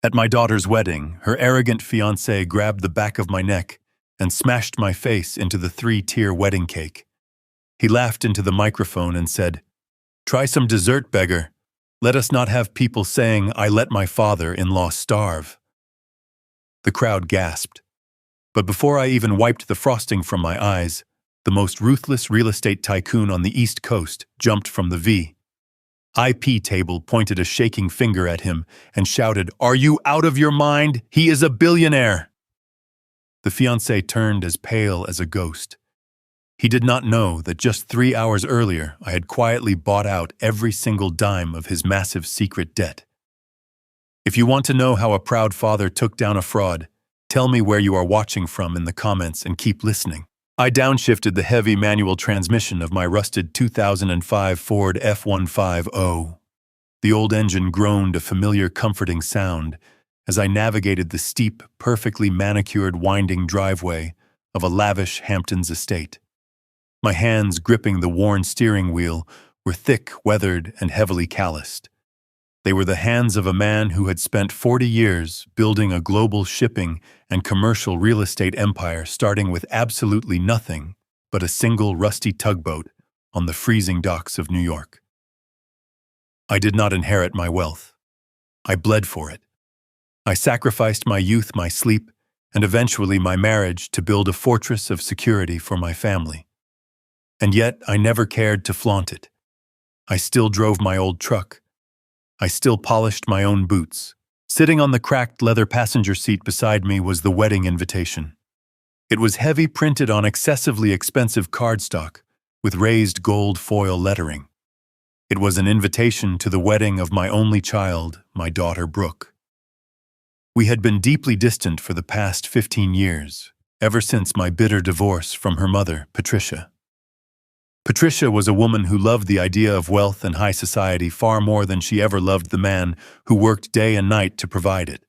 At my daughter's wedding, her arrogant fiancé grabbed the back of my neck and smashed my face into the three-tier wedding cake. He laughed into the microphone and said, "Try some dessert, beggar. Let us not have people saying I let my father-in-law starve." The crowd gasped. But before I even wiped the frosting from my eyes, the most ruthless real estate tycoon on the East Coast jumped from the VIP table, pointed a shaking finger at him, and shouted, "Are you out of your mind? He is a billionaire!" The fiancé turned as pale as a ghost. He did not know that just 3 hours earlier I had quietly bought out every single dime of his massive secret debt. If you want to know how a proud father took down a fraud, tell me where you are watching from in the comments and keep listening. I downshifted the heavy manual transmission of my rusted 2005 Ford F-150. The old engine groaned a familiar comforting sound as I navigated the steep, perfectly manicured winding driveway of a lavish Hamptons estate. My hands gripping the worn steering wheel were thick, weathered, and heavily calloused. They were the hands of a man who had spent 40 years building a global shipping and commercial real estate empire, starting with absolutely nothing but a single rusty tugboat on the freezing docks of New York. I did not inherit my wealth. I bled for it. I sacrificed my youth, my sleep, and eventually my marriage to build a fortress of security for my family. And yet I never cared to flaunt it. I still drove my old truck. I still polished my own boots. Sitting on the cracked leather passenger seat beside me was the wedding invitation. It was heavy, printed on excessively expensive cardstock with raised gold foil lettering. It was an invitation to the wedding of my only child, my daughter Brooke. We had been deeply distant for the past 15 years, ever since my bitter divorce from her mother, Patricia. Patricia was a woman who loved the idea of wealth and high society far more than she ever loved the man who worked day and night to provide it.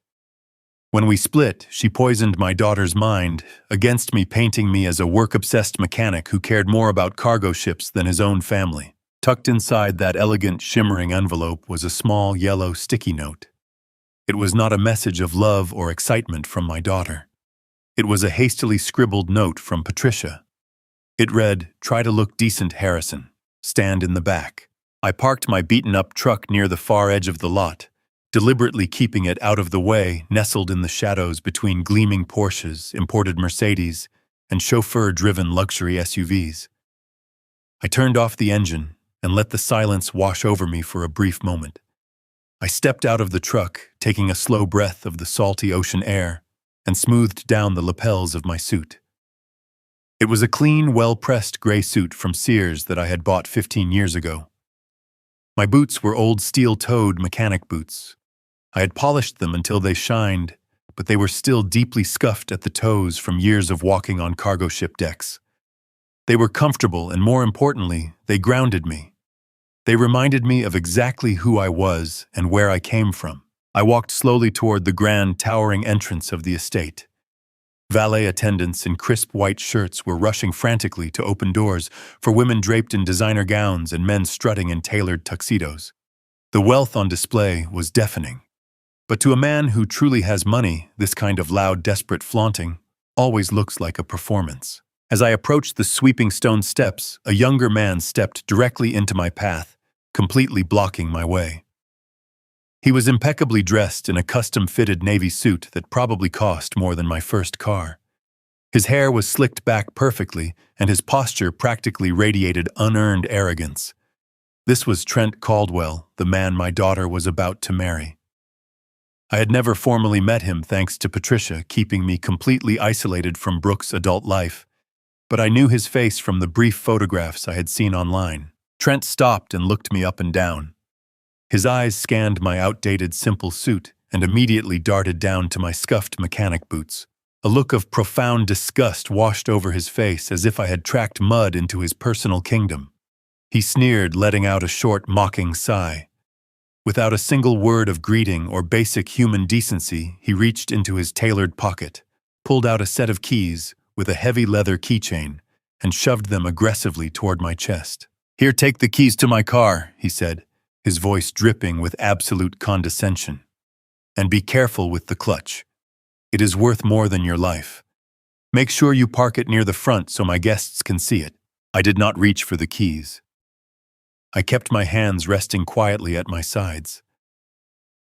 When we split, she poisoned my daughter's mind against me, painting me as a work-obsessed mechanic who cared more about cargo ships than his own family. Tucked inside that elegant, shimmering envelope was a small, yellow, sticky note. It was not a message of love or excitement from my daughter. It was a hastily scribbled note from Patricia. It read, "Try to look decent, Harrison. Stand in the back." I parked my beaten-up truck near the far edge of the lot, deliberately keeping it out of the way, nestled in the shadows between gleaming Porsches, imported Mercedes, and chauffeur-driven luxury SUVs. I turned off the engine and let the silence wash over me for a brief moment. I stepped out of the truck, taking a slow breath of the salty ocean air, and smoothed down the lapels of my suit. It was a clean, well-pressed gray suit from Sears that I had bought 15 years ago. My boots were old steel-toed mechanic boots. I had polished them until they shined, but they were still deeply scuffed at the toes from years of walking on cargo ship decks. They were comfortable, and more importantly, they grounded me. They reminded me of exactly who I was and where I came from. I walked slowly toward the grand, towering entrance of the estate. Valet attendants in crisp white shirts were rushing frantically to open doors for women draped in designer gowns and men strutting in tailored tuxedos. The wealth on display was deafening. But to a man who truly has money, this kind of loud, desperate flaunting always looks like a performance. As I approached the sweeping stone steps, a younger man stepped directly into my path, completely blocking my way. He was impeccably dressed in a custom-fitted navy suit that probably cost more than my first car. His hair was slicked back perfectly, and his posture practically radiated unearned arrogance. This was Trent Caldwell, the man my daughter was about to marry. I had never formally met him thanks to Patricia keeping me completely isolated from Brooke's adult life, but I knew his face from the brief photographs I had seen online. Trent stopped and looked me up and down. His eyes scanned my outdated simple suit and immediately darted down to my scuffed mechanic boots. A look of profound disgust washed over his face as if I had tracked mud into his personal kingdom. He sneered, letting out a short, mocking sigh. Without a single word of greeting or basic human decency, he reached into his tailored pocket, pulled out a set of keys with a heavy leather keychain, and shoved them aggressively toward my chest. "Here, take the keys to my car," he said, his voice dripping with absolute condescension. And be careful with the clutch. It is worth more than your life. Make sure you park it near the front so my guests can see it. I did not reach for the keys. I kept my hands resting quietly at my sides.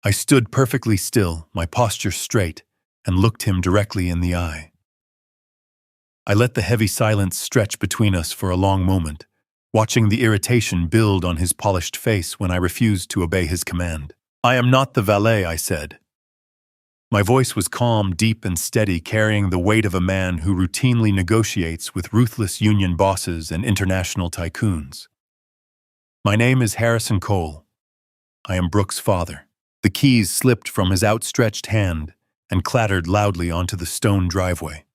I stood perfectly still, my posture straight, and looked him directly in the eye. I let the heavy silence stretch between us for a long moment, watching the irritation build on his polished face when I refused to obey his command. "I am not the valet," I said. My voice was calm, deep, and steady, carrying the weight of a man who routinely negotiates with ruthless union bosses and international tycoons. "My name is Harrison Cole. I am Brooke's father." The keys slipped from his outstretched hand and clattered loudly onto the stone driveway.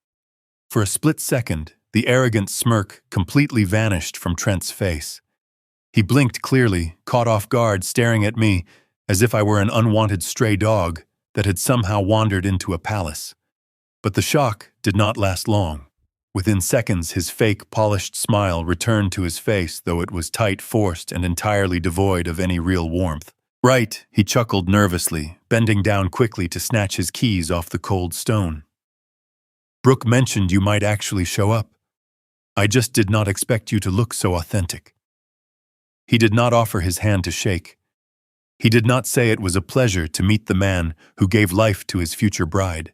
For a split second, the arrogant smirk completely vanished from Trent's face. He blinked clearly, caught off guard, staring at me as if I were an unwanted stray dog that had somehow wandered into a palace. But the shock did not last long. Within seconds, his fake, polished smile returned to his face, though it was tight, forced, and entirely devoid of any real warmth. "Right," he chuckled nervously, bending down quickly to snatch his keys off the cold stone. "Brooke mentioned you might actually show up. I just did not expect you to look so authentic." He did not offer his hand to shake. He did not say it was a pleasure to meet the man who gave life to his future bride.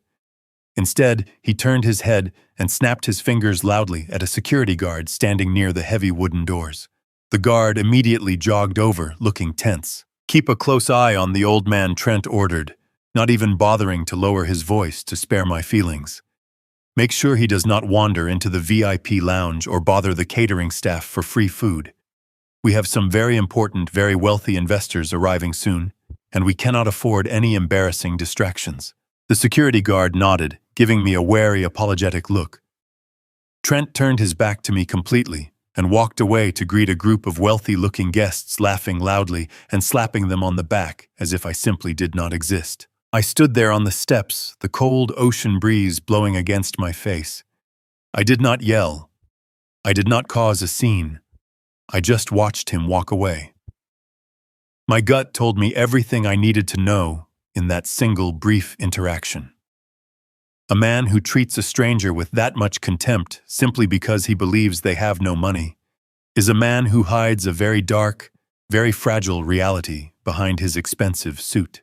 Instead, he turned his head and snapped his fingers loudly at a security guard standing near the heavy wooden doors. The guard immediately jogged over, looking tense. "Keep a close eye on the old man," Trent ordered, not even bothering to lower his voice to spare my feelings. "Make sure he does not wander into the VIP lounge or bother the catering staff for free food. We have some very important, very wealthy investors arriving soon, and we cannot afford any embarrassing distractions." The security guard nodded, giving me a wary, apologetic look. Trent turned his back to me completely and walked away to greet a group of wealthy-looking guests, laughing loudly and slapping them on the back as if I simply did not exist. I stood there on the steps, the cold ocean breeze blowing against my face. I did not yell. I did not cause a scene. I just watched him walk away. My gut told me everything I needed to know in that single brief interaction. A man who treats a stranger with that much contempt simply because he believes they have no money is a man who hides a very dark, very fragile reality behind his expensive suit.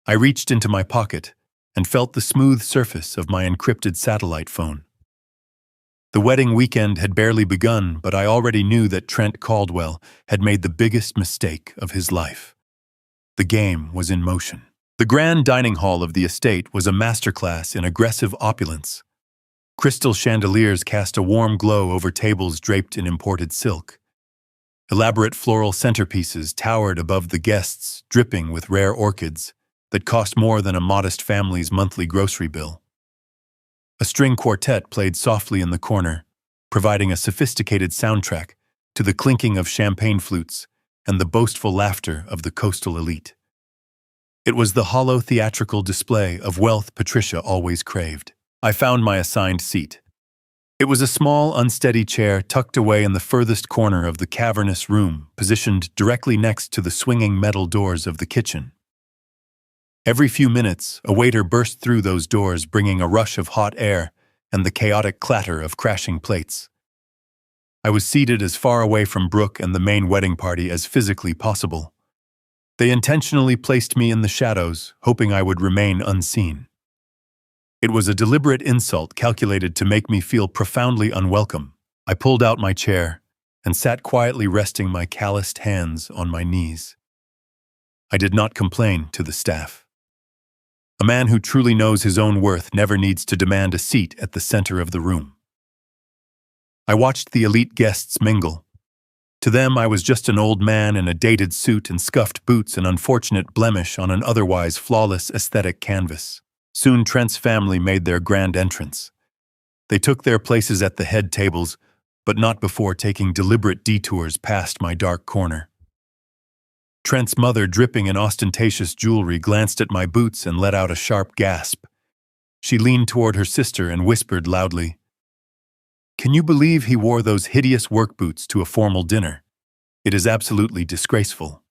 I reached into my pocket and felt the smooth surface of my encrypted satellite phone. The wedding weekend had barely begun, but I already knew that Trent Caldwell had made the biggest mistake of his life. The game was in motion. The grand dining hall of the estate was a masterclass in aggressive opulence. Crystal chandeliers cast a warm glow over tables draped in imported silk. Elaborate floral centerpieces towered above the guests, dripping with rare orchids that cost more than a modest family's monthly grocery bill. A string quartet played softly in the corner, providing a sophisticated soundtrack to the clinking of champagne flutes and the boastful laughter of the coastal elite. It was the hollow theatrical display of wealth Patricia always craved. I found my assigned seat. It was a small, unsteady chair tucked away in the furthest corner of the cavernous room, positioned directly next to the swinging metal doors of the kitchen. Every few minutes, a waiter burst through those doors, bringing a rush of hot air and the chaotic clatter of crashing plates. I was seated as far away from Brooke and the main wedding party as physically possible. They intentionally placed me in the shadows, hoping I would remain unseen. It was a deliberate insult calculated to make me feel profoundly unwelcome. I pulled out my chair and sat quietly, resting my calloused hands on my knees. I did not complain to the staff. A man who truly knows his own worth never needs to demand a seat at the center of the room. I watched the elite guests mingle. To them, I was just an old man in a dated suit and scuffed boots, an unfortunate blemish on an otherwise flawless aesthetic canvas. Soon Trent's family made their grand entrance. They took their places at the head tables, but not before taking deliberate detours past my dark corner. Trent's mother, dripping in ostentatious jewelry, glanced at my boots and let out a sharp gasp. She leaned toward her sister and whispered loudly, "Can you believe he wore those hideous work boots to a formal dinner? It is absolutely disgraceful."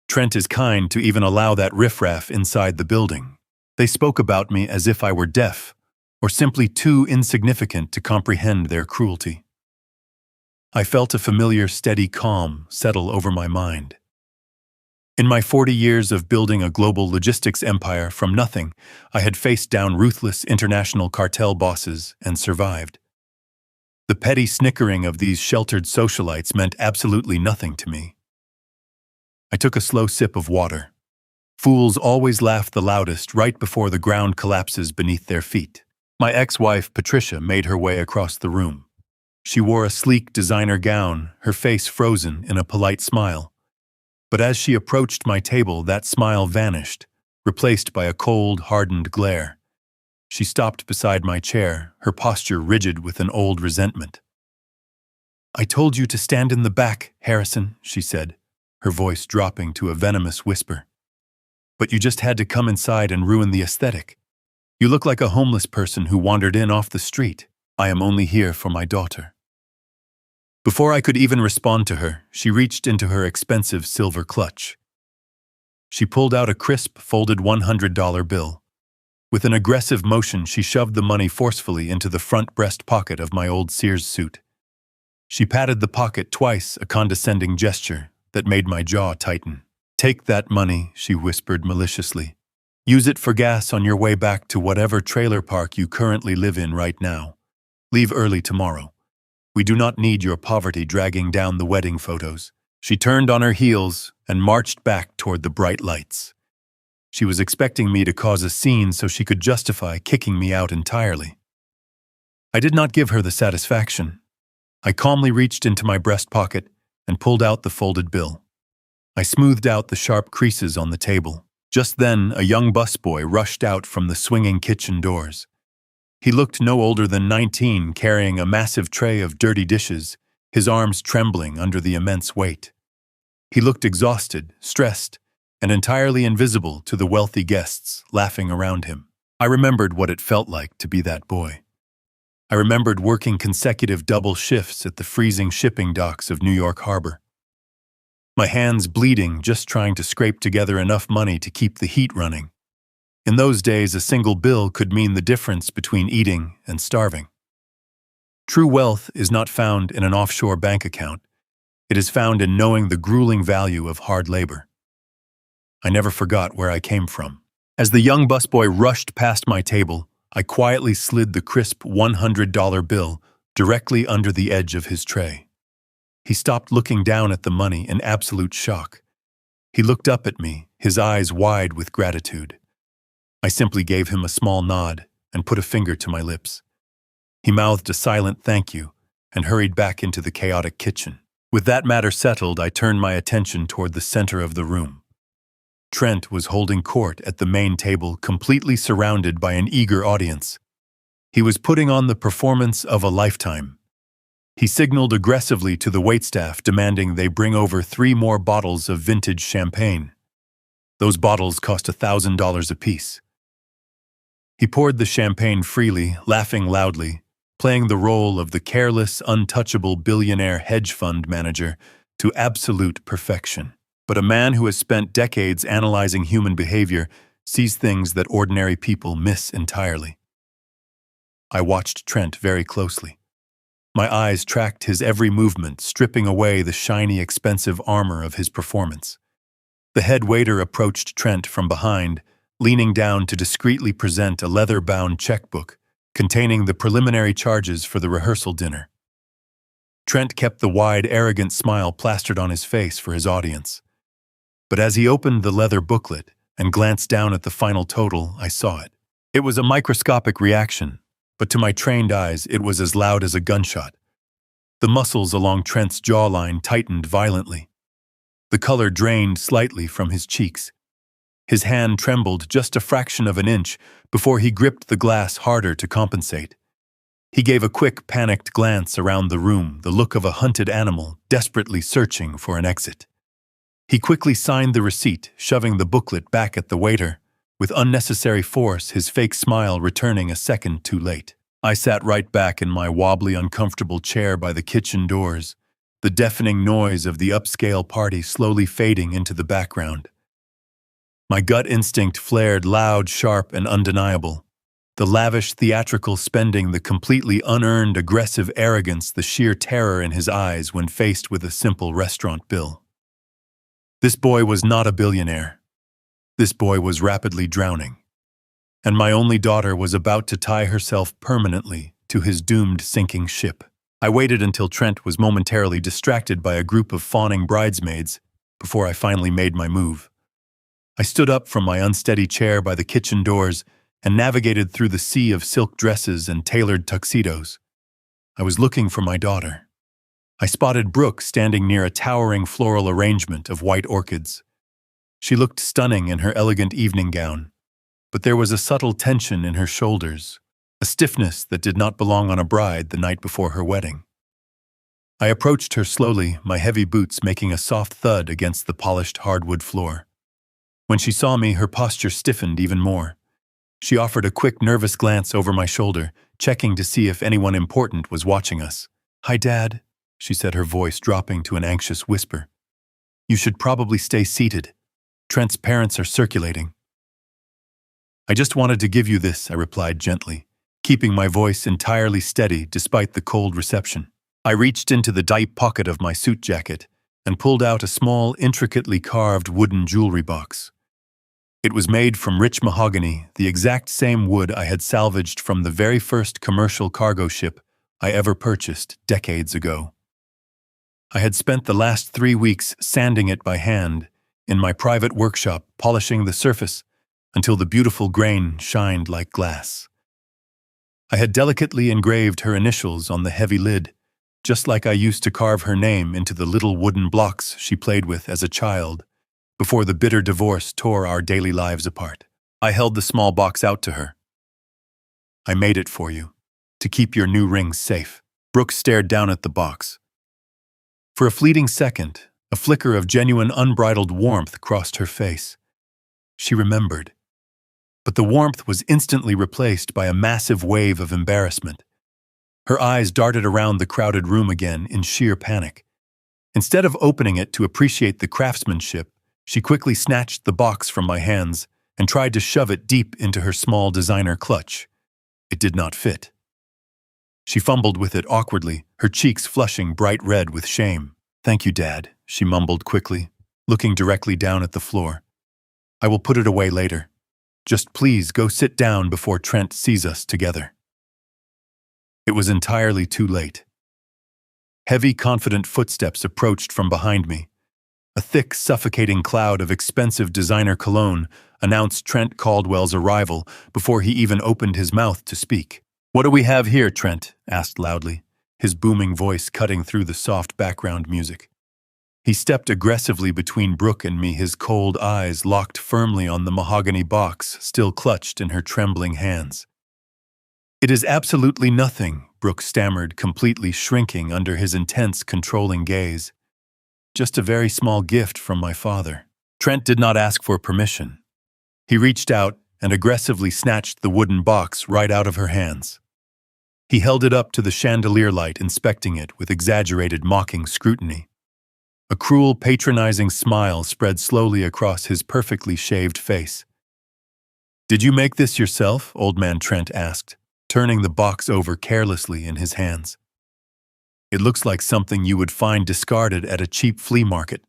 Trent is kind to even allow that riffraff inside the building. They spoke about me as if I were deaf, or simply too insignificant to comprehend their cruelty. I felt a familiar, steady calm settle over my mind. In my 40 years of building a global logistics empire from nothing, I had faced down ruthless international cartel bosses and survived. The petty snickering of these sheltered socialites meant absolutely nothing to me. I took a slow sip of water. Fools always laugh the loudest right before the ground collapses beneath their feet. My ex-wife, Patricia, made her way across the room. She wore a sleek designer gown, her face frozen in a polite smile. But as she approached my table, that smile vanished, replaced by a cold, hardened glare. She stopped beside my chair, her posture rigid with an old resentment. "I told you to stand in the back, Harrison," she said, her voice dropping to a venomous whisper. "But you just had to come inside and ruin the aesthetic. You look like a homeless person who wandered in off the street. I am only here for my daughter." Before I could even respond to her, she reached into her expensive silver clutch. She pulled out a crisp, folded $100 bill. With an aggressive motion, she shoved the money forcefully into the front breast pocket of my old Sears suit. She patted the pocket twice, a condescending gesture that made my jaw tighten. "Take that money," she whispered maliciously. "Use it for gas on your way back to whatever trailer park you currently live in right now. Leave early tomorrow. We do not need your poverty dragging down the wedding photos." She turned on her heels and marched back toward the bright lights. She was expecting me to cause a scene so she could justify kicking me out entirely. I did not give her the satisfaction. I calmly reached into my breast pocket and pulled out the folded bill. I smoothed out the sharp creases on the table. Just then, a young busboy rushed out from the swinging kitchen doors. He looked no older than 19, carrying a massive tray of dirty dishes, his arms trembling under the immense weight. He looked exhausted, stressed, and entirely invisible to the wealthy guests laughing around him. I remembered what it felt like to be that boy. I remembered working consecutive double shifts at the freezing shipping docks of New York Harbor. My hands bleeding just trying to scrape together enough money to keep the heat running. In those days, a single bill could mean the difference between eating and starving. True wealth is not found in an offshore bank account. It is found in knowing the grueling value of hard labor. I never forgot where I came from. As the young busboy rushed past my table, I quietly slid the crisp $100 bill directly under the edge of his tray. He stopped looking down at the money in absolute shock. He looked up at me, his eyes wide with gratitude. I simply gave him a small nod and put a finger to my lips. He mouthed a silent thank you and hurried back into the chaotic kitchen. With that matter settled, I turned my attention toward the center of the room. Trent was holding court at the main table, completely surrounded by an eager audience. He was putting on the performance of a lifetime. He signaled aggressively to the waitstaff, demanding they bring over 3 more bottles of vintage champagne. Those bottles cost $1,000 apiece. He poured the champagne freely, laughing loudly, playing the role of the careless, untouchable billionaire hedge fund manager to absolute perfection. But a man who has spent decades analyzing human behavior sees things that ordinary people miss entirely. I watched Trent very closely. My eyes tracked his every movement, stripping away the shiny, expensive armor of his performance. The head waiter approached Trent from behind, leaning down to discreetly present a leather-bound checkbook containing the preliminary charges for the rehearsal dinner. Trent kept the wide, arrogant smile plastered on his face for his audience. But as he opened the leather booklet and glanced down at the final total, I saw it. It was a microscopic reaction, but to my trained eyes, it was as loud as a gunshot. The muscles along Trent's jawline tightened violently. The color drained slightly from his cheeks. His hand trembled just a fraction of an inch before he gripped the glass harder to compensate. He gave a quick, panicked glance around the room, the look of a hunted animal desperately searching for an exit. He quickly signed the receipt, shoving the booklet back at the waiter. With unnecessary force, his fake smile returning a second too late. I sat right back in my wobbly, uncomfortable chair by the kitchen doors, the deafening noise of the upscale party slowly fading into the background. My gut instinct flared loud, sharp, and undeniable. The lavish theatrical spending, the completely unearned aggressive arrogance, the sheer terror in his eyes when faced with a simple restaurant bill. This boy was not a billionaire. This boy was rapidly drowning. And my only daughter was about to tie herself permanently to his doomed sinking ship. I waited until Trent was momentarily distracted by a group of fawning bridesmaids before I finally made my move. I stood up from my unsteady chair by the kitchen doors and navigated through the sea of silk dresses and tailored tuxedos. I was looking for my daughter. I spotted Brooke standing near a towering floral arrangement of white orchids. She looked stunning in her elegant evening gown, but there was a subtle tension in her shoulders, a stiffness that did not belong on a bride the night before her wedding. I approached her slowly, my heavy boots making a soft thud against the polished hardwood floor. When she saw me, her posture stiffened even more. She offered a quick, nervous glance over my shoulder, checking to see if anyone important was watching us. "Hi, Dad," she said, her voice dropping to an anxious whisper. "You should probably stay seated. Trent's parents are circulating." "I just wanted to give you this," I replied gently, keeping my voice entirely steady despite the cold reception. I reached into the deep pocket of my suit jacket and pulled out a small, intricately carved wooden jewelry box. It was made from rich mahogany, the exact same wood I had salvaged from the very first commercial cargo ship I ever purchased decades ago. I had spent the last 3 weeks sanding it by hand in my private workshop, polishing the surface until the beautiful grain shined like glass. I had delicately engraved her initials on the heavy lid, just like I used to carve her name into the little wooden blocks she played with as a child, before the bitter divorce tore our daily lives apart. I held the small box out to her. "I made it for you, to keep your new ring safe." Brooke stared down at the box. For a fleeting second, a flicker of genuine unbridled warmth crossed her face. She remembered. But the warmth was instantly replaced by a massive wave of embarrassment. Her eyes darted around the crowded room again in sheer panic. Instead of opening it to appreciate the craftsmanship, she quickly snatched the box from my hands and tried to shove it deep into her small designer clutch. It did not fit. She fumbled with it awkwardly, her cheeks flushing bright red with shame. "Thank you, Dad," she mumbled quickly, looking directly down at the floor. "I will put it away later. Just please go sit down before Trent sees us together." It was entirely too late. Heavy, confident footsteps approached from behind me. A thick, suffocating cloud of expensive designer cologne announced Trent Caldwell's arrival before he even opened his mouth to speak. "What do we have here?" Trent asked loudly, his booming voice cutting through the soft background music. He stepped aggressively between Brooke and me, his cold eyes locked firmly on the mahogany box still clutched in her trembling hands. "It is absolutely nothing," Brooke stammered, completely shrinking under his intense, controlling gaze. "Just a very small gift from my father." Trent did not ask for permission. He reached out and aggressively snatched the wooden box right out of her hands. He held it up to the chandelier light, inspecting it with exaggerated, mocking scrutiny. A cruel, patronizing smile spread slowly across his perfectly shaved face. "Did you make this yourself?" Old Man Trent asked, turning the box over carelessly in his hands. "It looks like something you would find discarded at a cheap flea market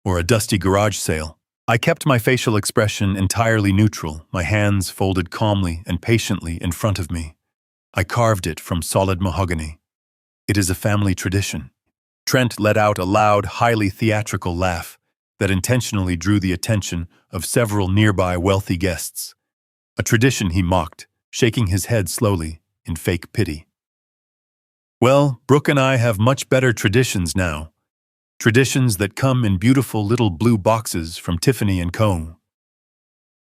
or a dusty garage sale." I kept my facial expression entirely neutral, my hands folded calmly and patiently in front of me. "I carved it from solid mahogany. It is a family tradition." Trent let out a loud, highly theatrical laugh that intentionally drew the attention of several nearby wealthy guests. A tradition he mocked, shaking his head slowly in fake pity. "Well, Brooke and I have much better traditions now. Traditions that come in beautiful little blue boxes from Tiffany & Co.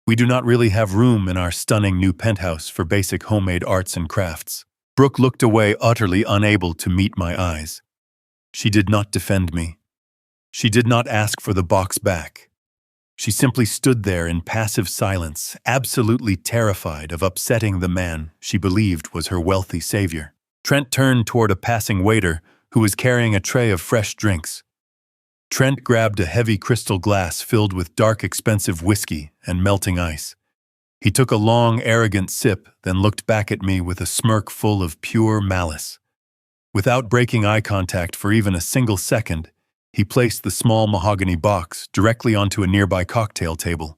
We do not really have room in our stunning new penthouse for basic homemade arts and crafts." Brooke looked away, utterly unable to meet my eyes. She did not defend me. She did not ask for the box back. She simply stood there in passive silence, absolutely terrified of upsetting the man she believed was her wealthy savior. Trent turned toward a passing waiter who who was carrying a tray of fresh drinks. Trent grabbed a heavy crystal glass filled with dark, expensive whiskey and melting ice. He took a long, arrogant sip, then looked back at me with a smirk full of pure malice. Without breaking eye contact for even a single second, he placed the small mahogany box directly onto a nearby cocktail table.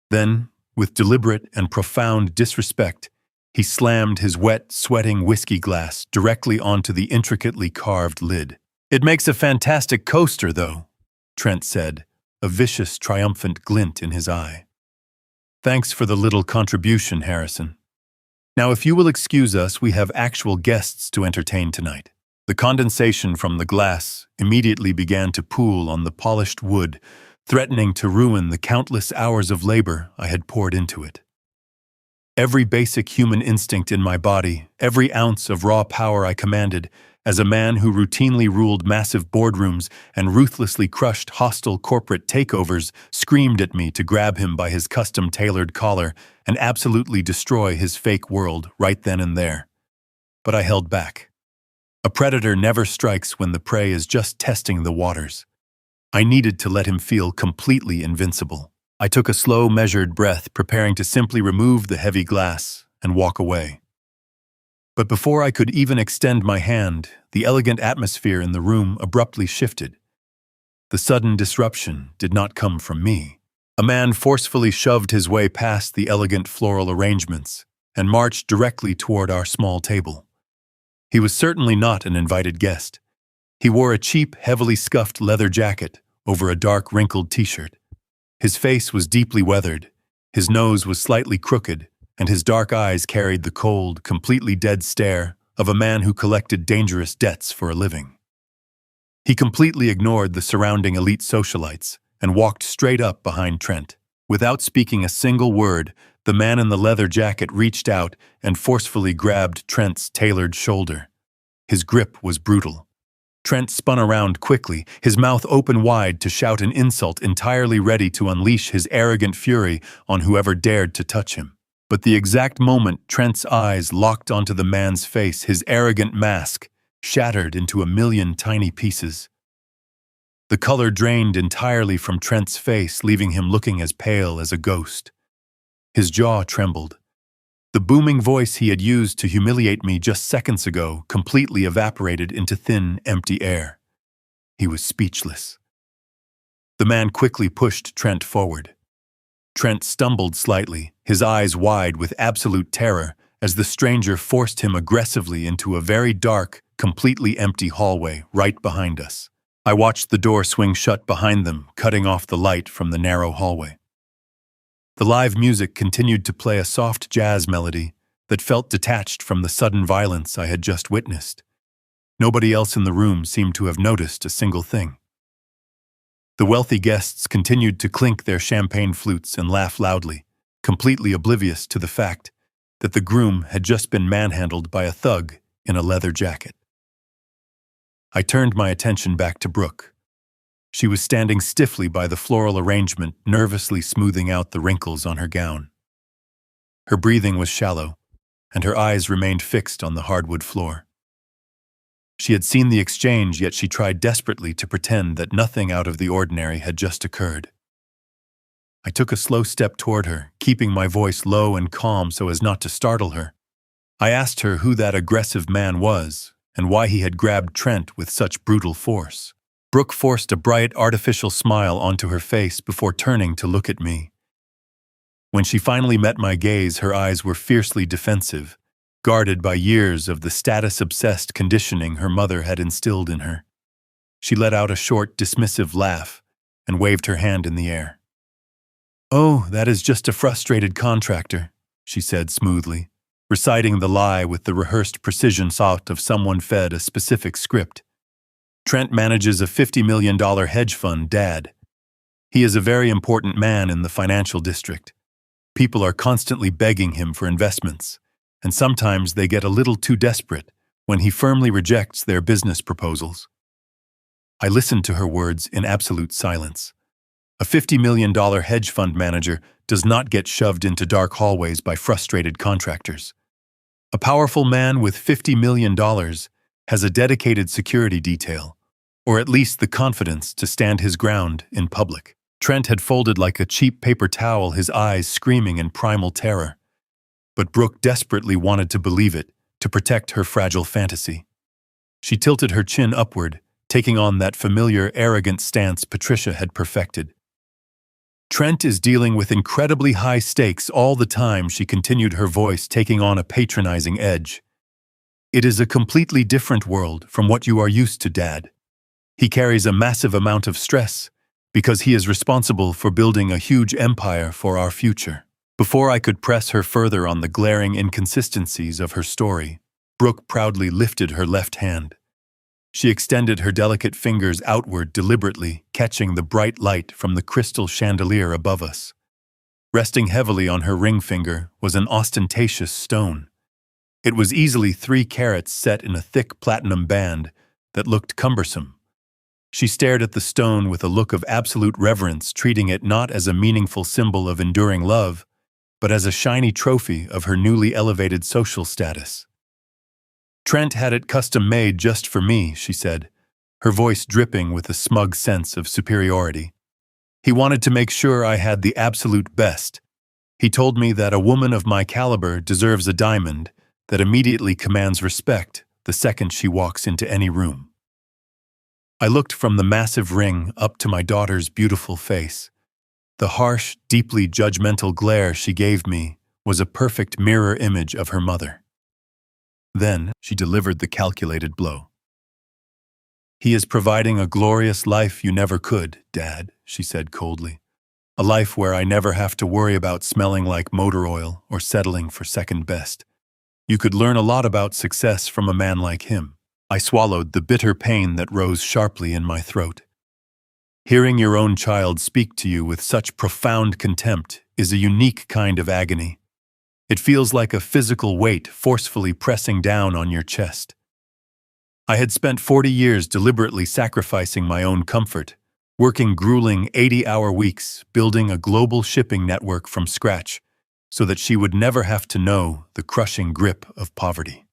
Then, with deliberate and profound disrespect, he slammed his wet, sweating whiskey glass directly onto the intricately carved lid. "It makes a fantastic coaster, though," Trent said, a vicious, triumphant glint in his eye. "Thanks for the little contribution, Harrison. Now, if you will excuse us, we have actual guests to entertain tonight." The condensation from the glass immediately began to pool on the polished wood, threatening to ruin the countless hours of labor I had poured into it. Every basic human instinct in my body, every ounce of raw power I commanded, as a man who routinely ruled massive boardrooms and ruthlessly crushed hostile corporate takeovers, screamed at me to grab him by his custom-tailored collar and absolutely destroy his fake world right then and there. But I held back. A predator never strikes when the prey is just testing the waters. I needed to let him feel completely invincible. I took a slow, measured breath, preparing to simply remove the heavy glass and walk away. But before I could even extend my hand, the elegant atmosphere in the room abruptly shifted. The sudden disruption did not come from me. A man forcefully shoved his way past the elegant floral arrangements and marched directly toward our small table. He was certainly not an invited guest. He wore a cheap, heavily scuffed leather jacket over a dark, wrinkled t-shirt. His face was deeply weathered, his nose was slightly crooked, and his dark eyes carried the cold, completely dead stare of a man who collected dangerous debts for a living. He completely ignored the surrounding elite socialites and walked straight up behind Trent. Without speaking a single word, the man in the leather jacket reached out and forcefully grabbed Trent's tailored shoulder. His grip was brutal. Trent spun around quickly, his mouth open wide to shout an insult, entirely ready to unleash his arrogant fury on whoever dared to touch him. But the exact moment Trent's eyes locked onto the man's face, his arrogant mask shattered into a million tiny pieces. The color drained entirely from Trent's face, leaving him looking as pale as a ghost. His jaw trembled. The booming voice he had used to humiliate me just seconds ago completely evaporated into thin, empty air. He was speechless. The man quickly pushed Trent forward. Trent stumbled slightly, his eyes wide with absolute terror, as the stranger forced him aggressively into a very dark, completely empty hallway right behind us. I watched the door swing shut behind them, cutting off the light from the narrow hallway. The live music continued to play a soft jazz melody that felt detached from the sudden violence I had just witnessed. Nobody else in the room seemed to have noticed a single thing. The wealthy guests continued to clink their champagne flutes and laugh loudly, completely oblivious to the fact that the groom had just been manhandled by a thug in a leather jacket. I turned my attention back to Brooke. She was standing stiffly by the floral arrangement, nervously smoothing out the wrinkles on her gown. Her breathing was shallow, and her eyes remained fixed on the hardwood floor. She had seen the exchange, yet she tried desperately to pretend that nothing out of the ordinary had just occurred. I took a slow step toward her, keeping my voice low and calm so as not to startle her. I asked her who that aggressive man was and why he had grabbed Trent with such brutal force. Brooke forced a bright, artificial smile onto her face before turning to look at me. When she finally met my gaze, her eyes were fiercely defensive, guarded by years of the status-obsessed conditioning her mother had instilled in her. She let out a short, dismissive laugh and waved her hand in the air. "Oh, that is just a frustrated contractor," she said smoothly, reciting the lie with the rehearsed precision sought of someone fed a specific script. "Trent manages a $50 million hedge fund, Dad. He is a very important man in the financial district. People are constantly begging him for investments, and sometimes they get a little too desperate when he firmly rejects their business proposals." I listened to her words in absolute silence. A $50 million hedge fund manager does not get shoved into dark hallways by frustrated contractors. A powerful man with $50 million has a dedicated security detail, or at least the confidence to stand his ground in public. Trent had folded like a cheap paper towel, his eyes screaming in primal terror. But Brooke desperately wanted to believe it, to protect her fragile fantasy. She tilted her chin upward, taking on that familiar, arrogant stance Patricia had perfected. Trent is dealing with incredibly high stakes all the time, she continued, her voice taking on a patronizing edge. It is a completely different world from what you are used to, Dad. He carries a massive amount of stress because he is responsible for building a huge empire for our future. Before I could press her further on the glaring inconsistencies of her story, Brooke proudly lifted her left hand. She extended her delicate fingers outward deliberately, catching the bright light from the crystal chandelier above us. Resting heavily on her ring finger was an ostentatious stone. It was easily 3 carats set in a thick platinum band that looked cumbersome. She stared at the stone with a look of absolute reverence, treating it not as a meaningful symbol of enduring love, but as a shiny trophy of her newly elevated social status. Trent had it custom-made just for me, she said, her voice dripping with a smug sense of superiority. He wanted to make sure I had the absolute best. He told me that a woman of my caliber deserves a diamond that immediately commands respect the second she walks into any room. I looked from the massive ring up to my daughter's beautiful face. The harsh, deeply judgmental glare she gave me was a perfect mirror image of her mother. Then she delivered the calculated blow. He is providing a glorious life you never could, Dad, she said coldly. A life where I never have to worry about smelling like motor oil or settling for second best. You could learn a lot about success from a man like him. I swallowed the bitter pain that rose sharply in my throat. Hearing your own child speak to you with such profound contempt is a unique kind of agony. It feels like a physical weight forcefully pressing down on your chest. I had spent 40 years deliberately sacrificing my own comfort, working grueling 80-hour weeks, building a global shipping network from scratch, so that she would never have to know the crushing grip of poverty.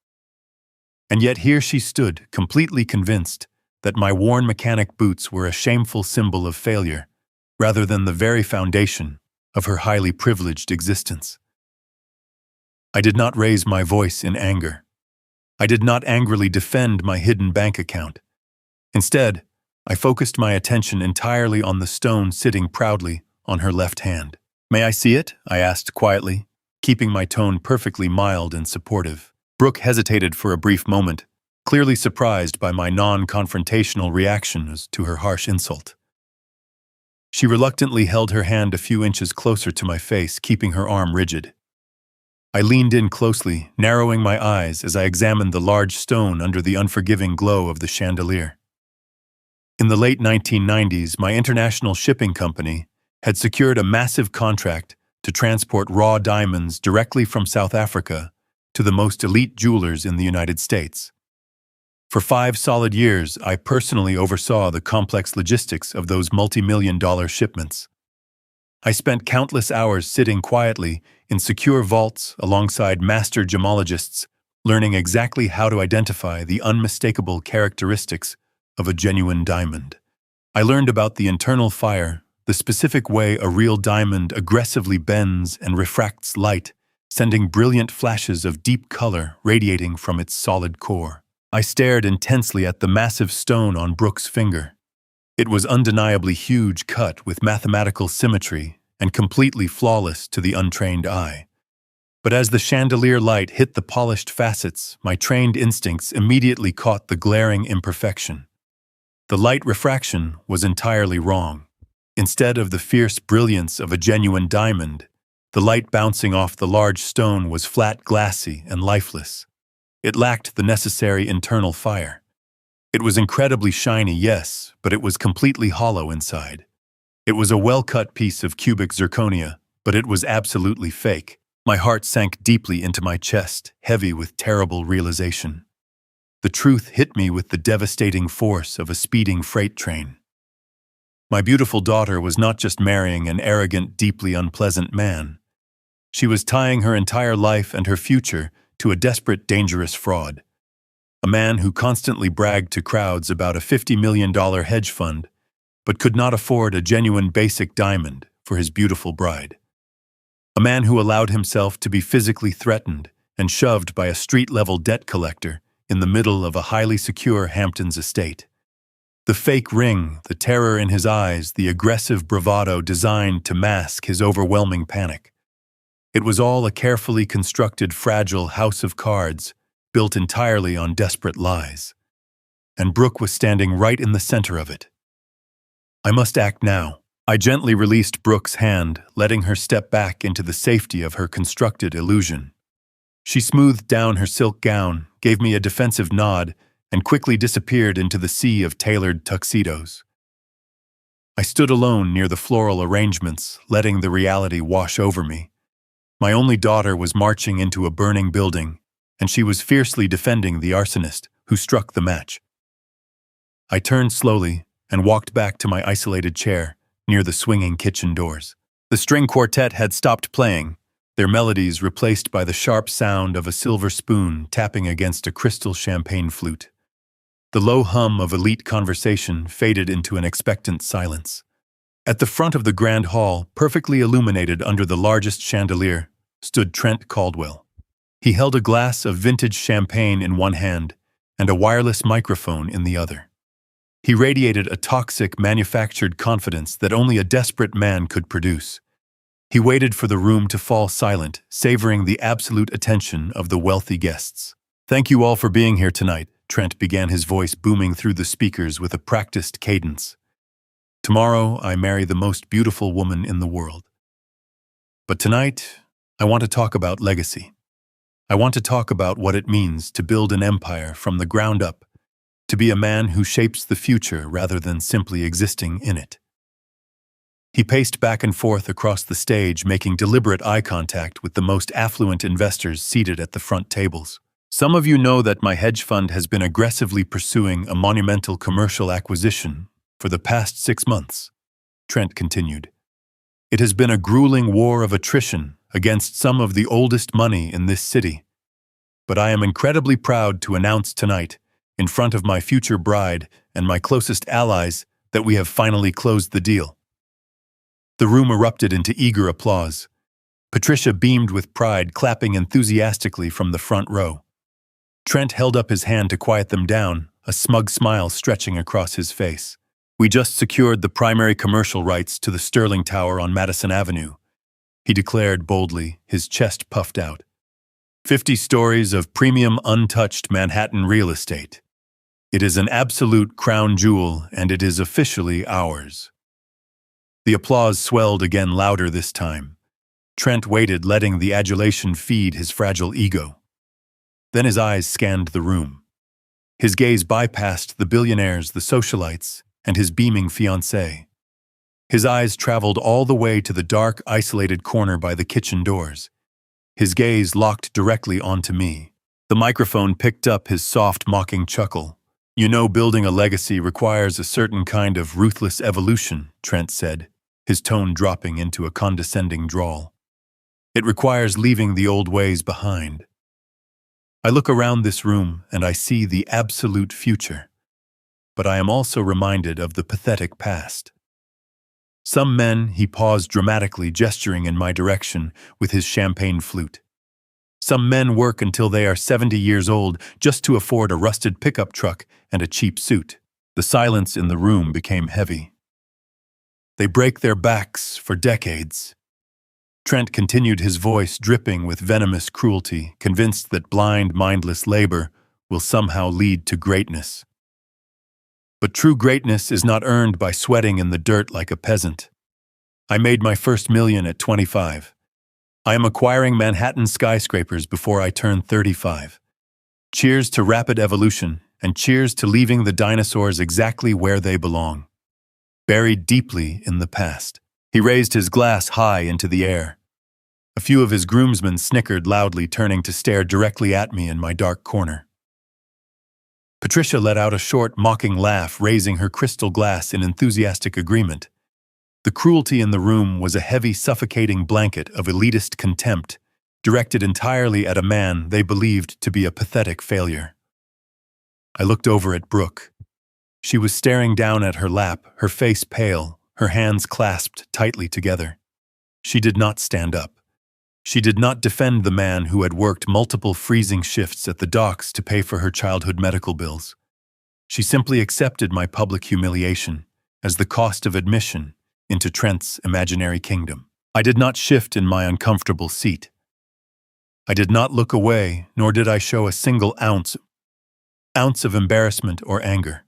And yet here she stood, completely convinced that my worn mechanic boots were a shameful symbol of failure, rather than the very foundation of her highly privileged existence. I did not raise my voice in anger. I did not angrily defend my hidden bank account. Instead, I focused my attention entirely on the stone sitting proudly on her left hand. May I see it? I asked quietly, keeping my tone perfectly mild and supportive. Brooke hesitated for a brief moment, clearly surprised by my non-confrontational reactions to her harsh insult. She reluctantly held her hand a few inches closer to my face, keeping her arm rigid. I leaned in closely, narrowing my eyes as I examined the large stone under the unforgiving glow of the chandelier. In the late 1990s, my international shipping company had secured a massive contract to transport raw diamonds directly from South Africa to the most elite jewelers in the United States. For 5 solid years, I personally oversaw the complex logistics of those multi-million-dollar shipments. I spent countless hours sitting quietly in secure vaults alongside master gemologists, learning exactly how to identify the unmistakable characteristics of a genuine diamond. I learned about the internal fire, the specific way a real diamond aggressively bends and refracts light, sending brilliant flashes of deep color radiating from its solid core. I stared intensely at the massive stone on Brooke's finger. It was undeniably huge, cut with mathematical symmetry and completely flawless to the untrained eye. But as the chandelier light hit the polished facets, my trained instincts immediately caught the glaring imperfection. The light refraction was entirely wrong. Instead of the fierce brilliance of a genuine diamond, the light bouncing off the large stone was flat, glassy, and lifeless. It lacked the necessary internal fire. It was incredibly shiny, yes, but it was completely hollow inside. It was a well-cut piece of cubic zirconia, but it was absolutely fake. My heart sank deeply into my chest, heavy with terrible realization. The truth hit me with the devastating force of a speeding freight train. My beautiful daughter was not just marrying an arrogant, deeply unpleasant man. She was tying her entire life and her future to a desperate, dangerous fraud. a man who constantly bragged to crowds about a $50 million hedge fund, but could not afford a genuine basic diamond for his beautiful bride. A man who allowed himself to be physically threatened and shoved by a street-level debt collector in the middle of a highly secure Hamptons estate. The fake ring, the terror in his eyes, the aggressive bravado designed to mask his overwhelming panic. It was all a carefully constructed, fragile house of cards, built entirely on desperate lies. And Brooke was standing right in the center of it. I must act now. I gently released Brooke's hand, letting her step back into the safety of her constructed illusion. She smoothed down her silk gown, gave me a defensive nod, and quickly disappeared into the sea of tailored tuxedos. I stood alone near the floral arrangements, letting the reality wash over me. My only daughter was marching into a burning building, and she was fiercely defending the arsonist who struck the match. I turned slowly and walked back to my isolated chair near the swinging kitchen doors. The string quartet had stopped playing, their melodies replaced by the sharp sound of a silver spoon tapping against a crystal champagne flute. The low hum of elite conversation faded into an expectant silence. At the front of the grand hall, perfectly illuminated under the largest chandelier, stood Trent Caldwell. He held a glass of vintage champagne in one hand and a wireless microphone in the other. He radiated a toxic, manufactured confidence that only a desperate man could produce. He waited for the room to fall silent, savoring the absolute attention of the wealthy guests. "Thank you all for being here tonight," Trent began, his voice booming through the speakers with a practiced cadence. "Tomorrow, I marry the most beautiful woman in the world. But tonight, I want to talk about legacy. I want to talk about what it means to build an empire from the ground up, to be a man who shapes the future rather than simply existing in it." He paced back and forth across the stage, making deliberate eye contact with the most affluent investors seated at the front tables. "Some of you know that my hedge fund has been aggressively pursuing a monumental commercial acquisition for the past 6 months," Trent continued. "It has been a grueling war of attrition against some of the oldest money in this city. But I am incredibly proud to announce tonight, in front of my future bride and my closest allies, that we have finally closed the deal." The room erupted into eager applause. Patricia beamed with pride, clapping enthusiastically from the front row. Trent held up his hand to quiet them down, a smug smile stretching across his face. "We just secured the primary commercial rights to the Sterling Tower on Madison Avenue," he declared boldly, his chest puffed out. 50 stories of premium untouched Manhattan real estate. It is an absolute crown jewel, and it is officially ours." The applause swelled again, louder this time. Trent waited, letting the adulation feed his fragile ego. Then his eyes scanned the room. His gaze bypassed the billionaires, the socialites, and his beaming fiancée. His eyes traveled all the way to the dark, isolated corner by the kitchen doors. His gaze locked directly onto me. The microphone picked up his soft, mocking chuckle. "You know, building a legacy requires a certain kind of ruthless evolution," Trent said, his tone dropping into a condescending drawl. "It requires leaving the old ways behind." I look around this room and I see the absolute future, but I am also reminded of the pathetic past. Some men, he paused dramatically, gesturing in my direction with his champagne flute. Some men work until they are 70 years old just to afford a rusted pickup truck and a cheap suit. The silence in the room became heavy. They break their backs for decades. Trent continued, his voice dripping with venomous cruelty, convinced that blind, mindless labor will somehow lead to greatness. But true greatness is not earned by sweating in the dirt like a peasant. I made my first million at 25. I am acquiring Manhattan skyscrapers before I turn 35. Cheers to rapid evolution, and cheers to leaving the dinosaurs exactly where they belong, buried deeply in the past. He raised his glass high into the air. A few of his groomsmen snickered loudly, turning to stare directly at me in my dark corner. Patricia let out a short, mocking laugh, raising her crystal glass in enthusiastic agreement. The cruelty in the room was a heavy, suffocating blanket of elitist contempt, directed entirely at a man they believed to be a pathetic failure. I looked over at Brooke. She was staring down at her lap, her face pale, her hands clasped tightly together. She did not stand up. She did not defend the man who had worked multiple freezing shifts at the docks to pay for her childhood medical bills. She simply accepted my public humiliation as the cost of admission into Trent's imaginary kingdom. I did not shift in my uncomfortable seat. I did not look away, nor did I show a single ounce of embarrassment or anger.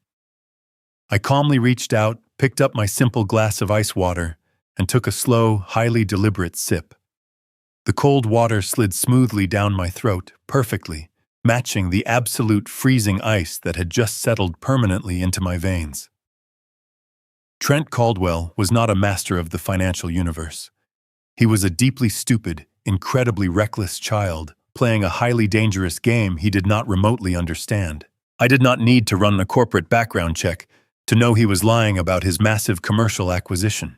I calmly reached out, picked up my simple glass of ice water, and took a slow, highly deliberate sip. The cold water slid smoothly down my throat, perfectly, matching the absolute freezing ice that had just settled permanently into my veins. Trent Caldwell was not a master of the financial universe. He was a deeply stupid, incredibly reckless child, playing a highly dangerous game he did not remotely understand. I did not need to run a corporate background check to know he was lying about his massive commercial acquisition.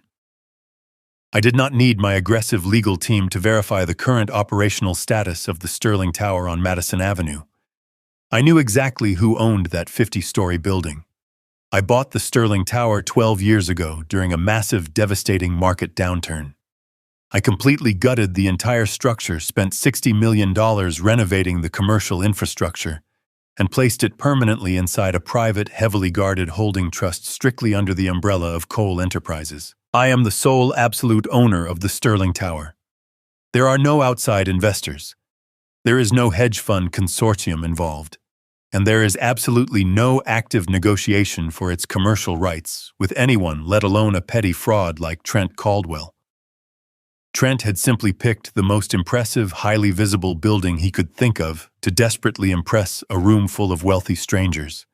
I did not need my aggressive legal team to verify the current operational status of the Sterling Tower on Madison Avenue. I knew exactly who owned that 50-story building. I bought the Sterling Tower 12 years ago during a massive, devastating market downturn. I completely gutted the entire structure, spent $60 million renovating the commercial infrastructure, and placed it permanently inside a private, heavily guarded holding trust strictly under the umbrella of Cole Enterprises. I am the sole absolute owner of the Sterling Tower. There are no outside investors. There is no hedge fund consortium involved. And there is absolutely no active negotiation for its commercial rights with anyone, let alone a petty fraud like Trent Caldwell. Trent had simply picked the most impressive, highly visible building he could think of to desperately impress a room full of wealthy strangers.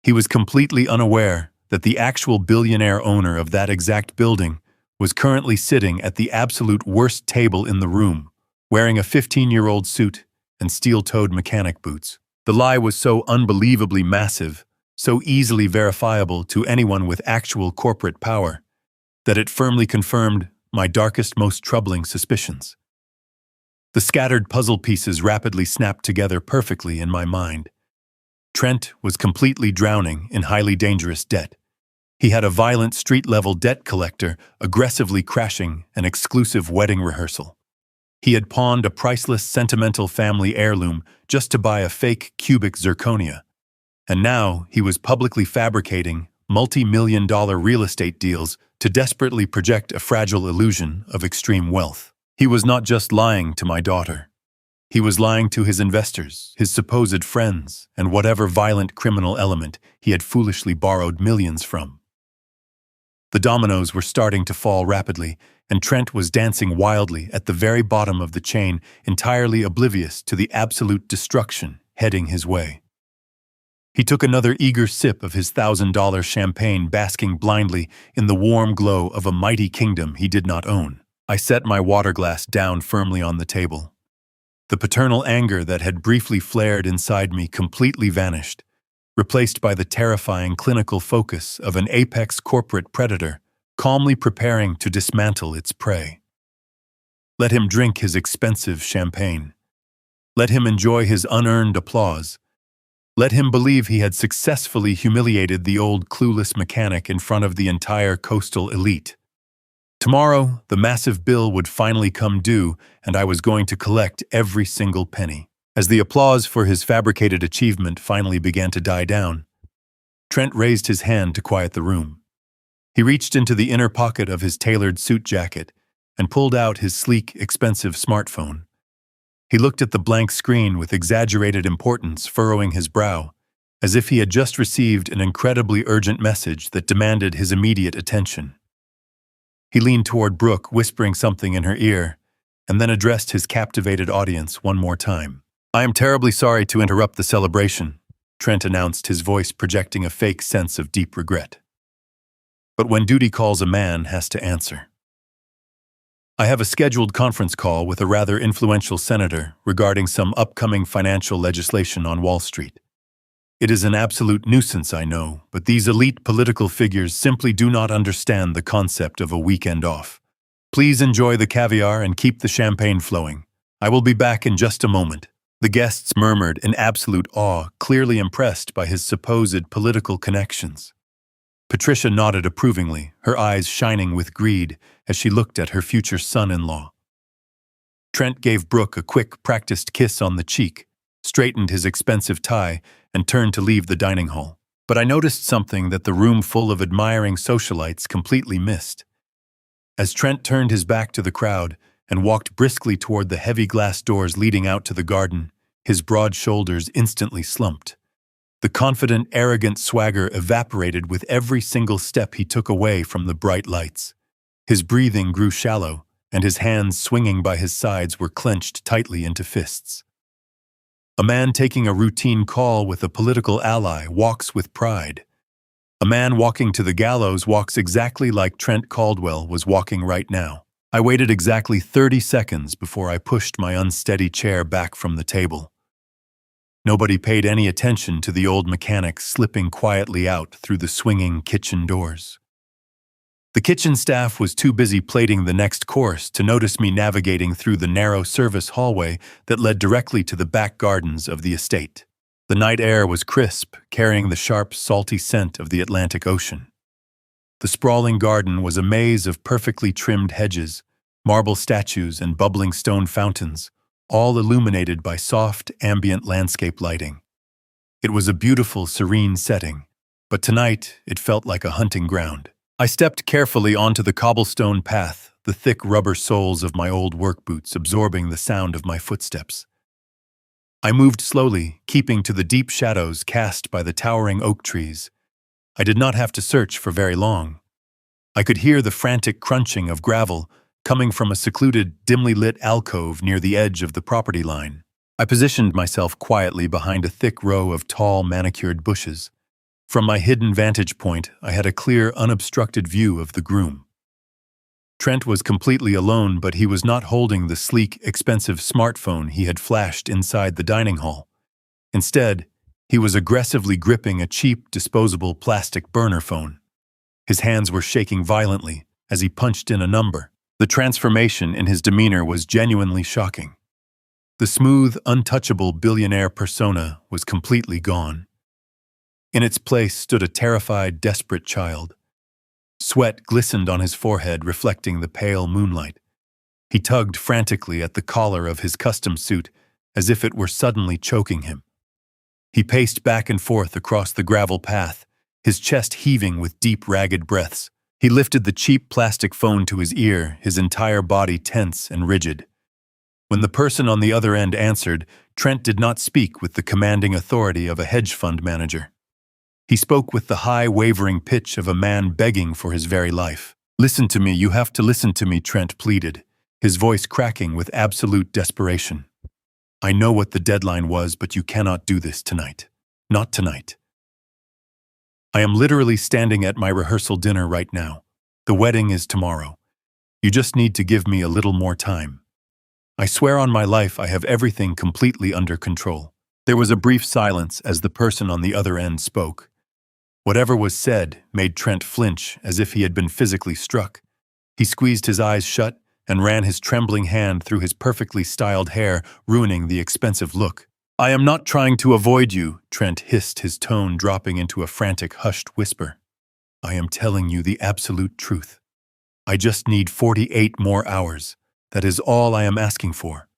He was completely unaware that the actual billionaire owner of that exact building was currently sitting at the absolute worst table in the room, wearing a 15-year-old suit and steel-toed mechanic boots. The lie was so unbelievably massive, so easily verifiable to anyone with actual corporate power, that it firmly confirmed my darkest, most troubling suspicions. The scattered puzzle pieces rapidly snapped together perfectly in my mind. Trent was completely drowning in highly dangerous debt. He had a violent street-level debt collector aggressively crashing an exclusive wedding rehearsal. He had pawned a priceless, sentimental family heirloom just to buy a fake cubic zirconia. And now he was publicly fabricating multi-million-dollar real estate deals to desperately project a fragile illusion of extreme wealth. He was not just lying to my daughter. He was lying to his investors, his supposed friends, and whatever violent criminal element he had foolishly borrowed millions from. The dominoes were starting to fall rapidly, and Trent was dancing wildly at the very bottom of the chain, entirely oblivious to the absolute destruction heading his way. He took another eager sip of his $1,000 champagne, basking blindly in the warm glow of a mighty kingdom he did not own. I set my water glass down firmly on the table. The paternal anger that had briefly flared inside me completely vanished, replaced by the terrifying clinical focus of an apex corporate predator calmly preparing to dismantle its prey. Let him drink his expensive champagne. Let him enjoy his unearned applause. Let him believe he had successfully humiliated the old clueless mechanic in front of the entire coastal elite. Tomorrow, the massive bill would finally come due, and I was going to collect every single penny. As the applause for his fabricated achievement finally began to die down, Trent raised his hand to quiet the room. He reached into the inner pocket of his tailored suit jacket and pulled out his sleek, expensive smartphone. He looked at the blank screen with exaggerated importance furrowing his brow, as if he had just received an incredibly urgent message that demanded his immediate attention. He leaned toward Brooke, whispering something in her ear, and then addressed his captivated audience one more time. "I am terribly sorry to interrupt the celebration," Trent announced, his voice projecting a fake sense of deep regret. "But when duty calls, a man has to answer. I have a scheduled conference call with a rather influential senator regarding some upcoming financial legislation on Wall Street. It is an absolute nuisance, I know, but these elite political figures simply do not understand the concept of a weekend off. Please enjoy the caviar and keep the champagne flowing. I will be back in just a moment." The guests murmured in absolute awe, clearly impressed by his supposed political connections. Patricia nodded approvingly, her eyes shining with greed as she looked at her future son-in-law. Trent gave Brooke a quick, practiced kiss on the cheek, straightened his expensive tie, and turned to leave the dining hall. But I noticed something that the room full of admiring socialites completely missed. As Trent turned his back to the crowd and walked briskly toward the heavy glass doors leading out to the garden, his broad shoulders instantly slumped. The confident, arrogant swagger evaporated with every single step he took away from the bright lights. His breathing grew shallow, and his hands swinging by his sides were clenched tightly into fists. A man taking a routine call with a political ally walks with pride. A man walking to the gallows walks exactly like Trent Caldwell was walking right now. I waited exactly 30 seconds before I pushed my unsteady chair back from the table. Nobody paid any attention to the old mechanic slipping quietly out through the swinging kitchen doors. The kitchen staff was too busy plating the next course to notice me navigating through the narrow service hallway that led directly to the back gardens of the estate. The night air was crisp, carrying the sharp, salty scent of the Atlantic Ocean. The sprawling garden was a maze of perfectly trimmed hedges, marble statues, and bubbling stone fountains, all illuminated by soft, ambient landscape lighting. It was a beautiful, serene setting, but tonight it felt like a hunting ground. I stepped carefully onto the cobblestone path, the thick rubber soles of my old work boots absorbing the sound of my footsteps. I moved slowly, keeping to the deep shadows cast by the towering oak trees. I did not have to search for very long. I could hear the frantic crunching of gravel coming from a secluded, dimly lit alcove near the edge of the property line. I positioned myself quietly behind a thick row of tall, manicured bushes. From my hidden vantage point, I had a clear, unobstructed view of the groom. Trent was completely alone, but he was not holding the sleek, expensive smartphone he had flashed inside the dining hall. Instead, he was aggressively gripping a cheap, disposable plastic burner phone. His hands were shaking violently as he punched in a number. The transformation in his demeanor was genuinely shocking. The smooth, untouchable billionaire persona was completely gone. In its place stood a terrified, desperate child. Sweat glistened on his forehead, reflecting the pale moonlight. He tugged frantically at the collar of his custom suit, as if it were suddenly choking him. He paced back and forth across the gravel path, his chest heaving with deep, ragged breaths. He lifted the cheap plastic phone to his ear, his entire body tense and rigid. When the person on the other end answered, Trent did not speak with the commanding authority of a hedge fund manager. He spoke with the high, wavering pitch of a man begging for his very life. "Listen to me, you have to listen to me," Trent pleaded, his voice cracking with absolute desperation. "I know what the deadline was, but you cannot do this tonight. Not tonight. I am literally standing at my rehearsal dinner right now. The wedding is tomorrow. You just need to give me a little more time. I swear on my life I have everything completely under control." There was a brief silence as the person on the other end spoke. Whatever was said made Trent flinch as if he had been physically struck. He squeezed his eyes shut and ran his trembling hand through his perfectly styled hair, ruining the expensive look. "I am not trying to avoid you," Trent hissed, his tone dropping into a frantic, hushed whisper. "I am telling you the absolute truth. I just need 48 more hours. That is all I am asking for.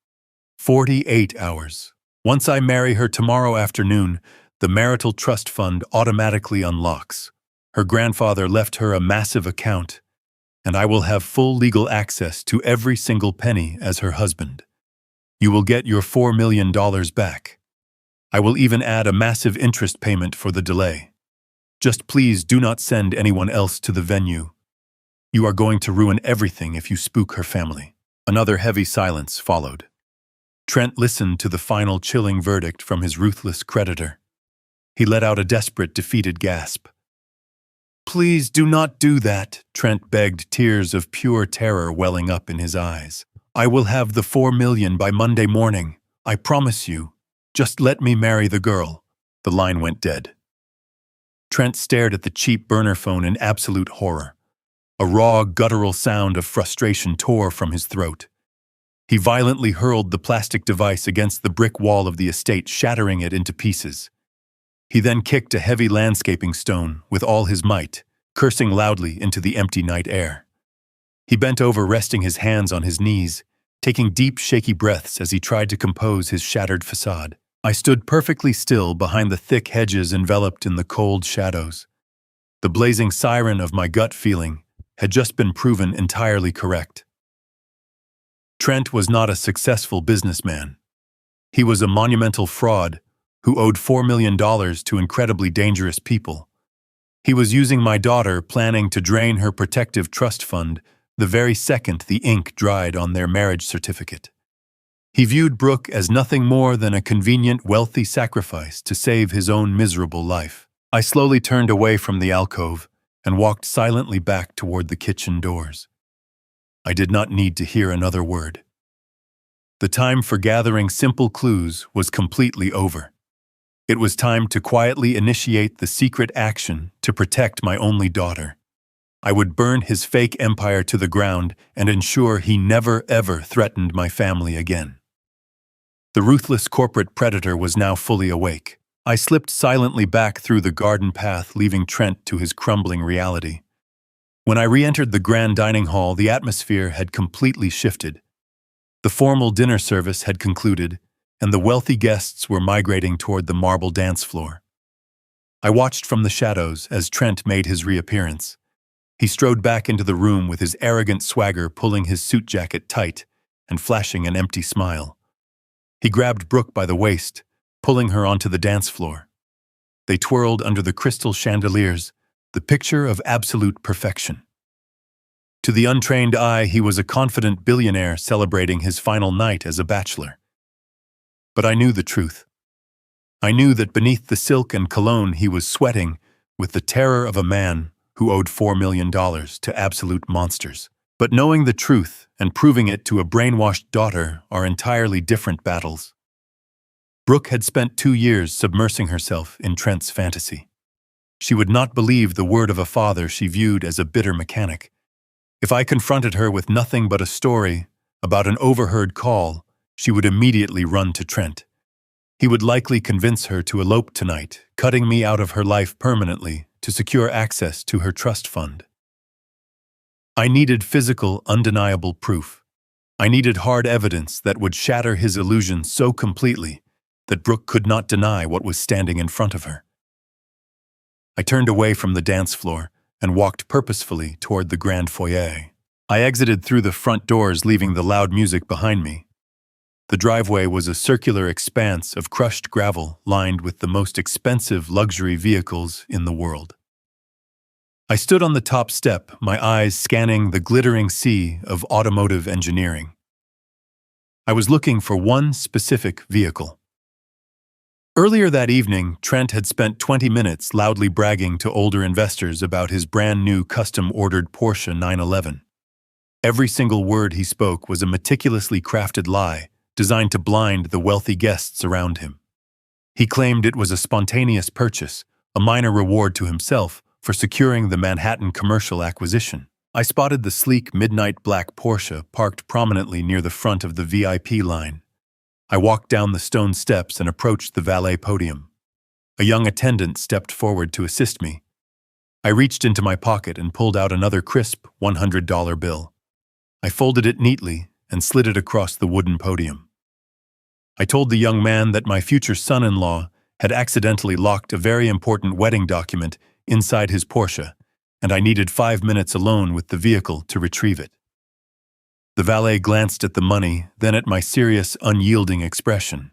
48 hours. Once I marry her tomorrow afternoon, the marital trust fund automatically unlocks. Her grandfather left her a massive account, and I will have full legal access to every single penny as her husband. You will get your $4 million back. I will even add a massive interest payment for the delay. Just please do not send anyone else to the venue. You are going to ruin everything if you spook her family." Another heavy silence followed. Trent listened to the final chilling verdict from his ruthless creditor. He let out a desperate, defeated gasp. "Please do not do that," Trent begged, tears of pure terror welling up in his eyes. "I will have the 4 million by Monday morning. I promise you. Just let me marry the girl." The line went dead. Trent stared at the cheap burner phone in absolute horror. A raw, guttural sound of frustration tore from his throat. He violently hurled the plastic device against the brick wall of the estate, shattering it into pieces. He then kicked a heavy landscaping stone with all his might, cursing loudly into the empty night air. He bent over, resting his hands on his knees, taking deep, shaky breaths as he tried to compose his shattered facade. I stood perfectly still behind the thick hedges enveloped in the cold shadows. The blazing siren of my gut feeling had just been proven entirely correct. Trent was not a successful businessman. He was a monumental fraud who owed $4 million to incredibly dangerous people. He was using my daughter, planning to drain her protective trust fund the very second the ink dried on their marriage certificate. He viewed Brooke as nothing more than a convenient, wealthy sacrifice to save his own miserable life. I slowly turned away from the alcove and walked silently back toward the kitchen doors. I did not need to hear another word. The time for gathering simple clues was completely over. It was time to quietly initiate the secret action to protect my only daughter. I would burn his fake empire to the ground and ensure he never ever threatened my family again. The ruthless corporate predator was now fully awake. I slipped silently back through the garden path, leaving Trent to his crumbling reality. When I re-entered the grand dining hall, the atmosphere had completely shifted. The formal dinner service had concluded, and the wealthy guests were migrating toward the marble dance floor. I watched from the shadows as Trent made his reappearance. He strode back into the room with his arrogant swagger, pulling his suit jacket tight and flashing an empty smile. He grabbed Brooke by the waist, pulling her onto the dance floor. They twirled under the crystal chandeliers, the picture of absolute perfection. To the untrained eye, he was a confident billionaire celebrating his final night as a bachelor. But I knew the truth. I knew that beneath the silk and cologne he was sweating with the terror of a man who owed $4 million to absolute monsters. But knowing the truth and proving it to a brainwashed daughter are entirely different battles. Brooke had spent 2 years submersing herself in Trent's fantasy. She would not believe the word of a father she viewed as a bitter mechanic. If I confronted her with nothing but a story about an overheard call, she would immediately run to Trent. He would likely convince her to elope tonight, cutting me out of her life permanently to secure access to her trust fund. I needed physical, undeniable proof. I needed hard evidence that would shatter his illusion so completely that Brooke could not deny what was standing in front of her. I turned away from the dance floor and walked purposefully toward the grand foyer. I exited through the front doors, leaving the loud music behind me. The driveway was a circular expanse of crushed gravel lined with the most expensive luxury vehicles in the world. I stood on the top step, my eyes scanning the glittering sea of automotive engineering. I was looking for one specific vehicle. Earlier that evening, Trent had spent 20 minutes loudly bragging to older investors about his brand-new custom-ordered Porsche 911. Every single word he spoke was a meticulously crafted lie designed to blind the wealthy guests around him. He claimed it was a spontaneous purchase, a minor reward to himself for securing the Manhattan commercial acquisition. I spotted the sleek midnight black Porsche parked prominently near the front of the VIP line. I walked down the stone steps and approached the valet podium. A young attendant stepped forward to assist me. I reached into my pocket and pulled out another crisp $100 bill. I folded it neatly and slid it across the wooden podium. I told the young man that my future son-in-law had accidentally locked a very important wedding document inside his Porsche, and I needed 5 minutes alone with the vehicle to retrieve it. The valet glanced at the money, then at my serious, unyielding expression.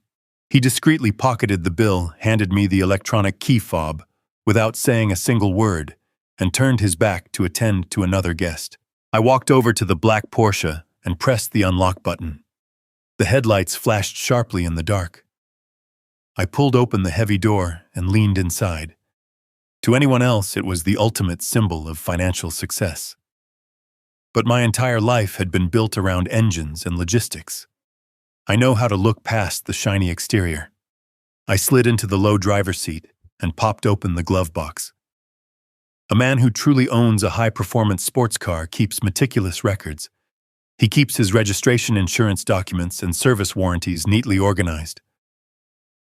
He discreetly pocketed the bill, handed me the electronic key fob without saying a single word, and turned his back to attend to another guest. I walked over to the black Porsche and pressed the unlock button. The headlights flashed sharply in the dark. I pulled open the heavy door and leaned inside. To anyone else, it was the ultimate symbol of financial success. But my entire life had been built around engines and logistics. I know how to look past the shiny exterior. I slid into the low driver's seat and popped open the glove box. A man who truly owns a high-performance sports car keeps meticulous records. He keeps his registration insurance documents and service warranties neatly organized.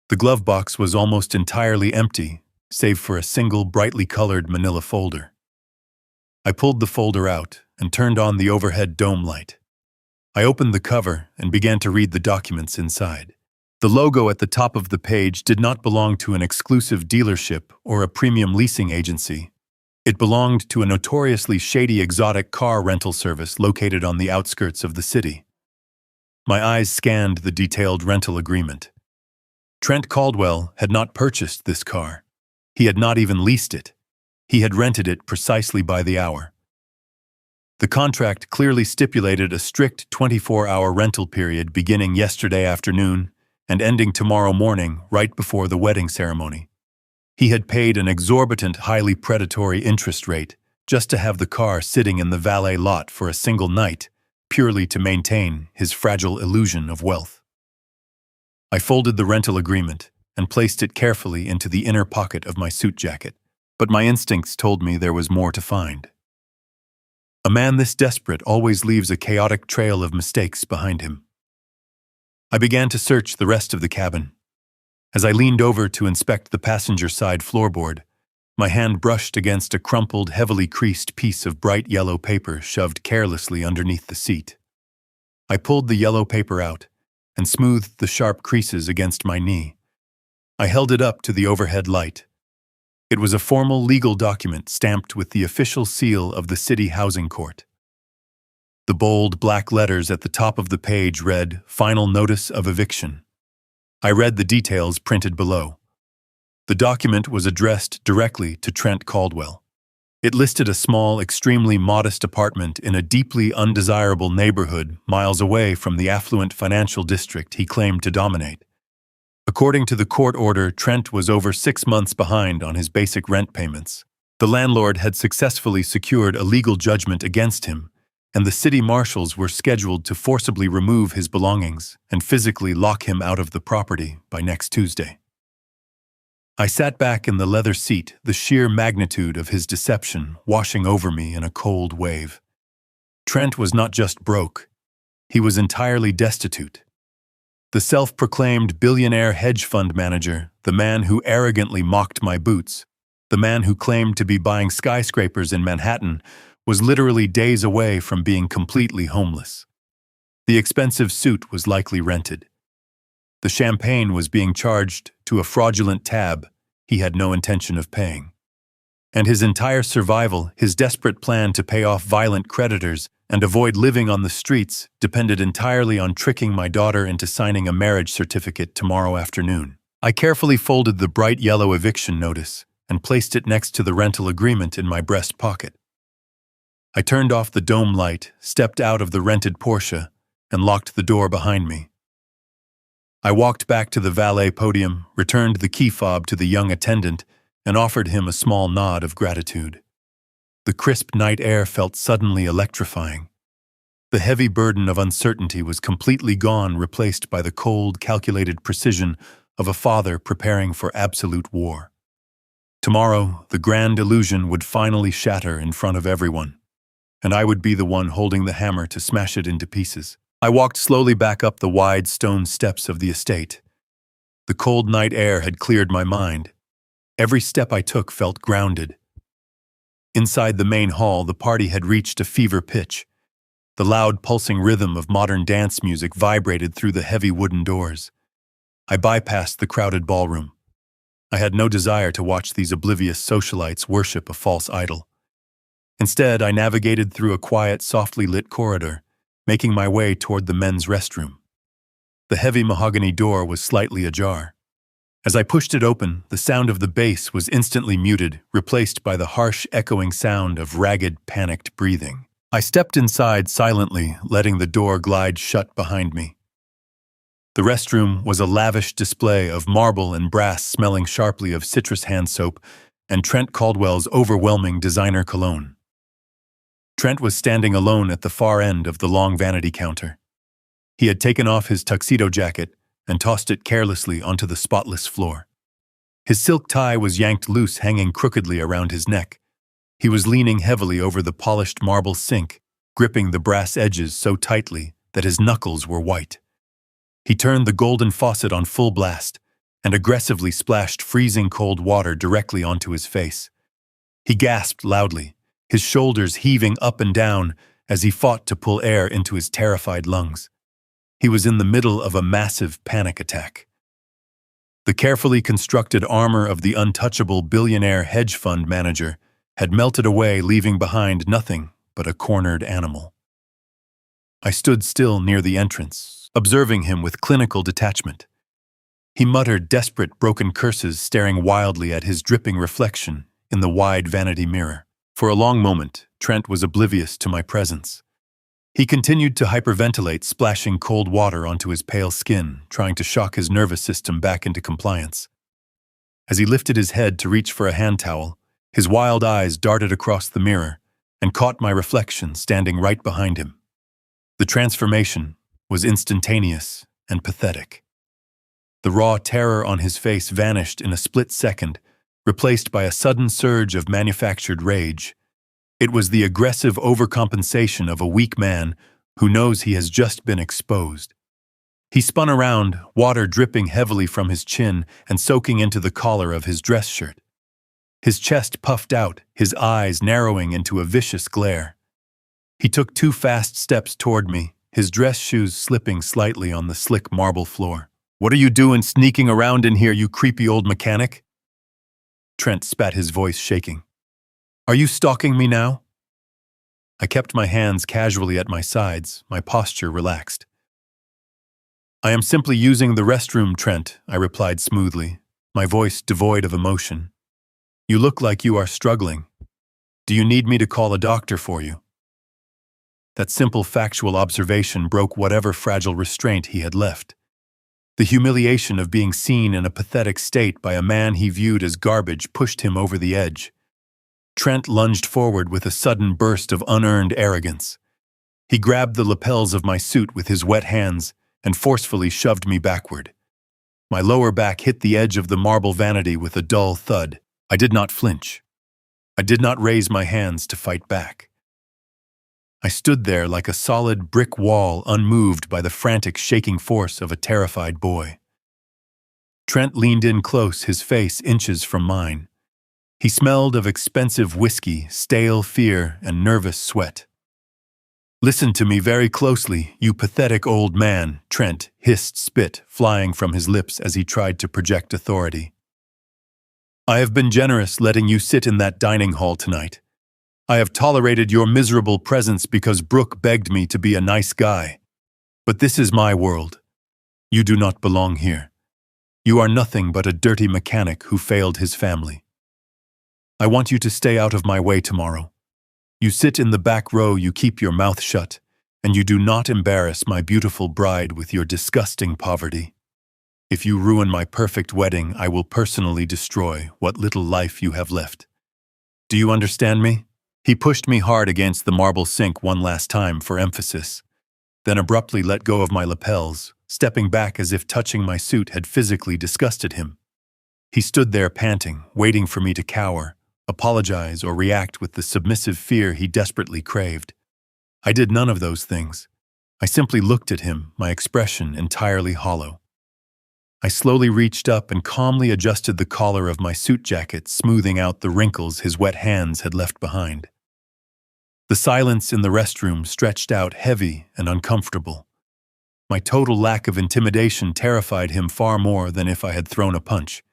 The glove box was almost entirely empty, save for a single brightly colored manila folder. I pulled the folder out and turned on the overhead dome light. I opened the cover and began to read the documents inside. The logo at the top of the page did not belong to an exclusive dealership or a premium leasing agency. It belonged to a notoriously shady exotic car rental service located on the outskirts of the city. My eyes scanned the detailed rental agreement. Trent Caldwell had not purchased this car. He had not even leased it. He had rented it precisely by the hour. The contract clearly stipulated a strict 24-hour rental period beginning yesterday afternoon and ending tomorrow morning right before the wedding ceremony. He had paid an exorbitant, highly predatory interest rate just to have the car sitting in the valet lot for a single night, purely to maintain his fragile illusion of wealth. I folded the rental agreement and placed it carefully into the inner pocket of my suit jacket, but my instincts told me there was more to find. A man this desperate always leaves a chaotic trail of mistakes behind him. I began to search the rest of the cabin. As I leaned over to inspect the passenger side floorboard, my hand brushed against a crumpled, heavily creased piece of bright yellow paper shoved carelessly underneath the seat. I pulled the yellow paper out and smoothed the sharp creases against my knee. I held it up to the overhead light. It was a formal legal document stamped with the official seal of the City Housing Court. The bold black letters at the top of the page read, "Final Notice of Eviction." I read the details printed below. The document was addressed directly to Trent Caldwell. It listed a small, extremely modest apartment in a deeply undesirable neighborhood miles away from the affluent financial district he claimed to dominate. According to the court order, Trent was over 6 months behind on his basic rent payments. The landlord had successfully secured a legal judgment against him, and the city marshals were scheduled to forcibly remove his belongings and physically lock him out of the property by next Tuesday. I sat back in the leather seat, the sheer magnitude of his deception washing over me in a cold wave. Trent was not just broke, he was entirely destitute. The self-proclaimed billionaire hedge fund manager, the man who arrogantly mocked my boots, the man who claimed to be buying skyscrapers in Manhattan, was literally days away from being completely homeless. The expensive suit was likely rented. The champagne was being charged to a fraudulent tab he had no intention of paying. And his entire survival, his desperate plan to pay off violent creditors and avoid living on the streets, depended entirely on tricking my daughter into signing a marriage certificate tomorrow afternoon. I carefully folded the bright yellow eviction notice and placed it next to the rental agreement in my breast pocket. I turned off the dome light, stepped out of the rented Porsche, and locked the door behind me. I walked back to the valet podium, returned the key fob to the young attendant, and offered him a small nod of gratitude. The crisp night air felt suddenly electrifying. The heavy burden of uncertainty was completely gone, replaced by the cold, calculated precision of a father preparing for absolute war. Tomorrow, the grand illusion would finally shatter in front of everyone, and I would be the one holding the hammer to smash it into pieces. I walked slowly back up the wide stone steps of the estate. The cold night air had cleared my mind. Every step I took felt grounded. Inside the main hall, the party had reached a fever pitch. The loud, pulsing rhythm of modern dance music vibrated through the heavy wooden doors. I bypassed the crowded ballroom. I had no desire to watch these oblivious socialites worship a false idol. Instead, I navigated through a quiet, softly lit corridor, making my way toward the men's restroom. The heavy mahogany door was slightly ajar. As I pushed it open, the sound of the bass was instantly muted, replaced by the harsh, echoing sound of ragged, panicked breathing. I stepped inside silently, letting the door glide shut behind me. The restroom was a lavish display of marble and brass smelling sharply of citrus hand soap and Trent Caldwell's overwhelming designer cologne. Trent was standing alone at the far end of the long vanity counter. He had taken off his tuxedo jacket and tossed it carelessly onto the spotless floor. His silk tie was yanked loose, hanging crookedly around his neck. He was leaning heavily over the polished marble sink, gripping the brass edges so tightly that his knuckles were white. He turned the golden faucet on full blast and aggressively splashed freezing cold water directly onto his face. He gasped loudly, his shoulders heaving up and down as he fought to pull air into his terrified lungs. He was in the middle of a massive panic attack. The carefully constructed armor of the untouchable billionaire hedge fund manager had melted away, leaving behind nothing but a cornered animal. I stood still near the entrance, observing him with clinical detachment. He muttered desperate, broken curses, staring wildly at his dripping reflection in the wide vanity mirror. For a long moment, Trent was oblivious to my presence. He continued to hyperventilate, splashing cold water onto his pale skin, trying to shock his nervous system back into compliance. As he lifted his head to reach for a hand towel, his wild eyes darted across the mirror and caught my reflection standing right behind him. The transformation was instantaneous and pathetic. The raw terror on his face vanished in a split second, replaced by a sudden surge of manufactured rage. It was the aggressive overcompensation of a weak man who knows he has just been exposed. He spun around, water dripping heavily from his chin and soaking into the collar of his dress shirt. His chest puffed out, his eyes narrowing into a vicious glare. He took 2 fast steps toward me, his dress shoes slipping slightly on the slick marble floor. "What are you doing sneaking around in here, you creepy old mechanic?" Trent spat, his voice shaking. "Are you stalking me now?" I kept my hands casually at my sides, my posture relaxed. "I am simply using the restroom, Trent," I replied smoothly, my voice devoid of emotion. "You look like you are struggling. Do you need me to call a doctor for you?" That simple factual observation broke whatever fragile restraint he had left. The humiliation of being seen in a pathetic state by a man he viewed as garbage pushed him over the edge. Trent lunged forward with a sudden burst of unearned arrogance. He grabbed the lapels of my suit with his wet hands and forcefully shoved me backward. My lower back hit the edge of the marble vanity with a dull thud. I did not flinch. I did not raise my hands to fight back. I stood there like a solid brick wall, unmoved by the frantic, shaking force of a terrified boy. Trent leaned in close, his face inches from mine. He smelled of expensive whiskey, stale fear, and nervous sweat. "Listen to me very closely, you pathetic old man," Trent hissed, spit flying from his lips as he tried to project authority. "I have been generous letting you sit in that dining hall tonight. I have tolerated your miserable presence because Brooke begged me to be a nice guy. But this is my world. You do not belong here. You are nothing but a dirty mechanic who failed his family. I want you to stay out of my way tomorrow. You sit in the back row, you keep your mouth shut, and you do not embarrass my beautiful bride with your disgusting poverty. If you ruin my perfect wedding, I will personally destroy what little life you have left. Do you understand me?" He pushed me hard against the marble sink one last time for emphasis, then abruptly let go of my lapels, stepping back as if touching my suit had physically disgusted him. He stood there panting, waiting for me to cower, apologize, or react with the submissive fear he desperately craved. I did none of those things. I simply looked at him, my expression entirely hollow. I slowly reached up and calmly adjusted the collar of my suit jacket, smoothing out the wrinkles his wet hands had left behind. The silence in the restroom stretched out heavy and uncomfortable. My total lack of intimidation terrified him far more than if I had thrown a punch.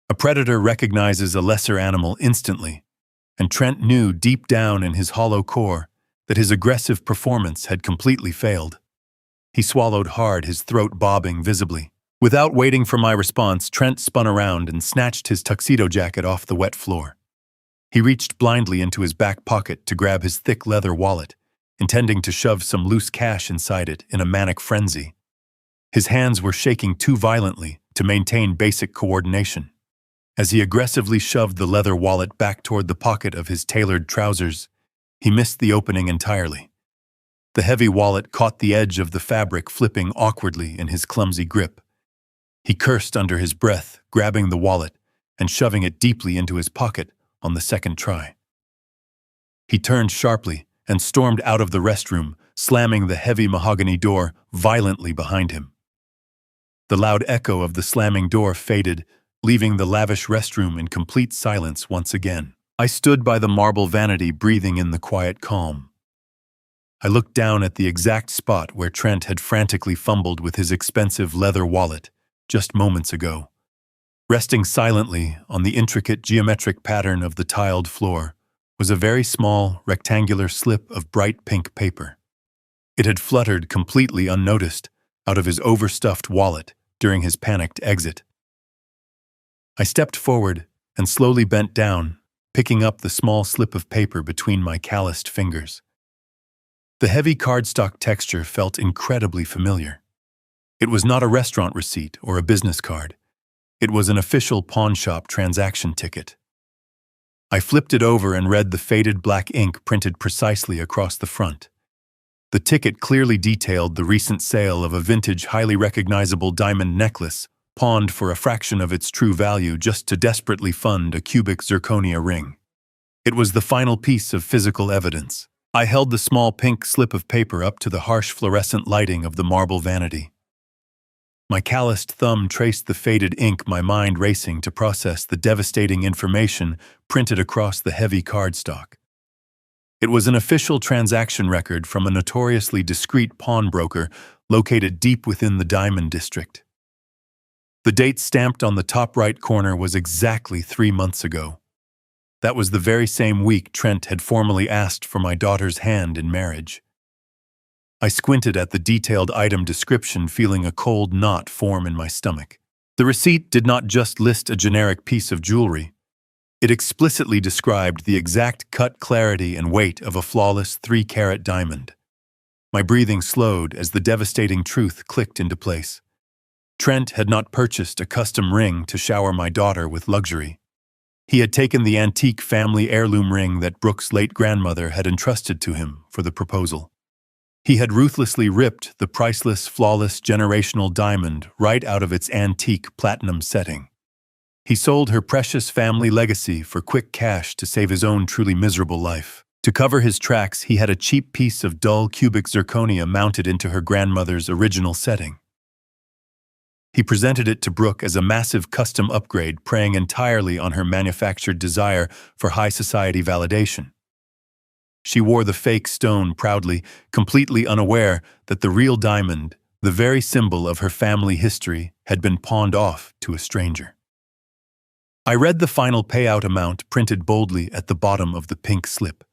A predator recognizes a lesser animal instantly, and Trent knew deep down in his hollow core that his aggressive performance had completely failed. He swallowed hard, his throat bobbing visibly. Without waiting for my response, Trent spun around and snatched his tuxedo jacket off the wet floor. He reached blindly into his back pocket to grab his thick leather wallet, intending to shove some loose cash inside it in a manic frenzy. His hands were shaking too violently to maintain basic coordination. As he aggressively shoved the leather wallet back toward the pocket of his tailored trousers, he missed the opening entirely. The heavy wallet caught the edge of the fabric, flipping awkwardly in his clumsy grip. He cursed under his breath, grabbing the wallet and shoving it deeply into his pocket on the second try. He turned sharply and stormed out of the restroom, slamming the heavy mahogany door violently behind him. The loud echo of the slamming door faded, leaving the lavish restroom in complete silence once again. I stood by the marble vanity, breathing in the quiet calm. I looked down at the exact spot where Trent had frantically fumbled with his expensive leather wallet just moments ago. Resting silently on the intricate geometric pattern of the tiled floor was a very small, rectangular slip of bright pink paper. It had fluttered completely unnoticed out of his overstuffed wallet during his panicked exit. I stepped forward and slowly bent down, picking up the small slip of paper between my calloused fingers. The heavy cardstock texture felt incredibly familiar. It was not a restaurant receipt or a business card. It was an official pawnshop transaction ticket. I flipped it over and read the faded black ink printed precisely across the front. The ticket clearly detailed the recent sale of a vintage, highly recognizable diamond necklace, pawned for a fraction of its true value just to desperately fund a cubic zirconia ring. It was the final piece of physical evidence. I held the small pink slip of paper up to the harsh fluorescent lighting of the marble vanity. My calloused thumb traced the faded ink, my mind racing to process the devastating information printed across the heavy cardstock. It was an official transaction record from a notoriously discreet pawnbroker located deep within the Diamond District. The date stamped on the top right corner was exactly 3 months ago. That was the very same week Trent had formally asked for my daughter's hand in marriage. I squinted at the detailed item description, feeling a cold knot form in my stomach. The receipt did not just list a generic piece of jewelry. It explicitly described the exact cut, clarity, and weight of a flawless 3-carat diamond. My breathing slowed as the devastating truth clicked into place. Trent had not purchased a custom ring to shower my daughter with luxury. He had taken the antique family heirloom ring that Brooke's late grandmother had entrusted to him for the proposal. He had ruthlessly ripped the priceless, flawless generational diamond right out of its antique platinum setting. He sold her precious family legacy for quick cash to save his own truly miserable life. To cover his tracks, he had a cheap piece of dull cubic zirconia mounted into her grandmother's original setting. He presented it to Brooke as a massive custom upgrade, preying entirely on her manufactured desire for high society validation. She wore the fake stone proudly, completely unaware that the real diamond, the very symbol of her family history, had been pawned off to a stranger. I read the final payout amount printed boldly at the bottom of the pink slip.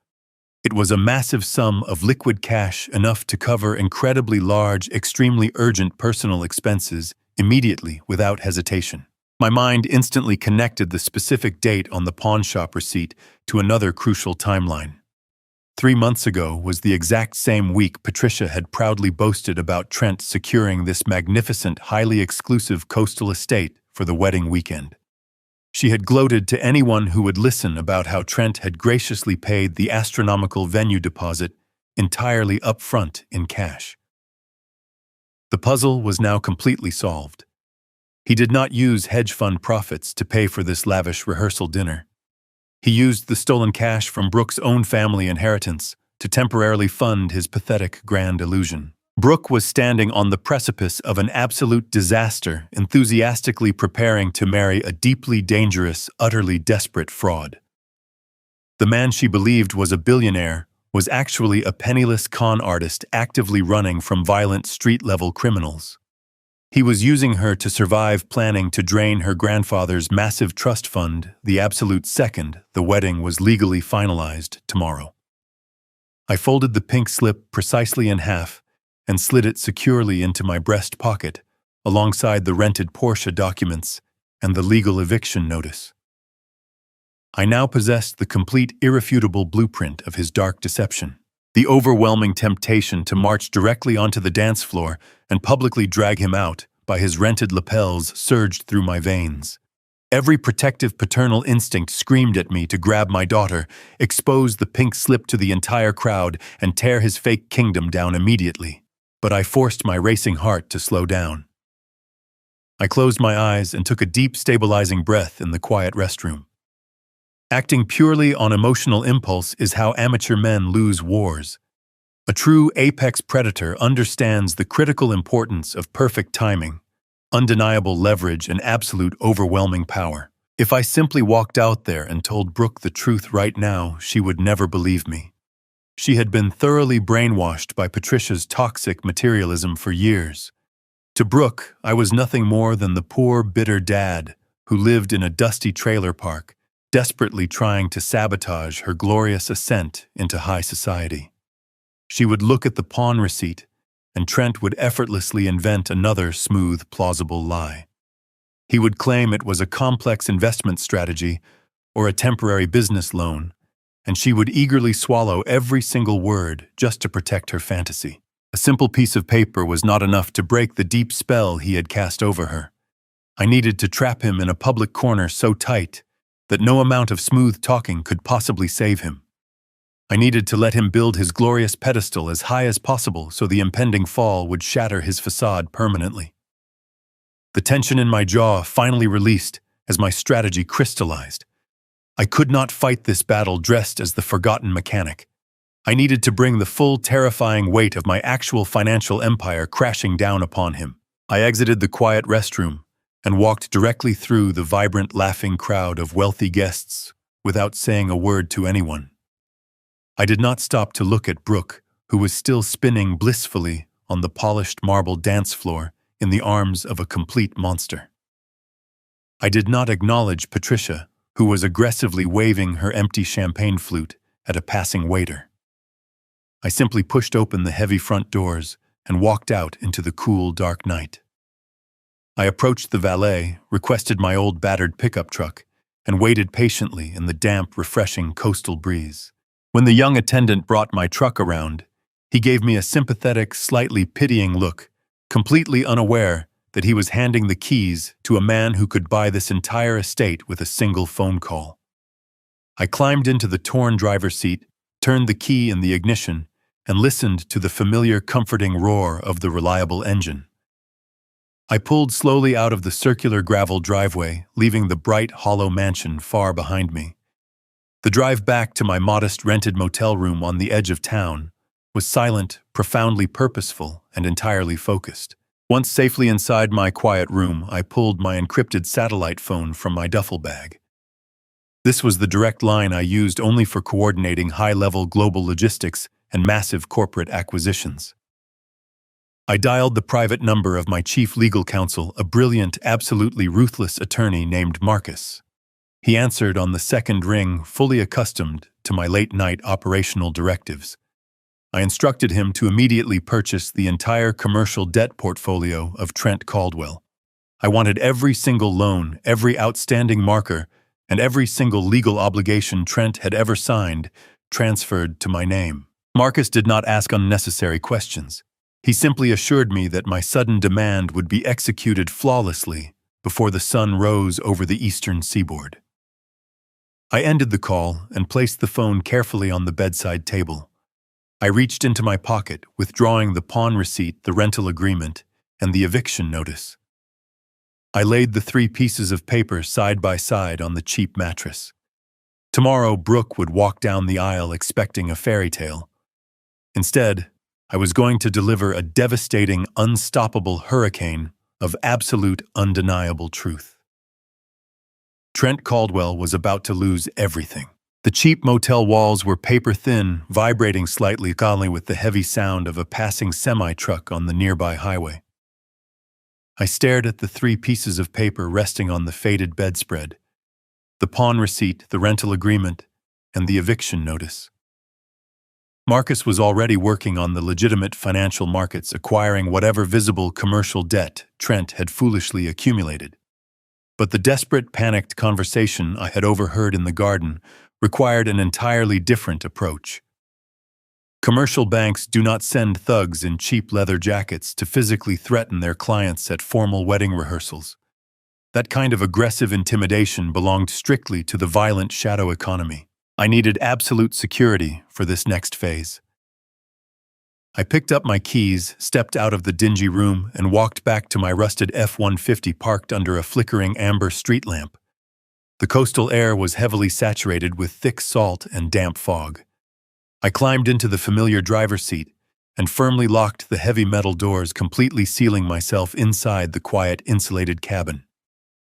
It was a massive sum of liquid cash, enough to cover incredibly large, extremely urgent personal expenses immediately, without hesitation. My mind instantly connected the specific date on the pawnshop receipt to another crucial timeline. 3 months ago was the exact same week Patricia had proudly boasted about Trent securing this magnificent, highly exclusive coastal estate for the wedding weekend. She had gloated to anyone who would listen about how Trent had graciously paid the astronomical venue deposit entirely up front in cash. The puzzle was now completely solved. He did not use hedge fund profits to pay for this lavish rehearsal dinner. He used the stolen cash from Brooke's own family inheritance to temporarily fund his pathetic grand illusion. Brooke was standing on the precipice of an absolute disaster, enthusiastically preparing to marry a deeply dangerous, utterly desperate fraud. The man she believed was a billionaire was actually a penniless con artist actively running from violent street-level criminals. He was using her to survive, planning to drain her grandfather's massive trust fund the absolute second the wedding was legally finalized tomorrow. I folded the pink slip precisely in half and slid it securely into my breast pocket, alongside the rented Porsche documents and the legal eviction notice. I now possessed the complete, irrefutable blueprint of his dark deception. The overwhelming temptation to march directly onto the dance floor and publicly drag him out by his rented lapels surged through my veins. Every protective paternal instinct screamed at me to grab my daughter, expose the pink slip to the entire crowd, and tear his fake kingdom down immediately. But I forced my racing heart to slow down. I closed my eyes and took a deep, stabilizing breath in the quiet restroom. Acting purely on emotional impulse is how amateur men lose wars. A true apex predator understands the critical importance of perfect timing, undeniable leverage, and absolute overwhelming power. If I simply walked out there and told Brooke the truth right now, she would never believe me. She had been thoroughly brainwashed by Patricia's toxic materialism for years. To Brooke, I was nothing more than the poor, bitter dad who lived in a dusty trailer park, desperately trying to sabotage her glorious ascent into high society. She would look at the pawn receipt, and Trent would effortlessly invent another smooth, plausible lie. He would claim it was a complex investment strategy or a temporary business loan, and she would eagerly swallow every single word just to protect her fantasy. A simple piece of paper was not enough to break the deep spell he had cast over her. I needed to trap him in a public corner so tight that no amount of smooth talking could possibly save him. I needed to let him build his glorious pedestal as high as possible so the impending fall would shatter his facade permanently. The tension in my jaw finally released as my strategy crystallized. I could not fight this battle dressed as the forgotten mechanic. I needed to bring the full, terrifying weight of my actual financial empire crashing down upon him. I exited the quiet restroom and walked directly through the vibrant, laughing crowd of wealthy guests without saying a word to anyone. I did not stop to look at Brooke, who was still spinning blissfully on the polished marble dance floor in the arms of a complete monster. I did not acknowledge Patricia, who was aggressively waving her empty champagne flute at a passing waiter. I simply pushed open the heavy front doors and walked out into the cool, dark night. I approached the valet, requested my old battered pickup truck, and waited patiently in the damp, refreshing coastal breeze. When the young attendant brought my truck around, he gave me a sympathetic, slightly pitying look, completely unaware that he was handing the keys to a man who could buy this entire estate with a single phone call. I climbed into the torn driver's seat, turned the key in the ignition, and listened to the familiar, comforting roar of the reliable engine. I pulled slowly out of the circular gravel driveway, leaving the bright, hollow mansion far behind me. The drive back to my modest rented motel room on the edge of town was silent, profoundly purposeful, and entirely focused. Once safely inside my quiet room, I pulled my encrypted satellite phone from my duffel bag. This was the direct line I used only for coordinating high-level global logistics and massive corporate acquisitions. I dialed the private number of my chief legal counsel, a brilliant, absolutely ruthless attorney named Marcus. He answered on the second ring, fully accustomed to my late-night operational directives. I instructed him to immediately purchase the entire commercial debt portfolio of Trent Caldwell. I wanted every single loan, every outstanding marker, and every single legal obligation Trent had ever signed transferred to my name. Marcus did not ask unnecessary questions. He simply assured me that my sudden demand would be executed flawlessly before the sun rose over the eastern seaboard. I ended the call and placed the phone carefully on the bedside table. I reached into my pocket, withdrawing the pawn receipt, the rental agreement, and the eviction notice. I laid the 3 pieces of paper side by side on the cheap mattress. Tomorrow, Brooke would walk down the aisle expecting a fairy tale. Instead, I was going to deliver a devastating, unstoppable hurricane of absolute, undeniable truth. Trent Caldwell was about to lose everything. The cheap motel walls were paper-thin, vibrating slightly calmly with the heavy sound of a passing semi-truck on the nearby highway. I stared at the 3 pieces of paper resting on the faded bedspread, the pawn receipt, the rental agreement, and the eviction notice. Marcus was already working on the legitimate financial markets, acquiring whatever visible commercial debt Trent had foolishly accumulated. But the desperate, panicked conversation I had overheard in the garden required an entirely different approach. Commercial banks do not send thugs in cheap leather jackets to physically threaten their clients at formal wedding rehearsals. That kind of aggressive intimidation belonged strictly to the violent shadow economy. I needed absolute security for this next phase. I picked up my keys, stepped out of the dingy room, and walked back to my rusted F-150 parked under a flickering amber street lamp. The coastal air was heavily saturated with thick salt and damp fog. I climbed into the familiar driver's seat and firmly locked the heavy metal doors, completely sealing myself inside the quiet, insulated cabin.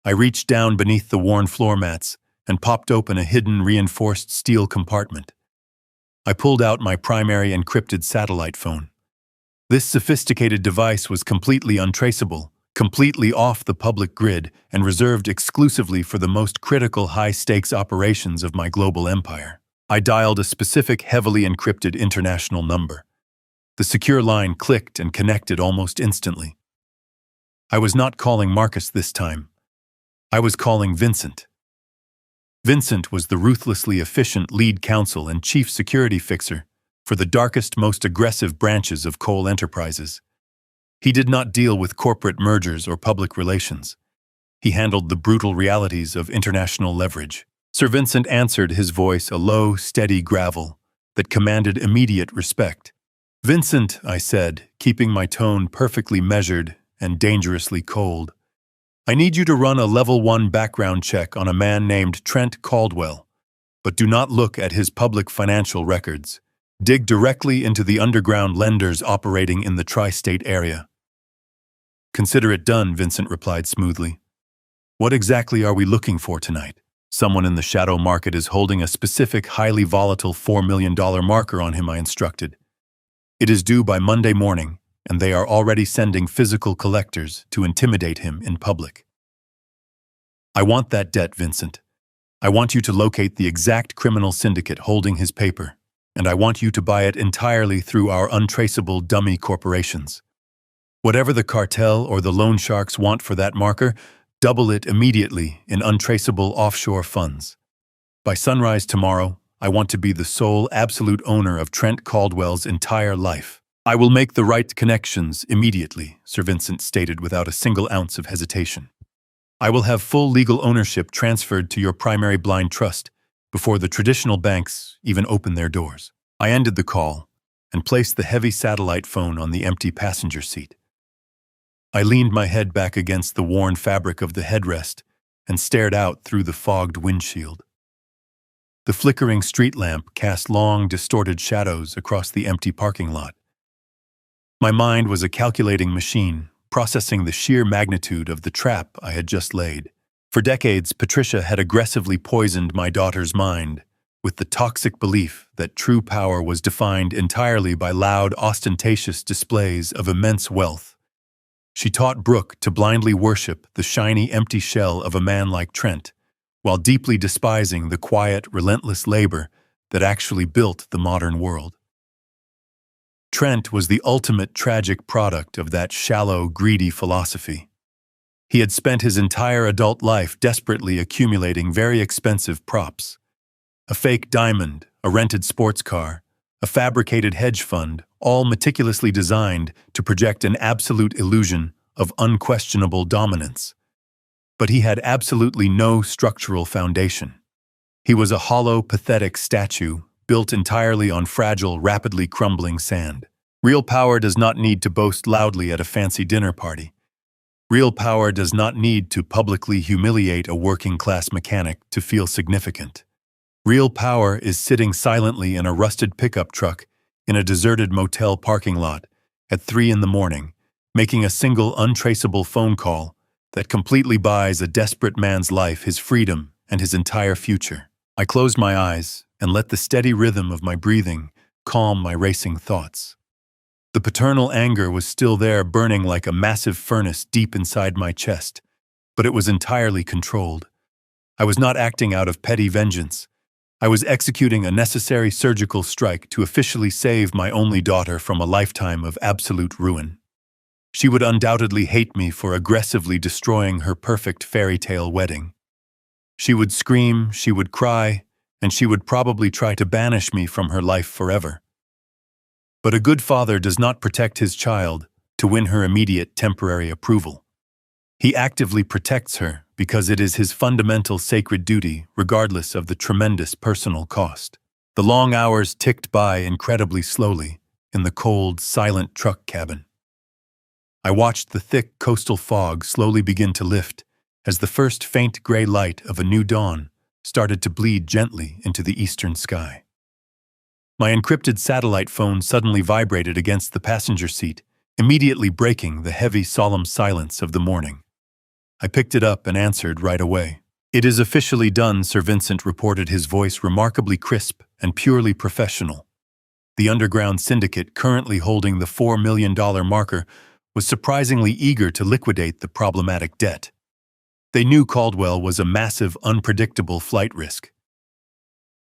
I reached down beneath the worn floor mats and popped open a hidden, reinforced steel compartment. I pulled out my primary encrypted satellite phone. This sophisticated device was completely untraceable, completely off the public grid, and reserved exclusively for the most critical high-stakes operations of my global empire. I dialed a specific, heavily encrypted international number. The secure line clicked and connected almost instantly. I was not calling Marcus this time. I was calling Vincent. Vincent was the ruthlessly efficient lead counsel and chief security fixer for the darkest, most aggressive branches of coal enterprises. He did not deal with corporate mergers or public relations. He handled the brutal realities of international leverage. Sir Vincent answered, his voice a low, steady gravel that commanded immediate respect. "Vincent," I said, keeping my tone perfectly measured and dangerously cold, "I need you to run a level 1 background check on a man named Trent Caldwell, but do not look at his public financial records. Dig directly into the underground lenders operating in the tri-state area." "Consider it done," Vincent replied smoothly. "What exactly are we looking for tonight?" "Someone in the shadow market is holding a specific, highly volatile $4 million marker on him," I instructed. "It is due by Monday morning, and they are already sending physical collectors to intimidate him in public." "I want that debt, Vincent. I want you to locate the exact criminal syndicate holding his paper, and I want you to buy it entirely through our untraceable dummy corporations. Whatever the cartel or the loan sharks want for that marker, double it immediately in untraceable offshore funds. By sunrise tomorrow, I want to be the sole absolute owner of Trent Caldwell's entire life." "I will make the right connections immediately," Sir Vincent stated without a single ounce of hesitation. "I will have full legal ownership transferred to your primary blind trust before the traditional banks even open their doors." I ended the call and placed the heavy satellite phone on the empty passenger seat. I leaned my head back against the worn fabric of the headrest and stared out through the fogged windshield. The flickering street lamp cast long, distorted shadows across the empty parking lot. My mind was a calculating machine, processing the sheer magnitude of the trap I had just laid. For decades, Patricia had aggressively poisoned my daughter's mind with the toxic belief that true power was defined entirely by loud, ostentatious displays of immense wealth. She taught Brooke to blindly worship the shiny, empty shell of a man like Trent, while deeply despising the quiet, relentless labor that actually built the modern world. Trent was the ultimate tragic product of that shallow, greedy philosophy. He had spent his entire adult life desperately accumulating very expensive props. A fake diamond, a rented sports car, a fabricated hedge fund, all meticulously designed to project an absolute illusion of unquestionable dominance. But he had absolutely no structural foundation. He was a hollow, pathetic statue built entirely on fragile, rapidly crumbling sand. Real power does not need to boast loudly at a fancy dinner party. Real power does not need to publicly humiliate a working-class mechanic to feel significant. Real power is sitting silently in a rusted pickup truck in a deserted motel parking lot at 3 a.m, making a single untraceable phone call that completely buys a desperate man's life, his freedom, and his entire future. I closed my eyes and let the steady rhythm of my breathing calm my racing thoughts. The paternal anger was still there, burning like a massive furnace deep inside my chest, but it was entirely controlled. I was not acting out of petty vengeance. I was executing a necessary surgical strike to officially save my only daughter from a lifetime of absolute ruin. She would undoubtedly hate me for aggressively destroying her perfect fairy tale wedding. She would scream, she would cry, and she would probably try to banish me from her life forever. But a good father does not protect his child to win her immediate temporary approval. He actively protects her because it is his fundamental sacred duty, regardless of the tremendous personal cost. The long hours ticked by incredibly slowly in the cold, silent truck cabin. I watched the thick coastal fog slowly begin to lift as the first faint gray light of a new dawn started to bleed gently into the eastern sky. My encrypted satellite phone suddenly vibrated against the passenger seat, immediately breaking the heavy, solemn silence of the morning. I picked it up and answered right away. "It is officially done," Sir Vincent reported, his voice remarkably crisp and purely professional. The underground syndicate, currently holding the $4 million marker, was surprisingly eager to liquidate the problematic debt. They knew Caldwell was a massive, unpredictable flight risk.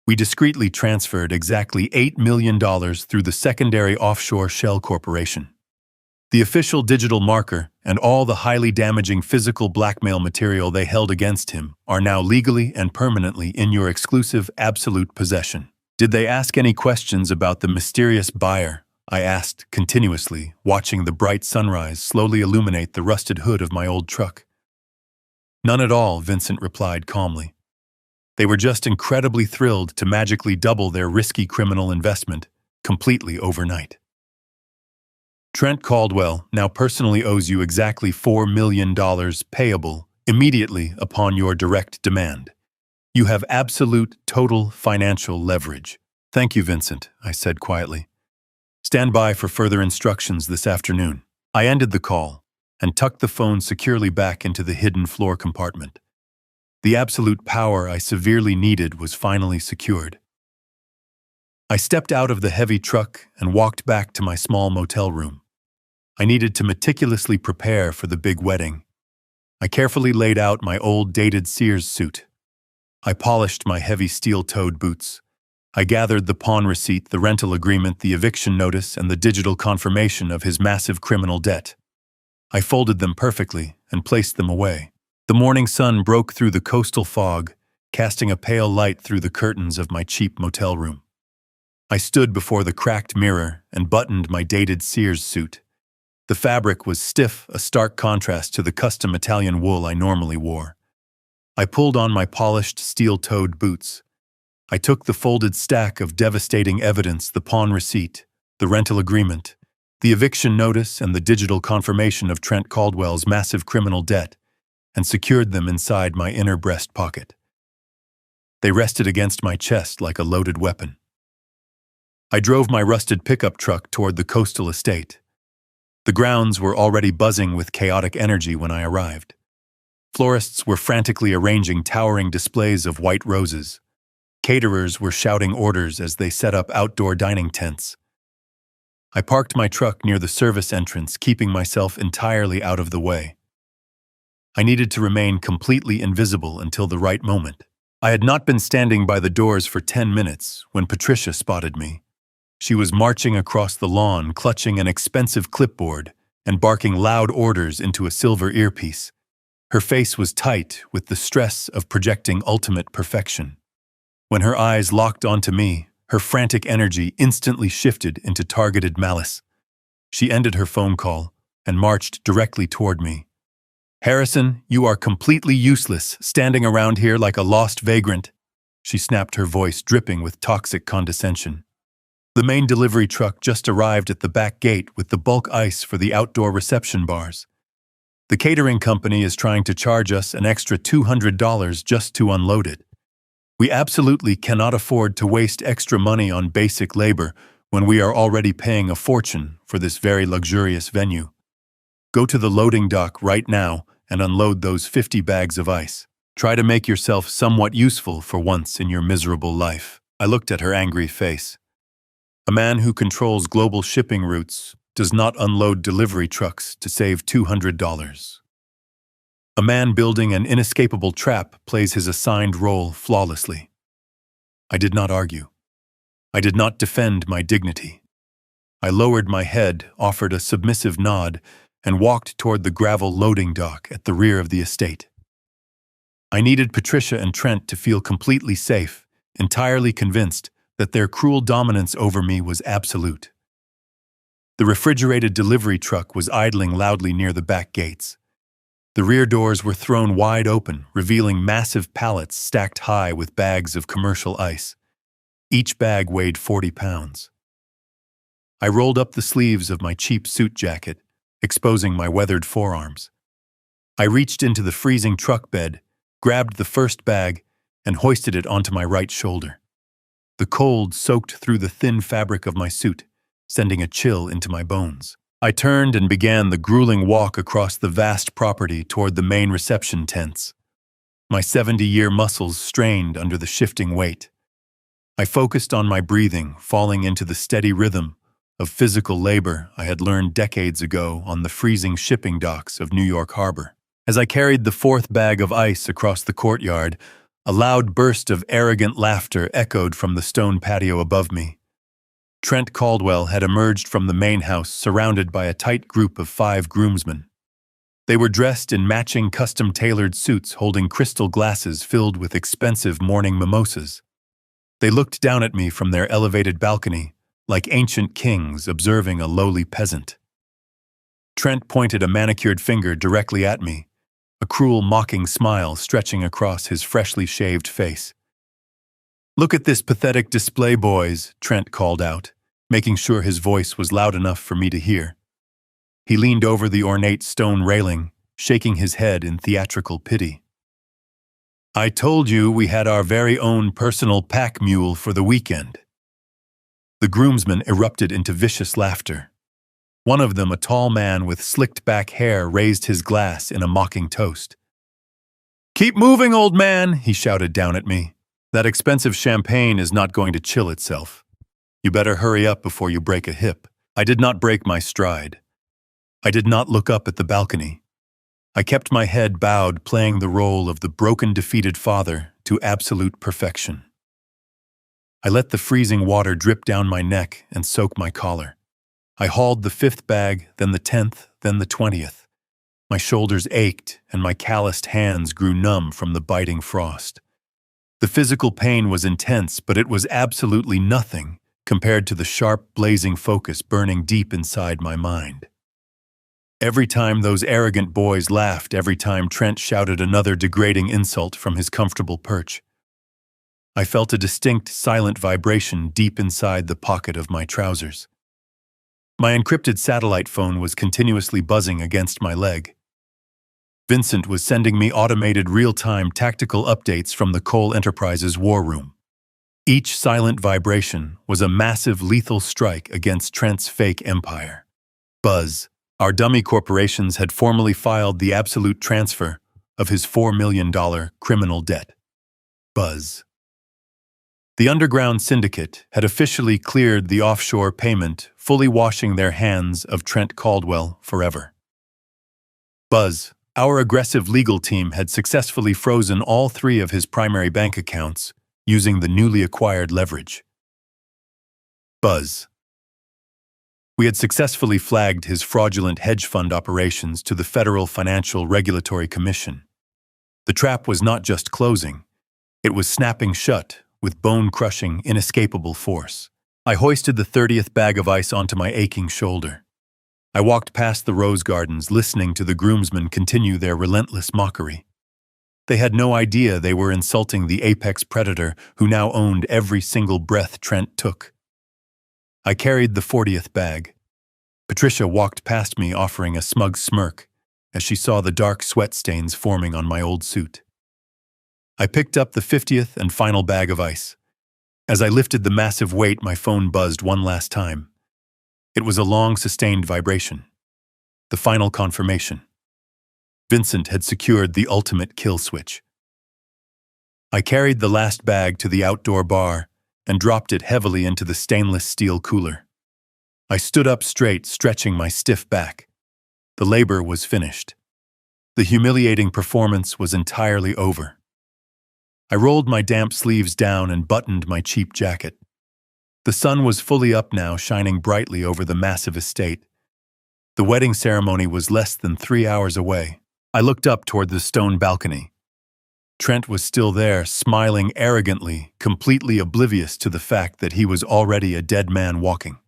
We discreetly transferred exactly $8 million through the secondary offshore shell corporation. The official digital marker and all the highly damaging physical blackmail material they held against him are now legally and permanently in your exclusive, absolute possession. "Did they ask any questions about the mysterious buyer?" I asked continuously, watching the bright sunrise slowly illuminate the rusted hood of my old truck. "None at all," Vincent replied calmly. "They were just incredibly thrilled to magically double their risky criminal investment completely overnight. Trent Caldwell now personally owes you exactly $4 million payable immediately upon your direct demand. You have absolute, total financial leverage." "Thank you, Vincent," I said quietly. "Stand by for further instructions this afternoon." I ended the call and tucked the phone securely back into the hidden floor compartment. The absolute power I severely needed was finally secured. I stepped out of the heavy truck and walked back to my small motel room. I needed to meticulously prepare for the big wedding. I carefully laid out my old dated Sears suit. I polished my heavy steel-toed boots. I gathered the pawn receipt, the rental agreement, the eviction notice, and the digital confirmation of his massive criminal debt. I folded them perfectly and placed them away. The morning sun broke through the coastal fog, casting a pale light through the curtains of my cheap motel room. I stood before the cracked mirror and buttoned my dated Sears suit. The fabric was stiff, a stark contrast to the custom Italian wool I normally wore. I pulled on my polished steel-toed boots. I took the folded stack of devastating evidence, the pawn receipt, the rental agreement, the eviction notice, and the digital confirmation of Trent Caldwell's massive criminal debt, and secured them inside my inner breast pocket. They rested against my chest like a loaded weapon. I drove my rusted pickup truck toward the coastal estate. The grounds were already buzzing with chaotic energy when I arrived. Florists were frantically arranging towering displays of white roses. Caterers were shouting orders as they set up outdoor dining tents. I parked my truck near the service entrance, keeping myself entirely out of the way. I needed to remain completely invisible until the right moment. I had not been standing by the doors for 10 minutes when Patricia spotted me. She was marching across the lawn, clutching an expensive clipboard and barking loud orders into a silver earpiece. Her face was tight with the stress of projecting ultimate perfection. When her eyes locked onto me, her frantic energy instantly shifted into targeted malice. She ended her phone call and marched directly toward me. "Harrison, you are completely useless, standing around here like a lost vagrant," she snapped, her voice dripping with toxic condescension. The main delivery truck just arrived at the back gate with the bulk ice for the outdoor reception bars. The catering company is trying to charge us an extra $200 just to unload it. We absolutely cannot afford to waste extra money on basic labor when we are already paying a fortune for this very luxurious venue. Go to the loading dock right now and unload those 50 bags of ice. Try to make yourself somewhat useful for once in your miserable life." I looked at her angry face. A man who controls global shipping routes does not unload delivery trucks to save $200. A man building an inescapable trap plays his assigned role flawlessly. I did not argue. I did not defend my dignity. I lowered my head, offered a submissive nod, and walked toward the gravel loading dock at the rear of the estate. I needed Patricia and Trent to feel completely safe, entirely convinced that their cruel dominance over me was absolute. The refrigerated delivery truck was idling loudly near the back gates. The rear doors were thrown wide open, revealing massive pallets stacked high with bags of commercial ice. Each bag weighed 40 pounds. I rolled up the sleeves of my cheap suit jacket, exposing my weathered forearms. I reached into the freezing truck bed, grabbed the first bag, and hoisted it onto my right shoulder. The cold soaked through the thin fabric of my suit, sending a chill into my bones. I turned and began the grueling walk across the vast property toward the main reception tents. My 70-year muscles strained under the shifting weight. I focused on my breathing, falling into the steady rhythm of physical labor I had learned decades ago on the freezing shipping docks of New York Harbor. As I carried the fourth bag of ice across the courtyard, a loud burst of arrogant laughter echoed from the stone patio above me. Trent Caldwell had emerged from the main house surrounded by a tight group of 5 groomsmen. They were dressed in matching custom-tailored suits holding crystal glasses filled with expensive morning mimosas. They looked down at me from their elevated balcony, like ancient kings observing a lowly peasant. Trent pointed a manicured finger directly at me, a cruel mocking smile stretching across his freshly shaved face. "Look at this pathetic display, boys," Trent called out, making sure his voice was loud enough for me to hear. He leaned over the ornate stone railing, shaking his head in theatrical pity. "I told you we had our very own personal pack mule for the weekend." The groomsmen erupted into vicious laughter. One of them, a tall man with slicked-back hair, raised his glass in a mocking toast. "Keep moving, old man," he shouted down at me. "That expensive champagne is not going to chill itself. You better hurry up before you break a hip." I did not break my stride. I did not look up at the balcony. I kept my head bowed, playing the role of the broken, defeated father to absolute perfection. I let the freezing water drip down my neck and soak my collar. I hauled the 5th bag, then the 10th, then the 20th. My shoulders ached, and my calloused hands grew numb from the biting frost. The physical pain was intense, but it was absolutely nothing compared to the sharp, blazing focus burning deep inside my mind. Every time those arrogant boys laughed, every time Trent shouted another degrading insult from his comfortable perch, I felt a distinct, silent vibration deep inside the pocket of my trousers. My encrypted satellite phone was continuously buzzing against my leg. Vincent was sending me automated real-time tactical updates from the Cole Enterprises war room. Each silent vibration was a massive lethal strike against Trent's fake empire. Buzz. Our dummy corporations had formally filed the absolute transfer of his $4 million criminal debt. Buzz. The underground syndicate had officially cleared the offshore payment, fully washing their hands of Trent Caldwell forever. Buzz. Our aggressive legal team had successfully frozen all 3 of his primary bank accounts using the newly acquired leverage. Buzz. We had successfully flagged his fraudulent hedge fund operations to the Federal Financial Regulatory Commission. The trap was not just closing, it was snapping shut with bone-crushing, inescapable force. I hoisted the 30th bag of ice onto my aching shoulder. I walked past the rose gardens, listening to the groomsmen continue their relentless mockery. They had no idea they were insulting the apex predator who now owned every single breath Trent took. I carried the 40th bag. Patricia walked past me, offering a smug smirk as she saw the dark sweat stains forming on my old suit. I picked up the 50th and final bag of ice. As I lifted the massive weight, my phone buzzed one last time. It was a long, sustained vibration. The final confirmation. Vincent had secured the ultimate kill switch. I carried the last bag to the outdoor bar and dropped it heavily into the stainless steel cooler. I stood up straight, stretching my stiff back. The labor was finished. The humiliating performance was entirely over. I rolled my damp sleeves down and buttoned my cheap jacket. The sun was fully up now, shining brightly over the massive estate. The wedding ceremony was less than 3 hours away. I looked up toward the stone balcony. Trent was still there, smiling arrogantly, completely oblivious to the fact that he was already a dead man walking.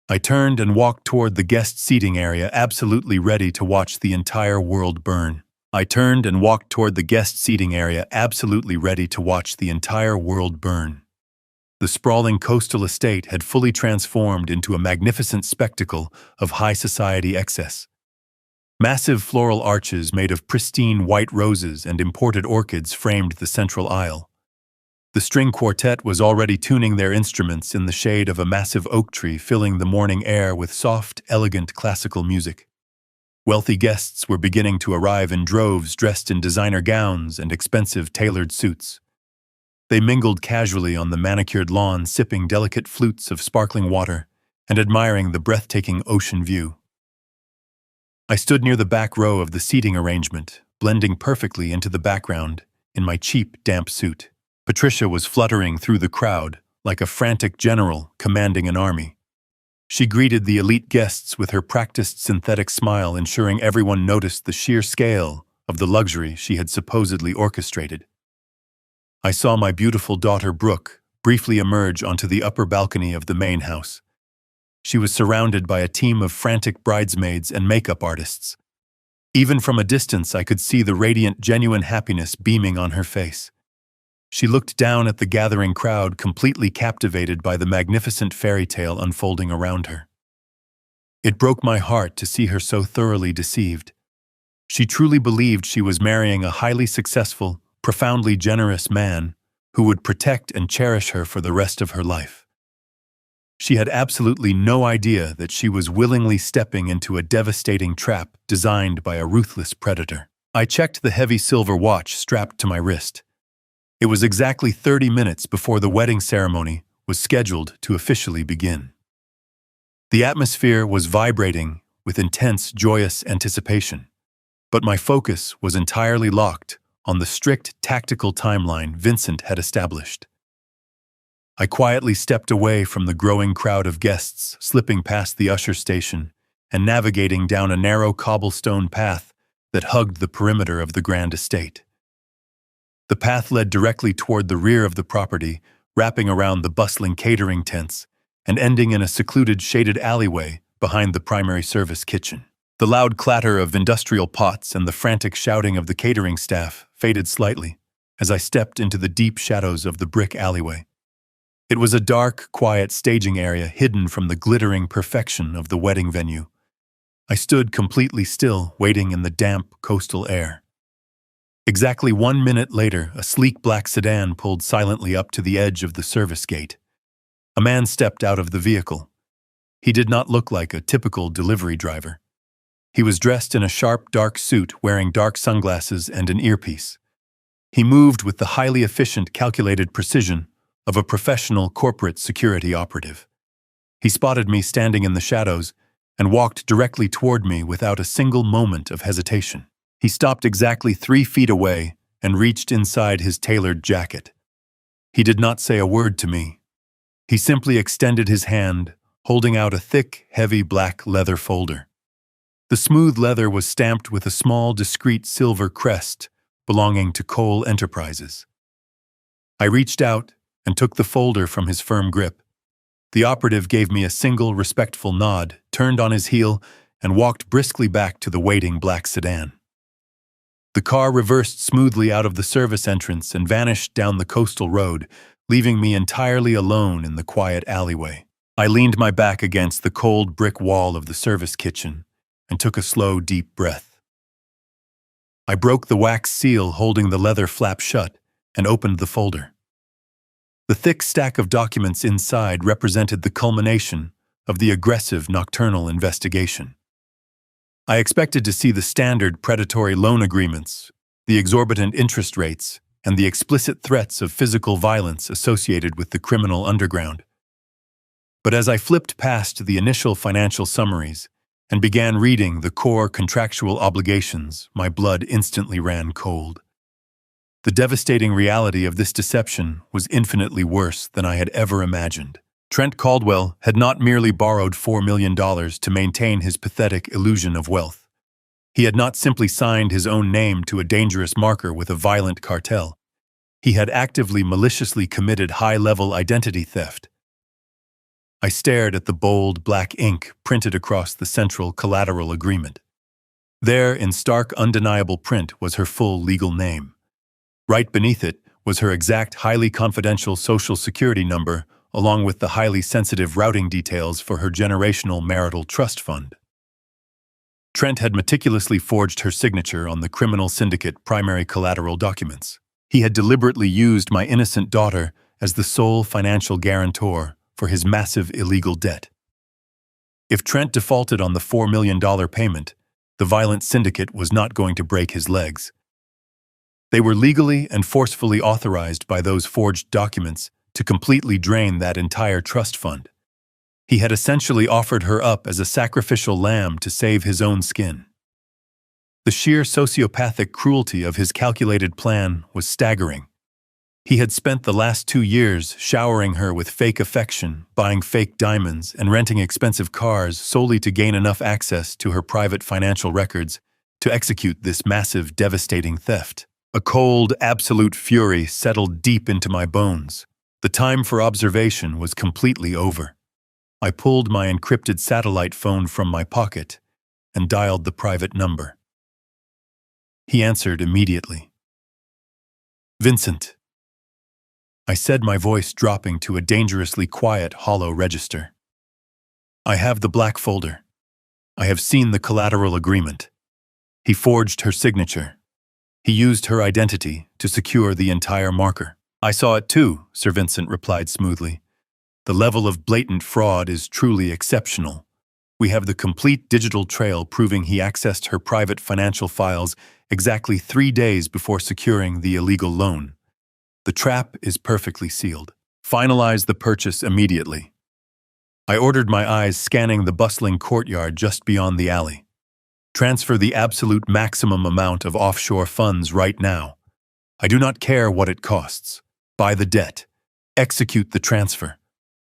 I turned and walked toward the guest seating area, absolutely ready to watch the entire world burn. The sprawling coastal estate had fully transformed into a magnificent spectacle of high society excess. Massive floral arches made of pristine white roses and imported orchids framed the central aisle. The string quartet was already tuning their instruments in the shade of a massive oak tree, filling the morning air with soft, elegant classical music. Wealthy guests were beginning to arrive in droves, dressed in designer gowns and expensive tailored suits. They mingled casually on the manicured lawn, sipping delicate flutes of sparkling water and admiring the breathtaking ocean view. I stood near the back row of the seating arrangement, blending perfectly into the background in my cheap, damp suit. Patricia was fluttering through the crowd like a frantic general commanding an army. She greeted the elite guests with her practiced synthetic smile, ensuring everyone noticed the sheer scale of the luxury she had supposedly orchestrated. I saw my beautiful daughter Brooke briefly emerge onto the upper balcony of the main house. She was surrounded by a team of frantic bridesmaids and makeup artists. Even from a distance, I could see the radiant, genuine happiness beaming on her face. She looked down at the gathering crowd, completely captivated by the magnificent fairy tale unfolding around her. It broke my heart to see her so thoroughly deceived. She truly believed she was marrying a highly successful, profoundly generous man who would protect and cherish her for the rest of her life. She had absolutely no idea that she was willingly stepping into a devastating trap designed by a ruthless predator. I checked the heavy silver watch strapped to my wrist. It was exactly 30 minutes before the wedding ceremony was scheduled to officially begin. The atmosphere was vibrating with intense, joyous anticipation, but my focus was entirely locked on the strict tactical timeline Vincent had established. I quietly stepped away from the growing crowd of guests, slipping past the usher station and navigating down a narrow cobblestone path that hugged the perimeter of the grand estate. The path led directly toward the rear of the property, wrapping around the bustling catering tents and ending in a secluded shaded alleyway behind the primary service kitchen. The loud clatter of industrial pots and the frantic shouting of the catering staff faded slightly as I stepped into the deep shadows of the brick alleyway. It was a dark, quiet staging area hidden from the glittering perfection of the wedding venue. I stood completely still, waiting in the damp coastal air. Exactly 1 minute later, a sleek black sedan pulled silently up to the edge of the service gate. A man stepped out of the vehicle. He did not look like a typical delivery driver. He was dressed in a sharp, dark suit, wearing dark sunglasses and an earpiece. He moved with the highly efficient, calculated precision of a professional corporate security operative. He spotted me standing in the shadows and walked directly toward me without a single moment of hesitation. He stopped exactly 3 feet away and reached inside his tailored jacket. He did not say a word to me. He simply extended his hand, holding out a thick, heavy black leather folder. The smooth leather was stamped with a small, discreet silver crest belonging to Cole Enterprises. I reached out and took the folder from his firm grip. The operative gave me a single, respectful nod, turned on his heel, and walked briskly back to the waiting black sedan. The car reversed smoothly out of the service entrance and vanished down the coastal road, leaving me entirely alone in the quiet alleyway. I leaned my back against the cold brick wall of the service kitchen and took a slow, deep breath. I broke the wax seal holding the leather flap shut and opened the folder. The thick stack of documents inside represented the culmination of the aggressive nocturnal investigation. I expected to see the standard predatory loan agreements, the exorbitant interest rates, and the explicit threats of physical violence associated with the criminal underground. But as I flipped past the initial financial summaries and began reading the core contractual obligations, my blood instantly ran cold. The devastating reality of this deception was infinitely worse than I had ever imagined. Trent Caldwell had not merely borrowed $4 million to maintain his pathetic illusion of wealth. He had not simply signed his own name to a dangerous marker with a violent cartel. He had actively, maliciously committed high-level identity theft. I stared at the bold black ink printed across the central collateral agreement. There, in stark, undeniable print, was her full legal name. Right beneath it was her exact, highly confidential Social Security number, along with the highly sensitive routing details for her generational marital trust fund. Trent had meticulously forged her signature on the criminal syndicate primary collateral documents. He had deliberately used my innocent daughter as the sole financial guarantor for his massive illegal debt. If Trent defaulted on the $4 million payment, the violent syndicate was not going to break his legs. They were legally and forcefully authorized by those forged documents to completely drain that entire trust fund. He had essentially offered her up as a sacrificial lamb to save his own skin. The sheer sociopathic cruelty of his calculated plan was staggering. He had spent the last 2 years showering her with fake affection, buying fake diamonds, and renting expensive cars solely to gain enough access to her private financial records to execute this massive, devastating theft. A cold, absolute fury settled deep into my bones. The time for observation was completely over. I pulled my encrypted satellite phone from my pocket and dialed the private number. He answered immediately. "Vincent," I said, my voice dropping to a dangerously quiet, hollow register. "I have the black folder. I have seen the collateral agreement. He forged her signature. He used her identity to secure the entire marker." "I saw it too," Sir Vincent replied smoothly. "The level of blatant fraud is truly exceptional. We have the complete digital trail proving he accessed her private financial files exactly 3 days before securing the illegal loan. The trap is perfectly sealed. Finalize the purchase immediately." I ordered, my eyes scanning the bustling courtyard just beyond the alley. "Transfer the absolute maximum amount of offshore funds right now. I do not care what it costs. Buy the debt. Execute the transfer.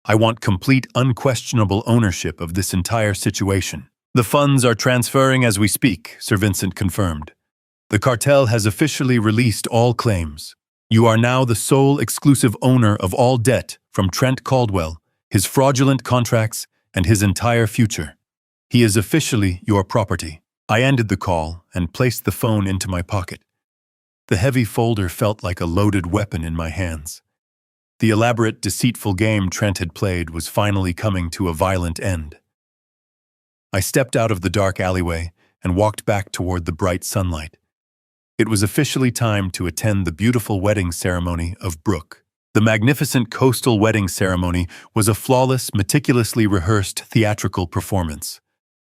I want complete, unquestionable ownership of this entire situation." "The funds are transferring as we speak," Sir Vincent confirmed. "The cartel has officially released all claims. You are now the sole exclusive owner of all debt from Trent Caldwell, his fraudulent contracts, and his entire future. He is officially your property." I ended the call and placed the phone into my pocket. The heavy folder felt like a loaded weapon in my hands. The elaborate, deceitful game Trent had played was finally coming to a violent end. I stepped out of the dark alleyway and walked back toward the bright sunlight. It was officially time to attend the beautiful wedding ceremony of Brooke. The magnificent coastal wedding ceremony was a flawless, meticulously rehearsed theatrical performance.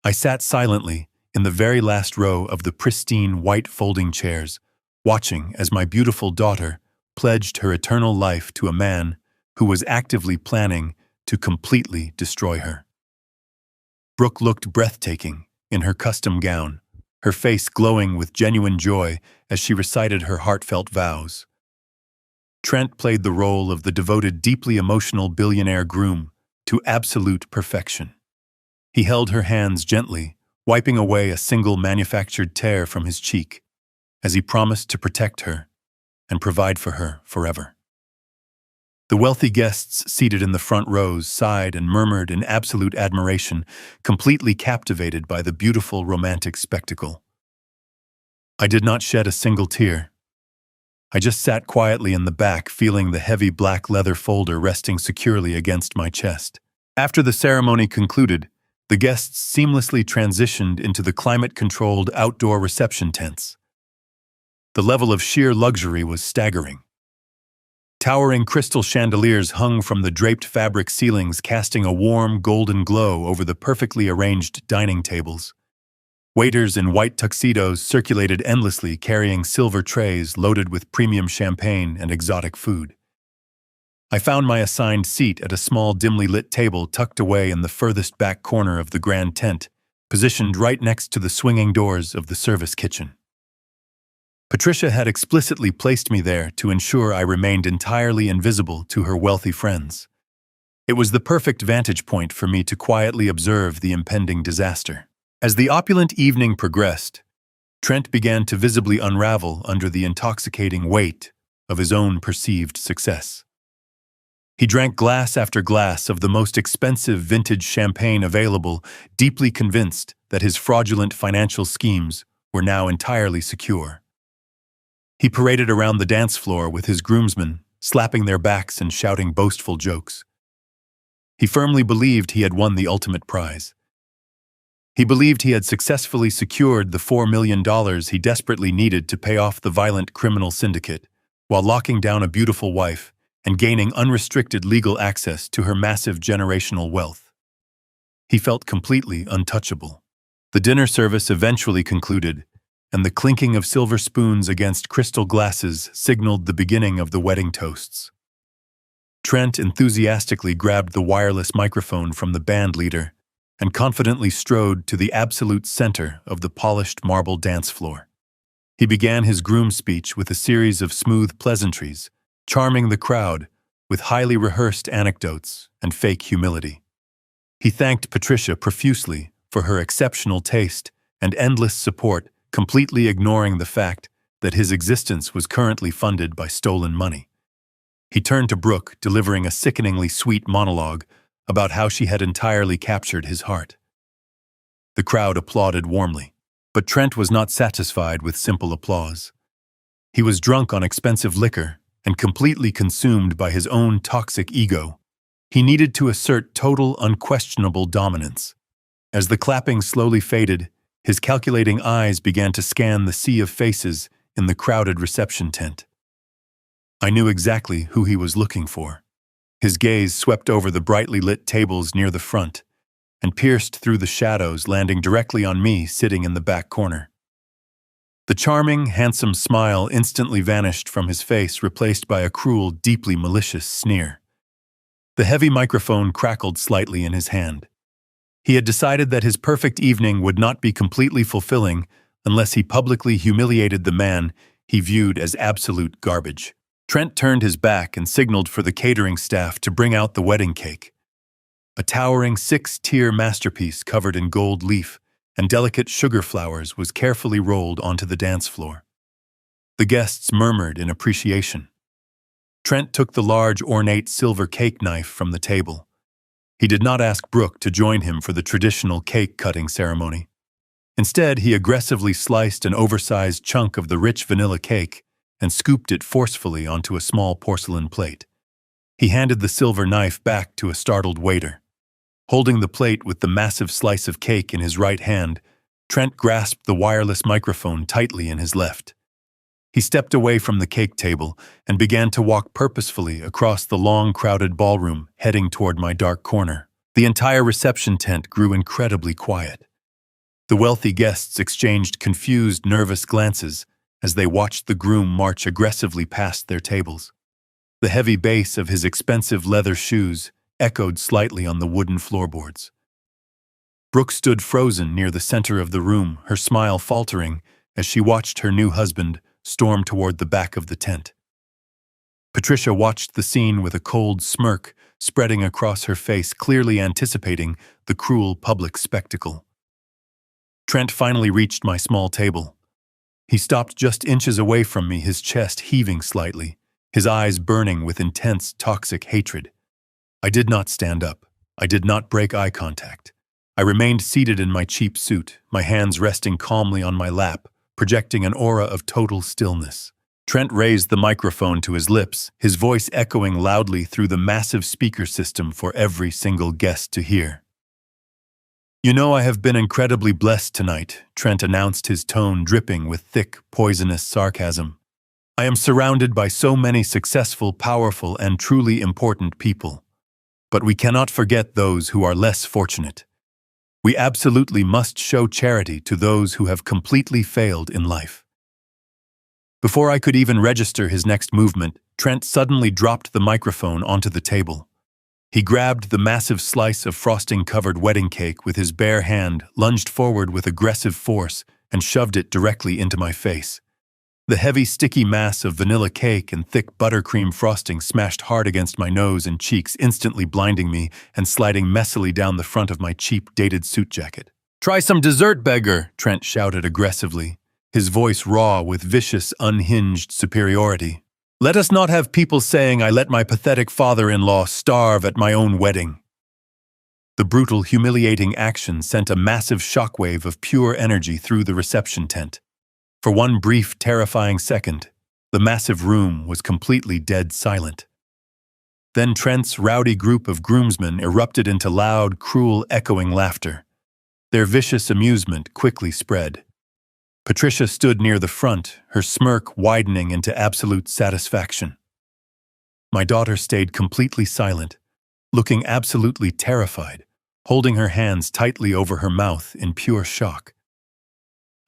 I sat silently in the very last row of the pristine white folding chairs, watching as my beautiful daughter pledged her eternal life to a man who was actively planning to completely destroy her. Brooke looked breathtaking in her custom gown, her face glowing with genuine joy as she recited her heartfelt vows. Trent played the role of the devoted, deeply emotional billionaire groom to absolute perfection. He held her hands gently, wiping away a single manufactured tear from his cheek, as he promised to protect her and provide for her forever. The wealthy guests seated in the front rows sighed and murmured in absolute admiration, completely captivated by the beautiful romantic spectacle. I did not shed a single tear. I just sat quietly in the back, feeling the heavy black leather folder resting securely against my chest. After the ceremony concluded, the guests seamlessly transitioned into the climate-controlled outdoor reception tents. The level of sheer luxury was staggering. Towering crystal chandeliers hung from the draped fabric ceilings, casting a warm, golden glow over the perfectly arranged dining tables. Waiters in white tuxedos circulated endlessly, carrying silver trays loaded with premium champagne and exotic food. I found my assigned seat at a small, dimly lit table tucked away in the furthest back corner of the grand tent, positioned right next to the swinging doors of the service kitchen. Patricia had explicitly placed me there to ensure I remained entirely invisible to her wealthy friends. It was the perfect vantage point for me to quietly observe the impending disaster. As the opulent evening progressed, Trent began to visibly unravel under the intoxicating weight of his own perceived success. He drank glass after glass of the most expensive vintage champagne available, deeply convinced that his fraudulent financial schemes were now entirely secure. He paraded around the dance floor with his groomsmen, slapping their backs and shouting boastful jokes. He firmly believed he had won the ultimate prize. He believed he had successfully secured the $4 million he desperately needed to pay off the violent criminal syndicate, while locking down a beautiful wife and gaining unrestricted legal access to her massive generational wealth. He felt completely untouchable. The dinner service eventually concluded, and the clinking of silver spoons against crystal glasses signaled the beginning of the wedding toasts. Trent enthusiastically grabbed the wireless microphone from the band leader and confidently strode to the absolute center of the polished marble dance floor. He began his groom speech with a series of smooth pleasantries, charming the crowd with highly rehearsed anecdotes and fake humility. He thanked Patricia profusely for her exceptional taste and endless support, completely ignoring the fact that his existence was currently funded by stolen money. He turned to Brooke, delivering a sickeningly sweet monologue about how she had entirely captured his heart. The crowd applauded warmly, but Trent was not satisfied with simple applause. He was drunk on expensive liquor and completely consumed by his own toxic ego. He needed to assert total, unquestionable dominance. As the clapping slowly faded, his calculating eyes began to scan the sea of faces in the crowded reception tent. I knew exactly who he was looking for. His gaze swept over the brightly lit tables near the front and pierced through the shadows, landing directly on me sitting in the back corner. The charming, handsome smile instantly vanished from his face, replaced by a cruel, deeply malicious sneer. The heavy microphone crackled slightly in his hand. He had decided that his perfect evening would not be completely fulfilling unless he publicly humiliated the man he viewed as absolute garbage. Trent turned his back and signaled for the catering staff to bring out the wedding cake. A towering 6-tier masterpiece covered in gold leaf and delicate sugar flowers was carefully rolled onto the dance floor. The guests murmured in appreciation. Trent took the large, ornate silver cake knife from the table. He did not ask Brooke to join him for the traditional cake-cutting ceremony. Instead, he aggressively sliced an oversized chunk of the rich vanilla cake and scooped it forcefully onto a small porcelain plate. He handed the silver knife back to a startled waiter. Holding the plate with the massive slice of cake in his right hand, Trent grasped the wireless microphone tightly in his left. He stepped away from the cake table and began to walk purposefully across the long, crowded ballroom, heading toward my dark corner. The entire reception tent grew incredibly quiet. The wealthy guests exchanged confused, nervous glances as they watched the groom march aggressively past their tables. The heavy bass of his expensive leather shoes echoed slightly on the wooden floorboards. Brooke stood frozen near the center of the room, her smile faltering as she watched her new husband storm toward the back of the tent. Patricia watched the scene with a cold smirk spreading across her face, clearly anticipating the cruel public spectacle. Trent finally reached my small table. He stopped just inches away from me, his chest heaving slightly, his eyes burning with intense, toxic hatred. I did not stand up. I did not break eye contact. I remained seated in my cheap suit, my hands resting calmly on my lap, projecting an aura of total stillness. Trent raised the microphone to his lips, his voice echoing loudly through the massive speaker system for every single guest to hear. "You know, I have been incredibly blessed tonight," Trent announced, his tone dripping with thick, poisonous sarcasm. "I am surrounded by so many successful, powerful, and truly important people. But we cannot forget those who are less fortunate. We absolutely must show charity to those who have completely failed in life." Before I could even register his next movement, Trent suddenly dropped the microphone onto the table. He grabbed the massive slice of frosting-covered wedding cake with his bare hand, lunged forward with aggressive force, and shoved it directly into my face. The heavy, sticky mass of vanilla cake and thick buttercream frosting smashed hard against my nose and cheeks, instantly blinding me and sliding messily down the front of my cheap, dated suit jacket. "Try some dessert, beggar," Trent shouted aggressively, his voice raw with vicious, unhinged superiority. "Let us not have people saying I let my pathetic father-in-law starve at my own wedding." The brutal, humiliating action sent a massive shockwave of pure energy through the reception tent. For one brief, terrifying second, the massive room was completely dead silent. Then Trent's rowdy group of groomsmen erupted into loud, cruel, echoing laughter. Their vicious amusement quickly spread. Patricia stood near the front, her smirk widening into absolute satisfaction. My daughter stayed completely silent, looking absolutely terrified, holding her hands tightly over her mouth in pure shock.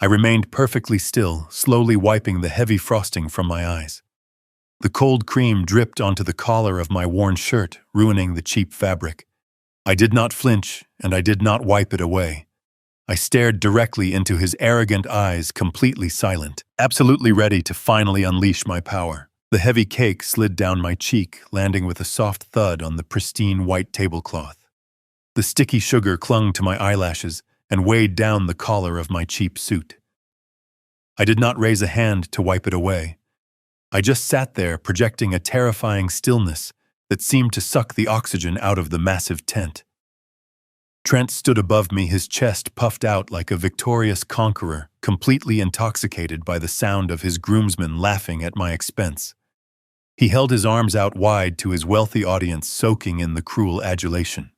I remained perfectly still, slowly wiping the heavy frosting from my eyes. The cold cream dripped onto the collar of my worn shirt, ruining the cheap fabric. I did not flinch, and I did not wipe it away. I stared directly into his arrogant eyes, completely silent, absolutely ready to finally unleash my power. The heavy cake slid down my cheek, landing with a soft thud on the pristine white tablecloth. The sticky sugar clung to my eyelashes and weighed down the collar of my cheap suit. I did not raise a hand to wipe it away. I just sat there, projecting a terrifying stillness that seemed to suck the oxygen out of the massive tent. Trent stood above me, his chest puffed out like a victorious conqueror, completely intoxicated by the sound of his groomsmen laughing at my expense. He held his arms out wide to his wealthy audience, soaking in the cruel adulation.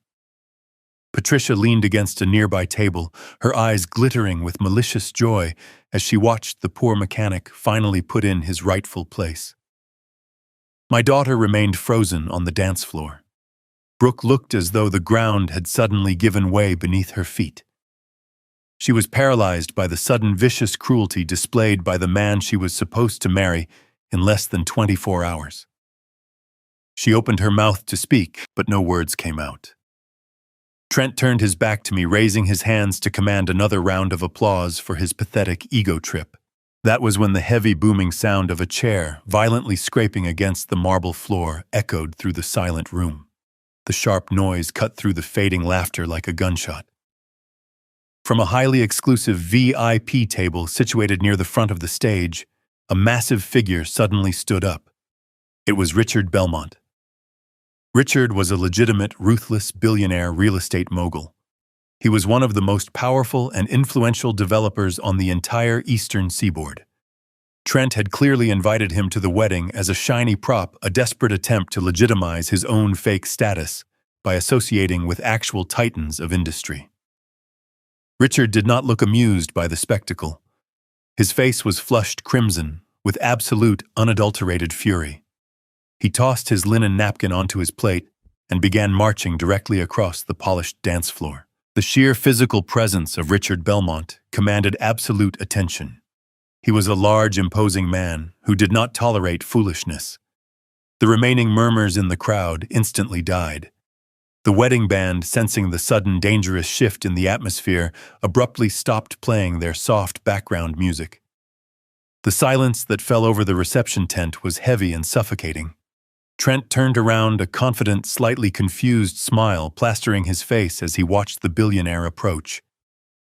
Patricia leaned against a nearby table, her eyes glittering with malicious joy as she watched the poor mechanic finally put in his rightful place. My daughter remained frozen on the dance floor. Brooke looked as though the ground had suddenly given way beneath her feet. She was paralyzed by the sudden vicious cruelty displayed by the man she was supposed to marry in less than 24 hours. She opened her mouth to speak, but no words came out. Trent turned his back to me, raising his hands to command another round of applause for his pathetic ego trip. That was when the heavy booming sound of a chair, violently scraping against the marble floor, echoed through the silent room. The sharp noise cut through the fading laughter like a gunshot. From a highly exclusive VIP table situated near the front of the stage, a massive figure suddenly stood up. It was Richard Belmont. Richard was a legitimate, ruthless billionaire real estate mogul. He was one of the most powerful and influential developers on the entire eastern seaboard. Trent had clearly invited him to the wedding as a shiny prop, a desperate attempt to legitimize his own fake status by associating with actual titans of industry. Richard did not look amused by the spectacle. His face was flushed crimson, with absolute, unadulterated fury. He tossed his linen napkin onto his plate and began marching directly across the polished dance floor. The sheer physical presence of Richard Belmont commanded absolute attention. He was a large, imposing man who did not tolerate foolishness. The remaining murmurs in the crowd instantly died. The wedding band, sensing the sudden dangerous shift in the atmosphere, abruptly stopped playing their soft background music. The silence that fell over the reception tent was heavy and suffocating. Trent turned around, a confident, slightly confused smile plastering his face as he watched the billionaire approach.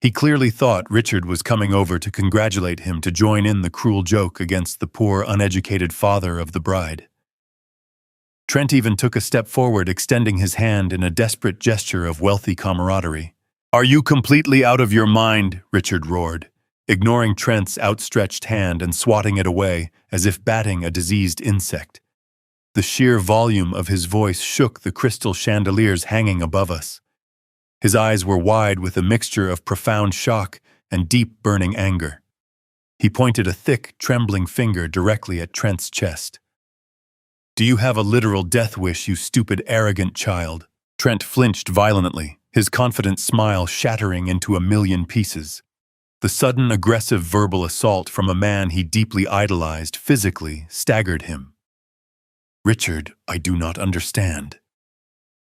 He clearly thought Richard was coming over to congratulate him, to join in the cruel joke against the poor, uneducated father of the bride. Trent even took a step forward, extending his hand in a desperate gesture of wealthy camaraderie. "Are you completely out of your mind?" Richard roared, ignoring Trent's outstretched hand and swatting it away as if batting a diseased insect. The sheer volume of his voice shook the crystal chandeliers hanging above us. His eyes were wide with a mixture of profound shock and deep burning anger. He pointed a thick, trembling finger directly at Trent's chest. "Do you have a literal death wish, you stupid, arrogant child?" Trent flinched violently, his confident smile shattering into a million pieces. The sudden, aggressive verbal assault from a man he deeply idolized physically staggered him. "Richard, I do not understand."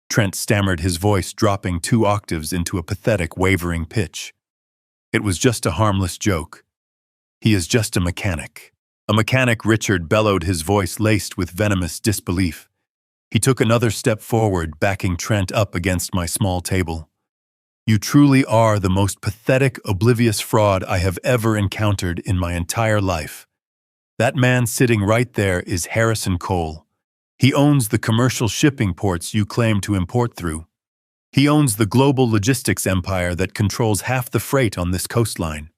Trent stammered, his voice dropping 2 octaves into a pathetic, wavering pitch. "It was just a harmless joke. He is just a mechanic." "A mechanic," Richard bellowed, his voice laced with venomous disbelief. He took another step forward, backing Trent up against my small table. "You truly are the most pathetic, oblivious fraud I have ever encountered in my entire life. That man sitting right there is Harrison Cole. He owns the commercial shipping ports you claim to import through. He owns the global logistics empire that controls half the freight on this coastline.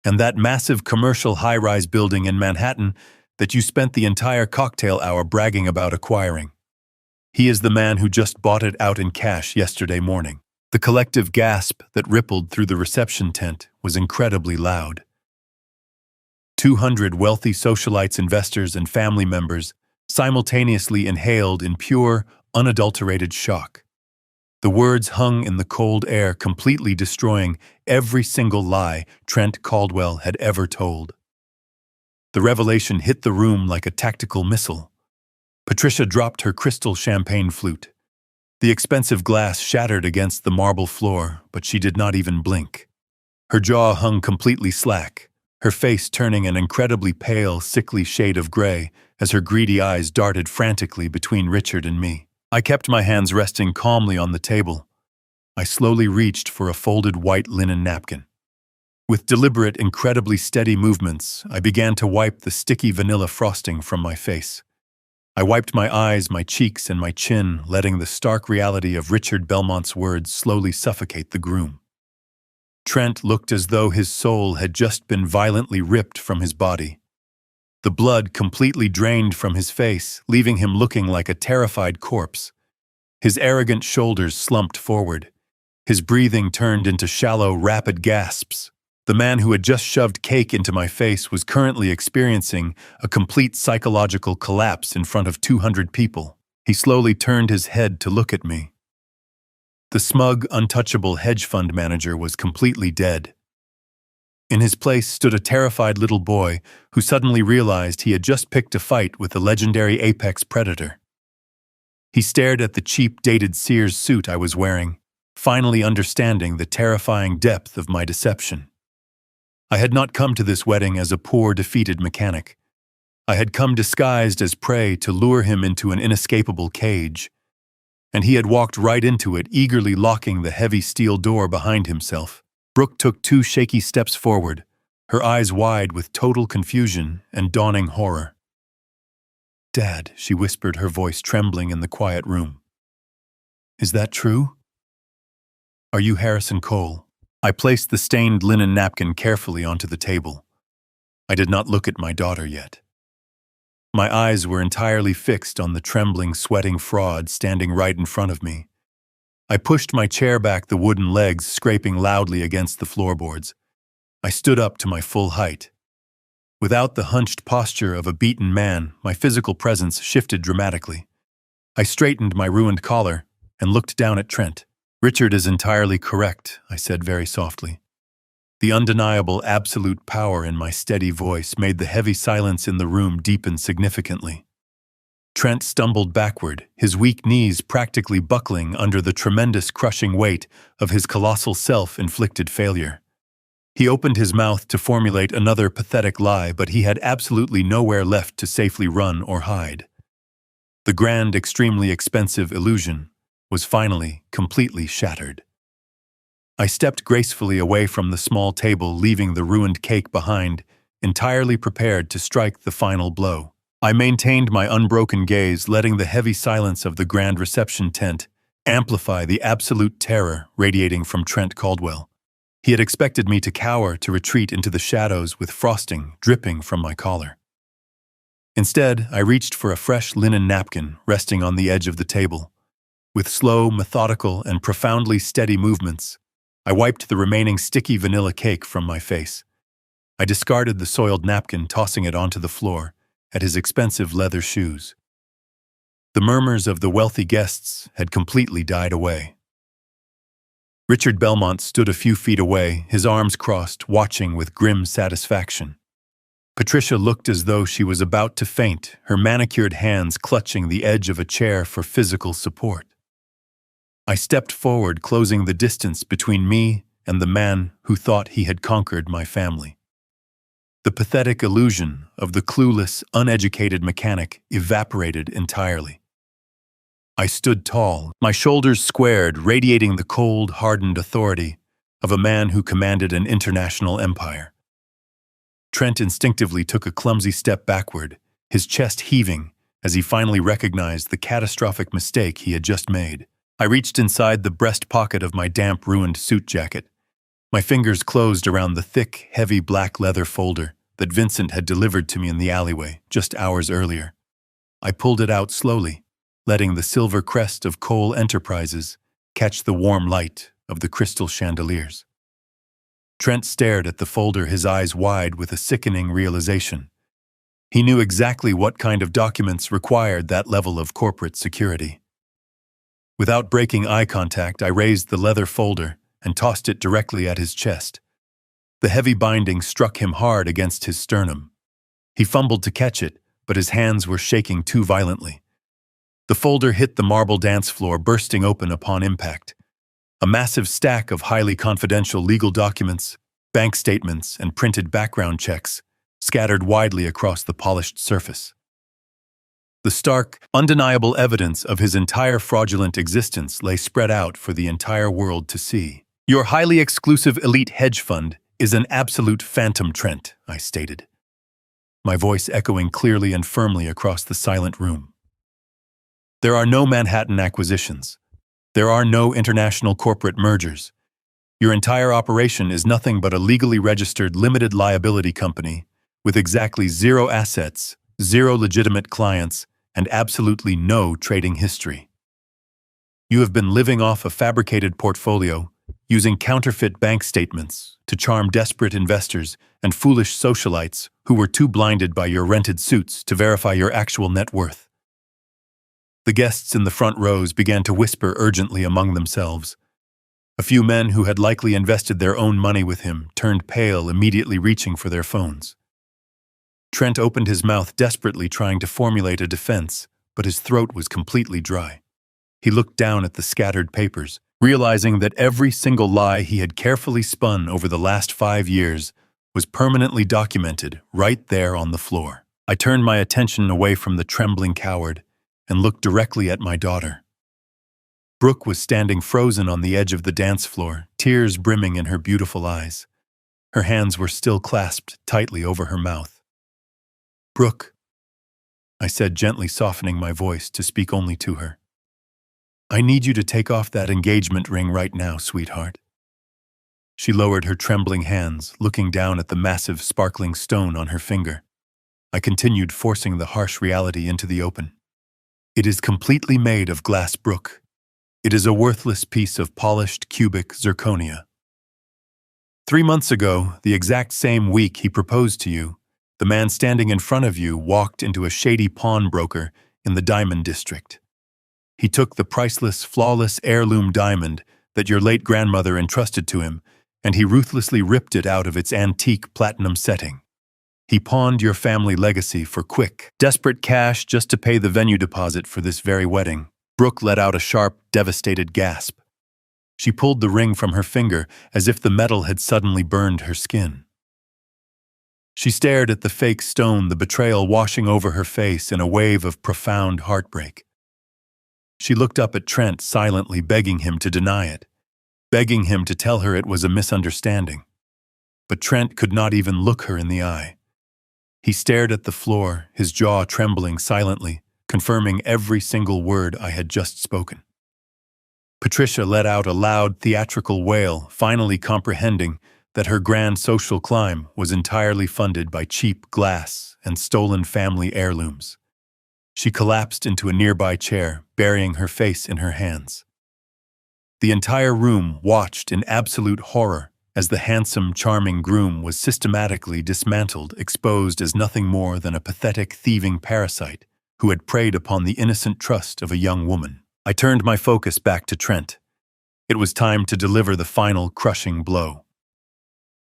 And that massive commercial high-rise building in Manhattan that you spent the entire cocktail hour bragging about acquiring. He is the man who just bought it out in cash yesterday morning." The collective gasp that rippled through the reception tent was incredibly loud. 200 wealthy socialites, investors, and family members simultaneously inhaled in pure, unadulterated shock. The words hung in the cold air, completely destroying every single lie Trent Caldwell had ever told. The revelation hit the room like a tactical missile. Patricia dropped her crystal champagne flute. The expensive glass shattered against the marble floor, but she did not even blink. Her jaw hung completely slack, her face turning an incredibly pale, sickly shade of gray as her greedy eyes darted frantically between Richard and me. I kept my hands resting calmly on the table. I slowly reached for a folded white linen napkin. With deliberate, incredibly steady movements, I began to wipe the sticky vanilla frosting from my face. I wiped my eyes, my cheeks, and my chin, letting the stark reality of Richard Belmont's words slowly suffocate the groom. Trent looked as though his soul had just been violently ripped from his body. The blood completely drained from his face, leaving him looking like a terrified corpse. His arrogant shoulders slumped forward. His breathing turned into shallow, rapid gasps. The man who had just shoved cake into my face was currently experiencing a complete psychological collapse in front of 200 people. He slowly turned his head to look at me. The smug, untouchable hedge fund manager was completely dead. In his place stood a terrified little boy who suddenly realized he had just picked a fight with the legendary apex predator. He stared at the cheap, dated Sears suit I was wearing, finally understanding the terrifying depth of my deception. I had not come to this wedding as a poor, defeated mechanic. I had come disguised as prey to lure him into an inescapable cage, and he had walked right into it, eagerly locking the heavy steel door behind himself. Brooke took 2 shaky steps forward, her eyes wide with total confusion and dawning horror. "Dad," she whispered, her voice trembling in the quiet room. "Is that true? Are you Harrison Cole?" I placed the stained linen napkin carefully onto the table. I did not look at my daughter yet. My eyes were entirely fixed on the trembling, sweating fraud standing right in front of me. I pushed my chair back, the wooden legs scraping loudly against the floorboards. I stood up to my full height. Without the hunched posture of a beaten man, my physical presence shifted dramatically. I straightened my ruined collar and looked down at Trent. "Richard is entirely correct," I said very softly. The undeniable absolute power in my steady voice made the heavy silence in the room deepen significantly. Trent stumbled backward, his weak knees practically buckling under the tremendous crushing weight of his colossal self-inflicted failure. He opened his mouth to formulate another pathetic lie, but he had absolutely nowhere left to safely run or hide. The grand, extremely expensive illusion was finally completely shattered. I stepped gracefully away from the small table, leaving the ruined cake behind, entirely prepared to strike the final blow. I maintained my unbroken gaze, letting the heavy silence of the grand reception tent amplify the absolute terror radiating from Trent Caldwell. He had expected me to cower, to retreat into the shadows with frosting dripping from my collar. Instead, I reached for a fresh linen napkin resting on the edge of the table. With slow, methodical, and profoundly steady movements, I wiped the remaining sticky vanilla cake from my face. I discarded the soiled napkin, tossing it onto the floor at his expensive leather shoes. The murmurs of the wealthy guests had completely died away. Richard Belmont stood a few feet away, his arms crossed, watching with grim satisfaction. Patricia looked as though she was about to faint, her manicured hands clutching the edge of a chair for physical support. I stepped forward, closing the distance between me and the man who thought he had conquered my family. The pathetic illusion of the clueless, uneducated mechanic evaporated entirely. I stood tall, my shoulders squared, radiating the cold, hardened authority of a man who commanded an international empire. Trent instinctively took a clumsy step backward, his chest heaving as he finally recognized the catastrophic mistake he had just made. I reached inside the breast pocket of my damp, ruined suit jacket. My fingers closed around the thick, heavy black leather folder that Vincent had delivered to me in the alleyway just hours earlier. I pulled it out slowly, letting the silver crest of Cole Enterprises catch the warm light of the crystal chandeliers. Trent stared at the folder, his eyes wide with a sickening realization. He knew exactly what kind of documents required that level of corporate security. Without breaking eye contact, I raised the leather folder and tossed it directly at his chest. The heavy binding struck him hard against his sternum. He fumbled to catch it, but his hands were shaking too violently. The folder hit the marble dance floor, bursting open upon impact. A massive stack of highly confidential legal documents, bank statements, and printed background checks scattered widely across the polished surface. The stark, undeniable evidence of his entire fraudulent existence lay spread out for the entire world to see. "Your highly exclusive elite hedge fund is an absolute phantom, Trent," I stated, my voice echoing clearly and firmly across the silent room. "There are no Manhattan acquisitions. There are no international corporate mergers. Your entire operation is nothing but a legally registered limited liability company with exactly zero assets, zero legitimate clients, and absolutely no trading history. You have been living off a fabricated portfolio, using counterfeit bank statements to charm desperate investors and foolish socialites who were too blinded by your rented suits to verify your actual net worth." The guests in the front rows began to whisper urgently among themselves. A few men who had likely invested their own money with him turned pale, immediately reaching for their phones. Trent opened his mouth desperately, trying to formulate a defense, but his throat was completely dry. He looked down at the scattered papers, realizing that every single lie he had carefully spun over the last 5 years was permanently documented right there on the floor. I turned my attention away from the trembling coward and looked directly at my daughter. Brooke was standing frozen on the edge of the dance floor, tears brimming in her beautiful eyes. Her hands were still clasped tightly over her mouth. "Brooke," I said, gently softening my voice to speak only to her, "I need you to take off that engagement ring right now, sweetheart." She lowered her trembling hands, looking down at the massive, sparkling stone on her finger. I continued, forcing the harsh reality into the open. "It is completely made of glass, Brooke. It is a worthless piece of polished cubic zirconia. 3 months ago, the exact same week he proposed to you, the man standing in front of you walked into a shady pawnbroker in the Diamond District. He took the priceless, flawless heirloom diamond that your late grandmother entrusted to him, and he ruthlessly ripped it out of its antique platinum setting. He pawned your family legacy for quick, desperate cash just to pay the venue deposit for this very wedding." Brooke let out a sharp, devastated gasp. She pulled the ring from her finger as if the metal had suddenly burned her skin. She stared at the fake stone, the betrayal washing over her face in a wave of profound heartbreak. She looked up at Trent, silently begging him to deny it, begging him to tell her it was a misunderstanding. But Trent could not even look her in the eye. He stared at the floor, his jaw trembling silently, confirming every single word I had just spoken. Patricia let out a loud, theatrical wail, finally comprehending that her grand social climb was entirely funded by cheap glass and stolen family heirlooms. She collapsed into a nearby chair, burying her face in her hands. The entire room watched in absolute horror as the handsome, charming groom was systematically dismantled, exposed as nothing more than a pathetic, thieving parasite who had preyed upon the innocent trust of a young woman. I turned my focus back to Trent. It was time to deliver the final, crushing blow.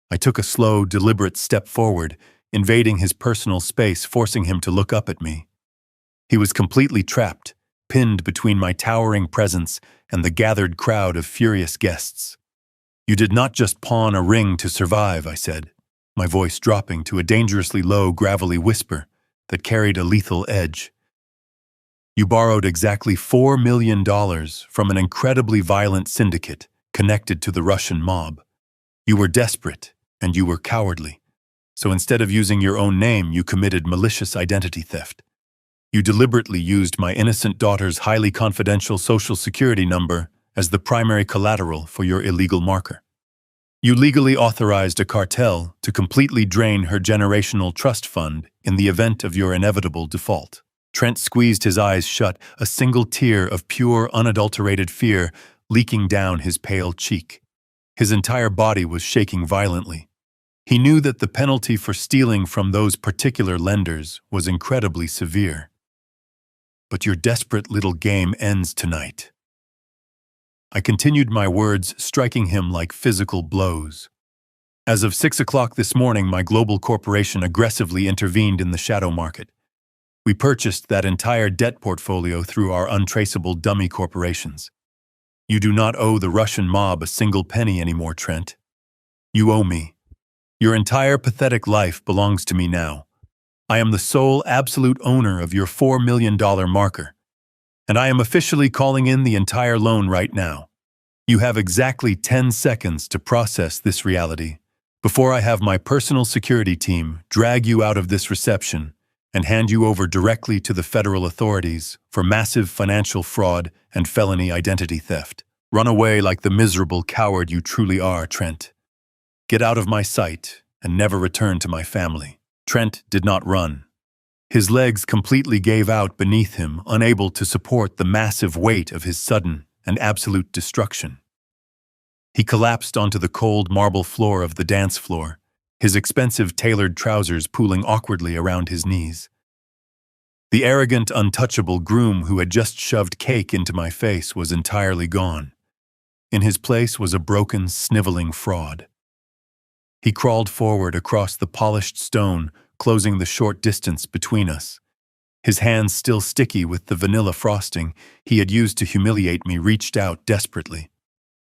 I took a slow, deliberate step forward, invading his personal space, forcing him to look up at me. He was completely trapped, pinned between my towering presence and the gathered crowd of furious guests. "You did not just pawn a ring to survive," I said, my voice dropping to a dangerously low, gravelly whisper that carried a lethal edge. "You borrowed exactly $4 million from an incredibly violent syndicate connected to the Russian mob. You were desperate, and you were cowardly. So instead of using your own name, you committed malicious identity theft. You deliberately used my innocent daughter's highly confidential Social Security number as the primary collateral for your illegal marker. You legally authorized a cartel to completely drain her generational trust fund in the event of your inevitable default." Trent squeezed his eyes shut, a single tear of pure, unadulterated fear leaking down his pale cheek. His entire body was shaking violently. He knew that the penalty for stealing from those particular lenders was incredibly severe. But your desperate little game ends tonight. I continued my words, striking him like physical blows. As of 6 o'clock this morning, my global corporation aggressively intervened in the shadow market. We purchased that entire debt portfolio through our untraceable dummy corporations. You do not owe the Russian mob a single penny anymore, Trent. You owe me. Your entire pathetic life belongs to me now. I am the sole absolute owner of your $4 million marker, and I am officially calling in the entire loan right now. You have exactly 10 seconds to process this reality before I have my personal security team drag you out of this reception and hand you over directly to the federal authorities for massive financial fraud and felony identity theft. Run away like the miserable coward you truly are, Trent. Get out of my sight and never return to my family. Trent did not run. His legs completely gave out beneath him, unable to support the massive weight of his sudden and absolute destruction. He collapsed onto the cold marble floor of the dance floor, his expensive tailored trousers pooling awkwardly around his knees. The arrogant, untouchable groom who had just shoved cake into my face was entirely gone. In his place was a broken, sniveling fraud. He crawled forward across the polished stone, closing the short distance between us. His hands still sticky with the vanilla frosting he had used to humiliate me reached out desperately.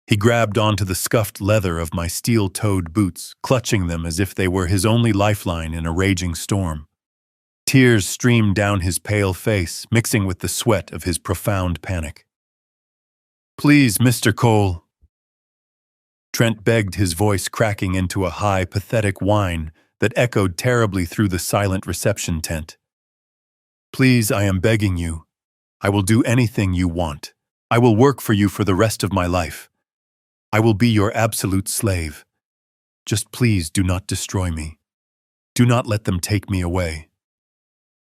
He grabbed onto the scuffed leather of my steel-toed boots, clutching them as if they were his only lifeline in a raging storm. Tears streamed down his pale face, mixing with the sweat of his profound panic. "Please, Mr. Cole." Trent begged, his voice cracking into a high, pathetic whine that echoed terribly through the silent reception tent. "Please, I am begging you. I will do anything you want. I will work for you for the rest of my life. I will be your absolute slave. Just please do not destroy me. Do not let them take me away.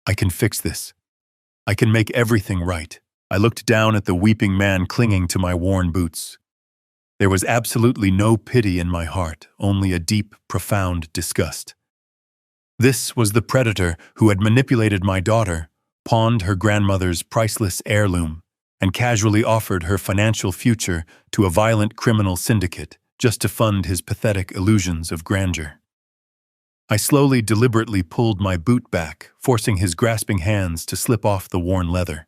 I can fix this. I can make everything right." I looked down at the weeping man clinging to my worn boots. There was absolutely no pity in my heart, only a deep, profound disgust. This was the predator who had manipulated my daughter, pawned her grandmother's priceless heirloom, and casually offered her financial future to a violent criminal syndicate just to fund his pathetic illusions of grandeur. I slowly, deliberately pulled my boot back, forcing his grasping hands to slip off the worn leather.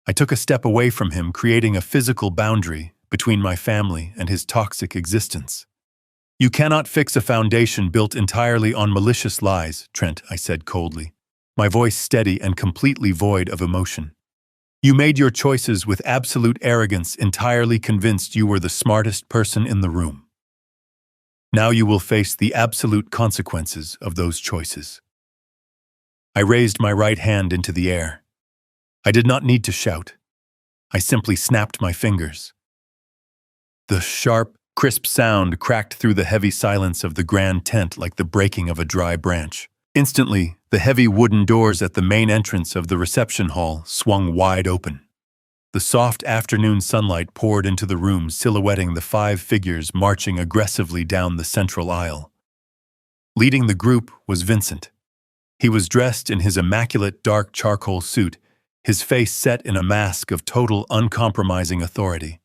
I took a step away from him, creating a physical boundary between my family and his toxic existence. "You cannot fix a foundation built entirely on malicious lies, Trent," I said coldly, my voice steady and completely void of emotion. "You made your choices with absolute arrogance, entirely convinced you were the smartest person in the room. Now you will face the absolute consequences of those choices." I raised my right hand into the air. I did not need to shout. I simply snapped my fingers. The sharp, crisp sound cracked through the heavy silence of the grand tent like the breaking of a dry branch. Instantly, the heavy wooden doors at the main entrance of the reception hall swung wide open. The soft afternoon sunlight poured into the room, silhouetting the 5 figures marching aggressively down the central aisle. Leading the group was Vincent. He was dressed in his immaculate dark charcoal suit, his face set in a mask of total, uncompromising authority.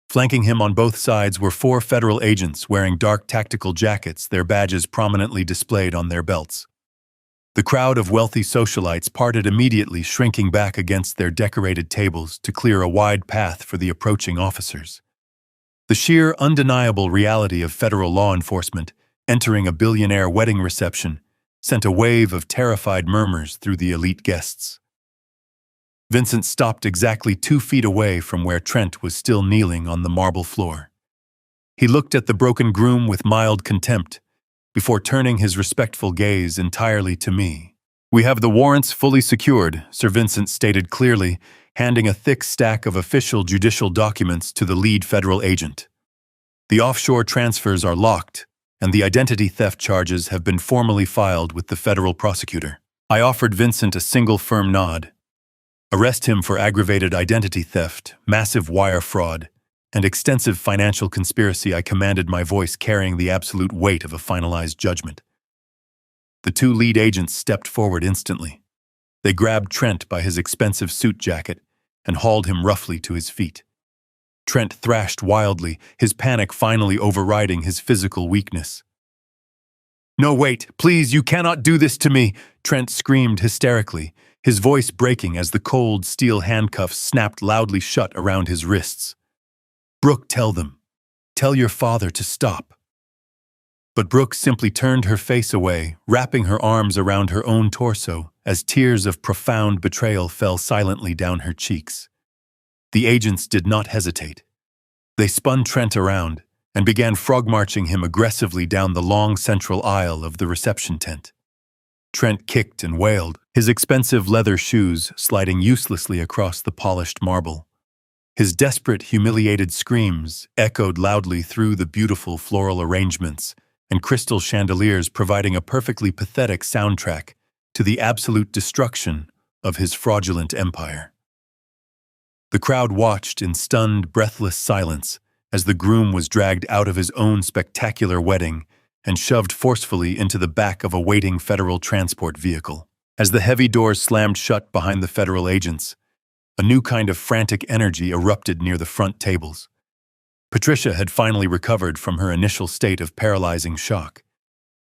Flanking him on both sides were 4 federal agents wearing dark tactical jackets, their badges prominently displayed on their belts. The crowd of wealthy socialites parted immediately, shrinking back against their decorated tables to clear a wide path for the approaching officers. The sheer, undeniable reality of federal law enforcement entering a billionaire wedding reception sent a wave of terrified murmurs through the elite guests. Vincent stopped exactly 2 feet away from where Trent was still kneeling on the marble floor. He looked at the broken groom with mild contempt, before turning his respectful gaze entirely to me. "We have the warrants fully secured," Sir Vincent stated clearly, handing a thick stack of official judicial documents to the lead federal agent. "The offshore transfers are locked, and the identity theft charges have been formally filed with the federal prosecutor." I offered Vincent a single firm nod. Arrest him for aggravated identity theft, massive wire fraud, and extensive financial conspiracy. I commanded, my voice carrying the absolute weight of a finalized judgment. The two lead agents stepped forward instantly. They grabbed Trent by his expensive suit jacket and hauled him roughly to his feet. Trent thrashed wildly, his panic finally overriding his physical weakness. "No, wait, please, you cannot do this to me!" Trent screamed hysterically, his voice breaking as the cold steel handcuffs snapped loudly shut around his wrists. "Brooke, tell them. Tell your father to stop." But Brooke simply turned her face away, wrapping her arms around her own torso as tears of profound betrayal fell silently down her cheeks. The agents did not hesitate. They spun Trent around and began frog-marching him aggressively down the long central aisle of the reception tent. Trent kicked and wailed, his expensive leather shoes sliding uselessly across the polished marble. His desperate, humiliated screams echoed loudly through the beautiful floral arrangements and crystal chandeliers, providing a perfectly pathetic soundtrack to the absolute destruction of his fraudulent empire. The crowd watched in stunned, breathless silence as the groom was dragged out of his own spectacular wedding and shoved forcefully into the back of a waiting federal transport vehicle. As the heavy doors slammed shut behind the federal agents, a new kind of frantic energy erupted near the front tables. Patricia had finally recovered from her initial state of paralyzing shock.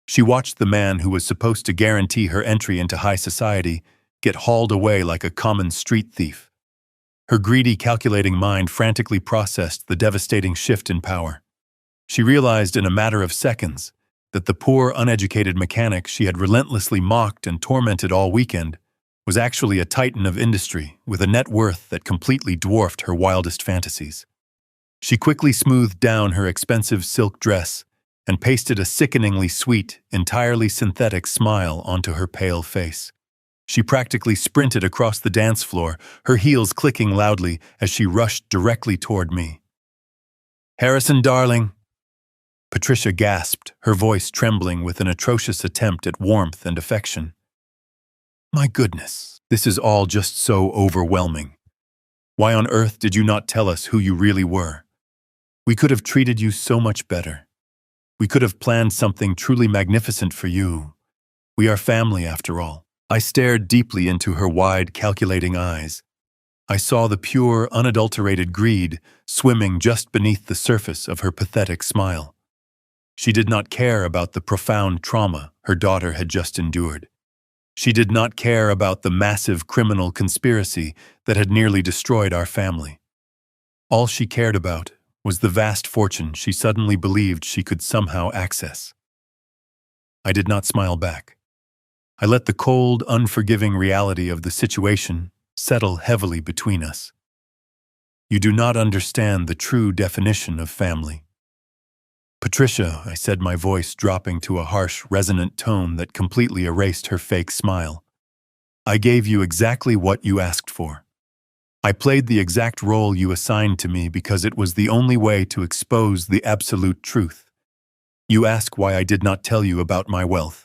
She watched the man who was supposed to guarantee her entry into high society get hauled away like a common street thief. Her greedy, calculating mind frantically processed the devastating shift in power. She realized in a matter of seconds that the poor, uneducated mechanic she had relentlessly mocked and tormented all weekend was actually a titan of industry with a net worth that completely dwarfed her wildest fantasies. She quickly smoothed down her expensive silk dress and pasted a sickeningly sweet, entirely synthetic smile onto her pale face. She practically sprinted across the dance floor, her heels clicking loudly as she rushed directly toward me. "Harrison, darling," Patricia gasped, her voice trembling with an atrocious attempt at warmth and affection. "My goodness, this is all just so overwhelming. Why on earth did you not tell us who you really were? We could have treated you so much better. We could have planned something truly magnificent for you. We are family, after all." I stared deeply into her wide, calculating eyes. I saw the pure, unadulterated greed swimming just beneath the surface of her pathetic smile. She did not care about the profound trauma her daughter had just endured. She did not care about the massive criminal conspiracy that had nearly destroyed our family. All she cared about was the vast fortune she suddenly believed she could somehow access. I did not smile back. I let the cold, unforgiving reality of the situation settle heavily between us. "You do not understand the true definition of family." "Patricia," I said, my voice dropping to a harsh, resonant tone that completely erased her fake smile. "I gave you exactly what you asked for. I played the exact role you assigned to me because it was the only way to expose the absolute truth. You ask why I did not tell you about my wealth.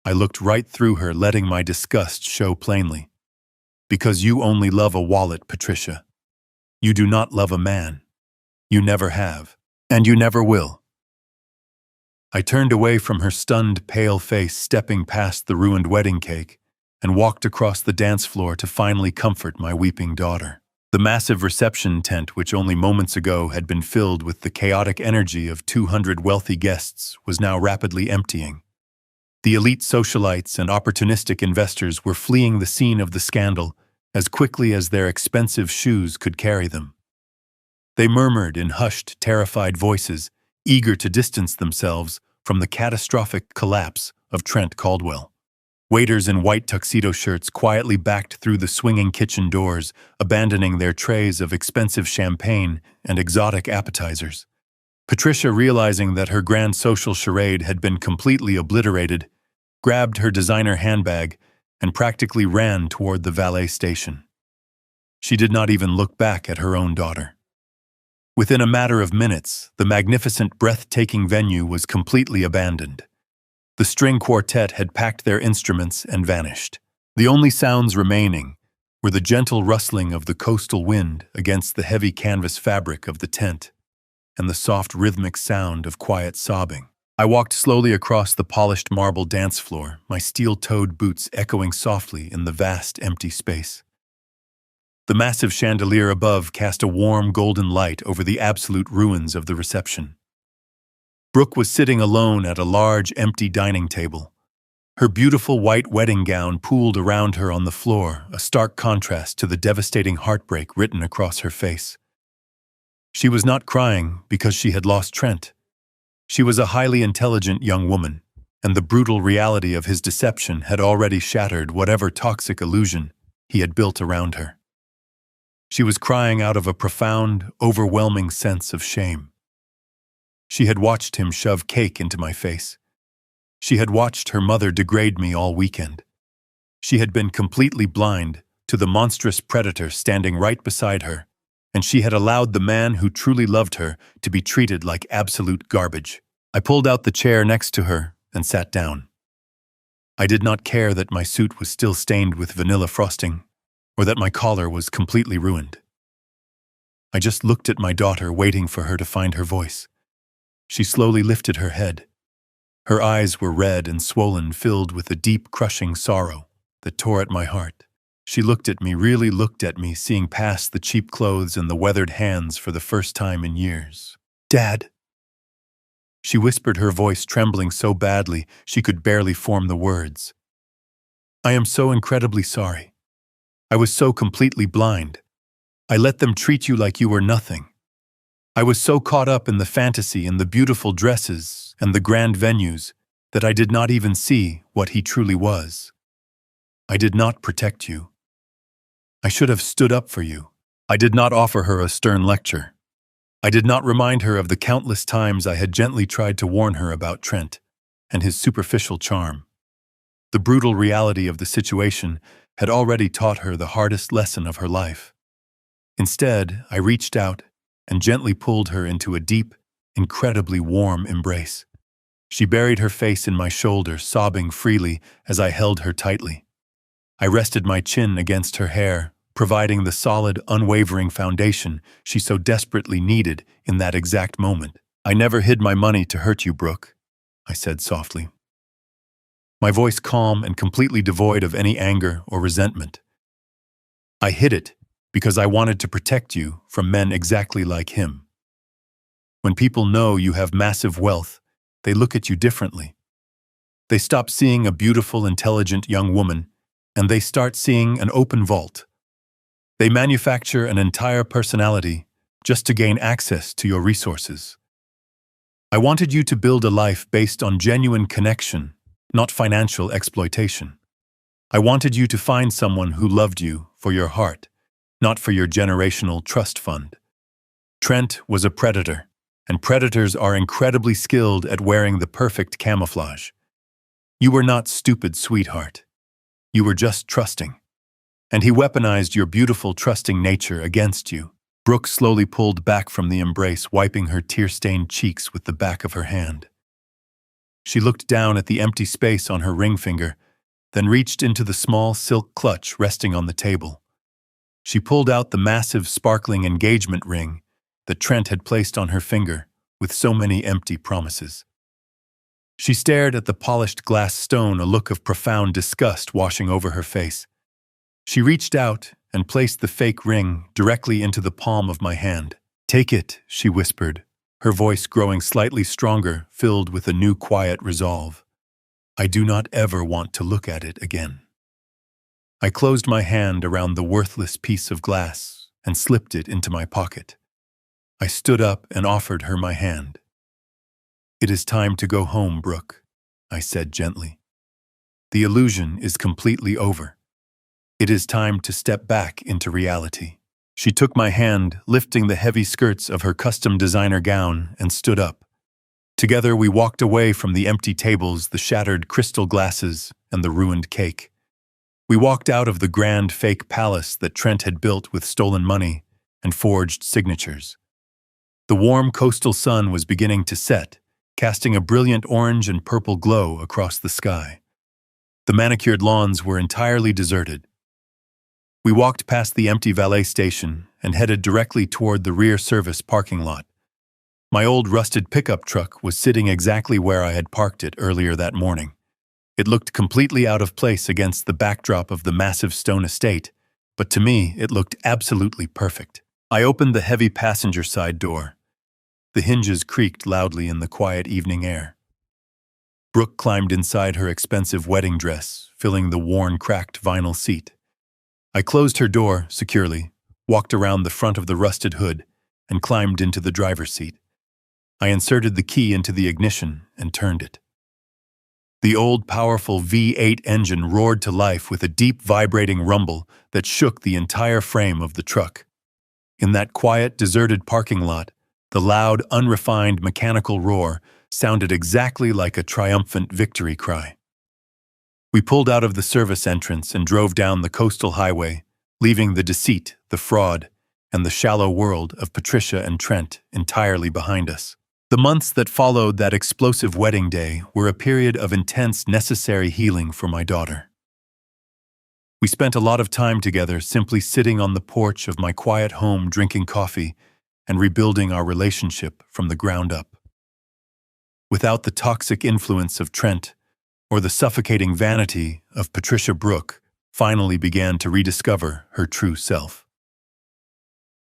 I looked right through her, letting my disgust show plainly. Because you only love a wallet, Patricia. You do not love a man. You never have, and you never will." I turned away from her stunned, pale face, stepping past the ruined wedding cake, and walked across the dance floor to finally comfort my weeping daughter. The massive reception tent, which only moments ago had been filled with the chaotic energy of 200 wealthy guests, was now rapidly emptying. The elite socialites and opportunistic investors were fleeing the scene of the scandal as quickly as their expensive shoes could carry them. They murmured in hushed, terrified voices, eager to distance themselves from the catastrophic collapse of Trent Caldwell. Waiters in white tuxedo shirts quietly backed through the swinging kitchen doors, abandoning their trays of expensive champagne and exotic appetizers. Patricia, realizing that her grand social charade had been completely obliterated, grabbed her designer handbag and practically ran toward the valet station. She did not even look back at her own daughter. Within a matter of minutes, the magnificent, breathtaking venue was completely abandoned. The string quartet had packed their instruments and vanished. The only sounds remaining were the gentle rustling of the coastal wind against the heavy canvas fabric of the tent and the soft rhythmic sound of quiet sobbing. I walked slowly across the polished marble dance floor, my steel-toed boots echoing softly in the vast empty space. The massive chandelier above cast a warm golden light over the absolute ruins of the reception. Brooke was sitting alone at a large empty dining table. Her beautiful white wedding gown pooled around her on the floor, a stark contrast to the devastating heartbreak written across her face. She was not crying because she had lost Trent. She was a highly intelligent young woman, and the brutal reality of his deception had already shattered whatever toxic illusion he had built around her. She was crying out of a profound, overwhelming sense of shame. She had watched him shove cake into my face. She had watched her mother degrade me all weekend. She had been completely blind to the monstrous predator standing right beside her, and she had allowed the man who truly loved her to be treated like absolute garbage. I pulled out the chair next to her and sat down. I did not care that my suit was still stained with vanilla frosting, or that my collar was completely ruined. I just looked at my daughter, waiting for her to find her voice. She slowly lifted her head. Her eyes were red and swollen, filled with a deep, crushing sorrow that tore at my heart. She looked at me, really looked at me, seeing past the cheap clothes and the weathered hands for the first time in years. "Dad," she whispered, her voice trembling so badly she could barely form the words. "I am so incredibly sorry. I was so completely blind. I let them treat you like you were nothing. I was so caught up in the fantasy and the beautiful dresses and the grand venues that I did not even see what he truly was. I did not protect you. I should have stood up for you." I did not offer her a stern lecture. I did not remind her of the countless times I had gently tried to warn her about Trent and his superficial charm. The brutal reality of the situation had already taught her the hardest lesson of her life. Instead, I reached out and gently pulled her into a deep, incredibly warm embrace. She buried her face in my shoulder, sobbing freely as I held her tightly. I rested my chin against her hair, providing the solid, unwavering foundation she so desperately needed in that exact moment. "I never hid my money to hurt you, Brooke," I said softly, my voice calm and completely devoid of any anger or resentment. "I hid it because I wanted to protect you from men exactly like him. When people know you have massive wealth, they look at you differently. They stop seeing a beautiful, intelligent young woman, and they start seeing an open vault. They manufacture an entire personality just to gain access to your resources. I wanted you to build a life based on genuine connection, not financial exploitation. I wanted you to find someone who loved you for your heart, not for your generational trust fund. Trent was a predator, and predators are incredibly skilled at wearing the perfect camouflage. You were not stupid, sweetheart. You were just trusting. And he weaponized your beautiful, trusting nature against you." Brooke slowly pulled back from the embrace, wiping her tear-stained cheeks with the back of her hand. She looked down at the empty space on her ring finger, then reached into the small silk clutch resting on the table. She pulled out the massive, sparkling engagement ring that Trent had placed on her finger with so many empty promises. She stared at the polished glass stone, a look of profound disgust washing over her face. She reached out and placed the fake ring directly into the palm of my hand. "Take it," she whispered, her voice growing slightly stronger, filled with a new quiet resolve. "I do not ever want to look at it again." I closed my hand around the worthless piece of glass and slipped it into my pocket. I stood up and offered her my hand. "It is time to go home, Brooke," I said gently. "The illusion is completely over. It is time to step back into reality." She took my hand, lifting the heavy skirts of her custom designer gown, and stood up. Together we walked away from the empty tables, the shattered crystal glasses, and the ruined cake. We walked out of the grand fake palace that Trent had built with stolen money and forged signatures. The warm coastal sun was beginning to set, casting a brilliant orange and purple glow across the sky. The manicured lawns were entirely deserted. We walked past the empty valet station and headed directly toward the rear service parking lot. My old rusted pickup truck was sitting exactly where I had parked it earlier that morning. It looked completely out of place against the backdrop of the massive stone estate, but to me it looked absolutely perfect. I opened the heavy passenger side door. The hinges creaked loudly in the quiet evening air. Brooke climbed inside her expensive wedding dress, filling the worn, cracked vinyl seat. I closed her door securely, walked around the front of the rusted hood, and climbed into the driver's seat. I inserted the key into the ignition and turned it. The old, powerful V8 engine roared to life with a deep, vibrating rumble that shook the entire frame of the truck. In that quiet, deserted parking lot, the loud, unrefined mechanical roar sounded exactly like a triumphant victory cry. We pulled out of the service entrance and drove down the coastal highway, leaving the deceit, the fraud, and the shallow world of Patricia and Trent entirely behind us. The months that followed that explosive wedding day were a period of intense, necessary healing for my daughter. We spent a lot of time together simply sitting on the porch of my quiet home drinking coffee and rebuilding our relationship from the ground up. Without the toxic influence of Trent or the suffocating vanity of Patricia, Brooke finally began to rediscover her true self.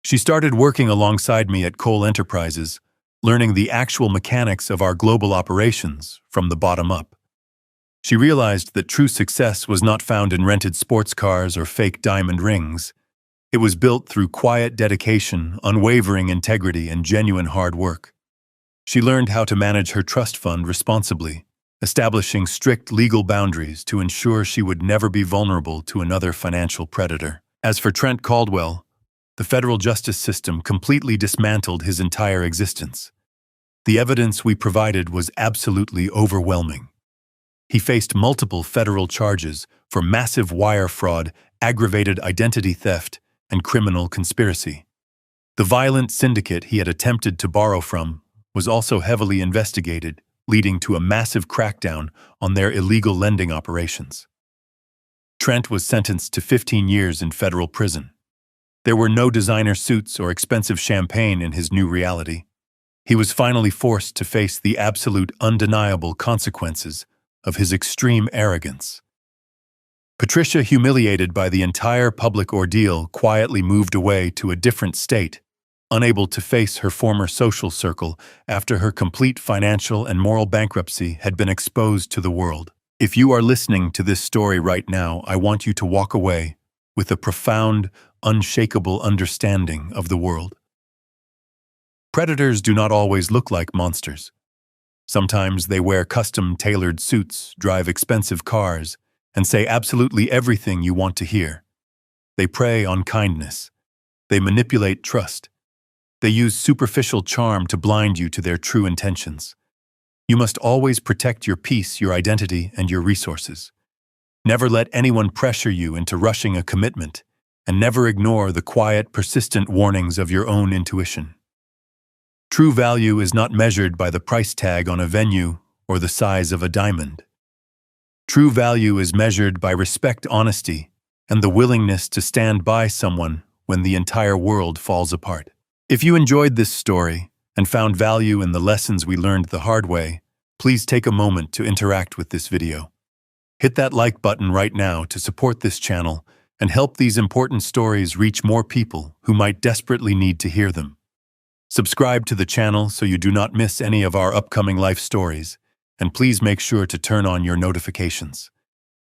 She started working alongside me at Cole Enterprises, learning the actual mechanics of our global operations from the bottom up. She realized that true success was not found in rented sports cars or fake diamond rings. It was built through quiet dedication, unwavering integrity, and genuine hard work. She learned how to manage her trust fund responsibly, establishing strict legal boundaries to ensure she would never be vulnerable to another financial predator. As for Trent Caldwell, the federal justice system completely dismantled his entire existence. The evidence we provided was absolutely overwhelming. He faced multiple federal charges for massive wire fraud, aggravated identity theft, and criminal conspiracy. The violent syndicate he had attempted to borrow from was also heavily investigated, leading to a massive crackdown on their illegal lending operations. Trent was sentenced to 15 years in federal prison. There were no designer suits or expensive champagne in his new reality. He was finally forced to face the absolute undeniable consequences of his extreme arrogance. Patricia, humiliated by the entire public ordeal, quietly moved away to a different state, unable to face her former social circle after her complete financial and moral bankruptcy had been exposed to the world. If you are listening to this story right now, I want you to walk away with a profound, unshakable understanding of the world. Predators do not always look like monsters. Sometimes they wear custom-tailored suits, drive expensive cars, and say absolutely everything you want to hear. They prey on kindness. They manipulate trust. They use superficial charm to blind you to their true intentions. You must always protect your peace, your identity, and your resources. Never let anyone pressure you into rushing a commitment, and never ignore the quiet, persistent warnings of your own intuition. True value is not measured by the price tag on a venue or the size of a diamond. True value is measured by respect, honesty, and the willingness to stand by someone when the entire world falls apart. If you enjoyed this story and found value in the lessons we learned the hard way, please take a moment to interact with this video. Hit that like button right now to support this channel and help these important stories reach more people who might desperately need to hear them. Subscribe to the channel so you do not miss any of our upcoming life stories, and please make sure to turn on your notifications.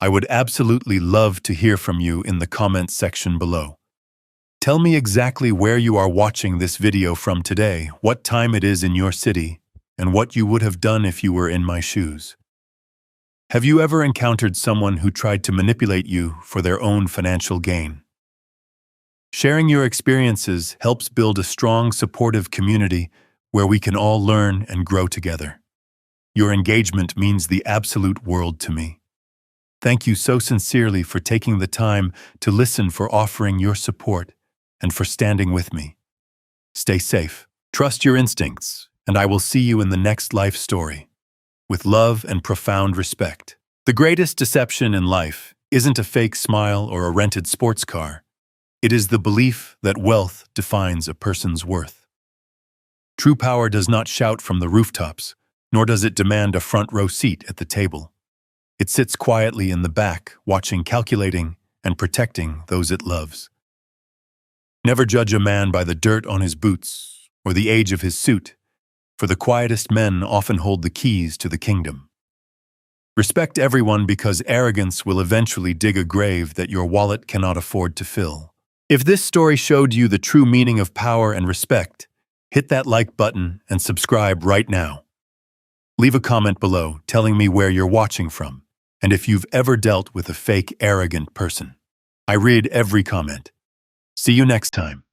I would absolutely love to hear from you in the comments section below. Tell me exactly where you are watching this video from today, what time it is in your city, and what you would have done if you were in my shoes. Have you ever encountered someone who tried to manipulate you for their own financial gain? Sharing your experiences helps build a strong, supportive community where we can all learn and grow together. Your engagement means the absolute world to me. Thank you so sincerely for taking the time to listen, for offering your support, and for standing with me. Stay safe, trust your instincts, and I will see you in the next life story. With love and profound respect. The greatest deception in life isn't a fake smile or a rented sports car. It is the belief that wealth defines a person's worth. True power does not shout from the rooftops, nor does it demand a front row seat at the table. It sits quietly in the back, watching, calculating, and protecting those it loves. Never judge a man by the dirt on his boots or the age of his suit, for the quietest men often hold the keys to the kingdom. Respect everyone because arrogance will eventually dig a grave that your wallet cannot afford to fill. If this story showed you the true meaning of power and respect, hit that like button and subscribe right now. Leave a comment below telling me where you're watching from and if you've ever dealt with a fake, arrogant person. I read every comment. See you next time.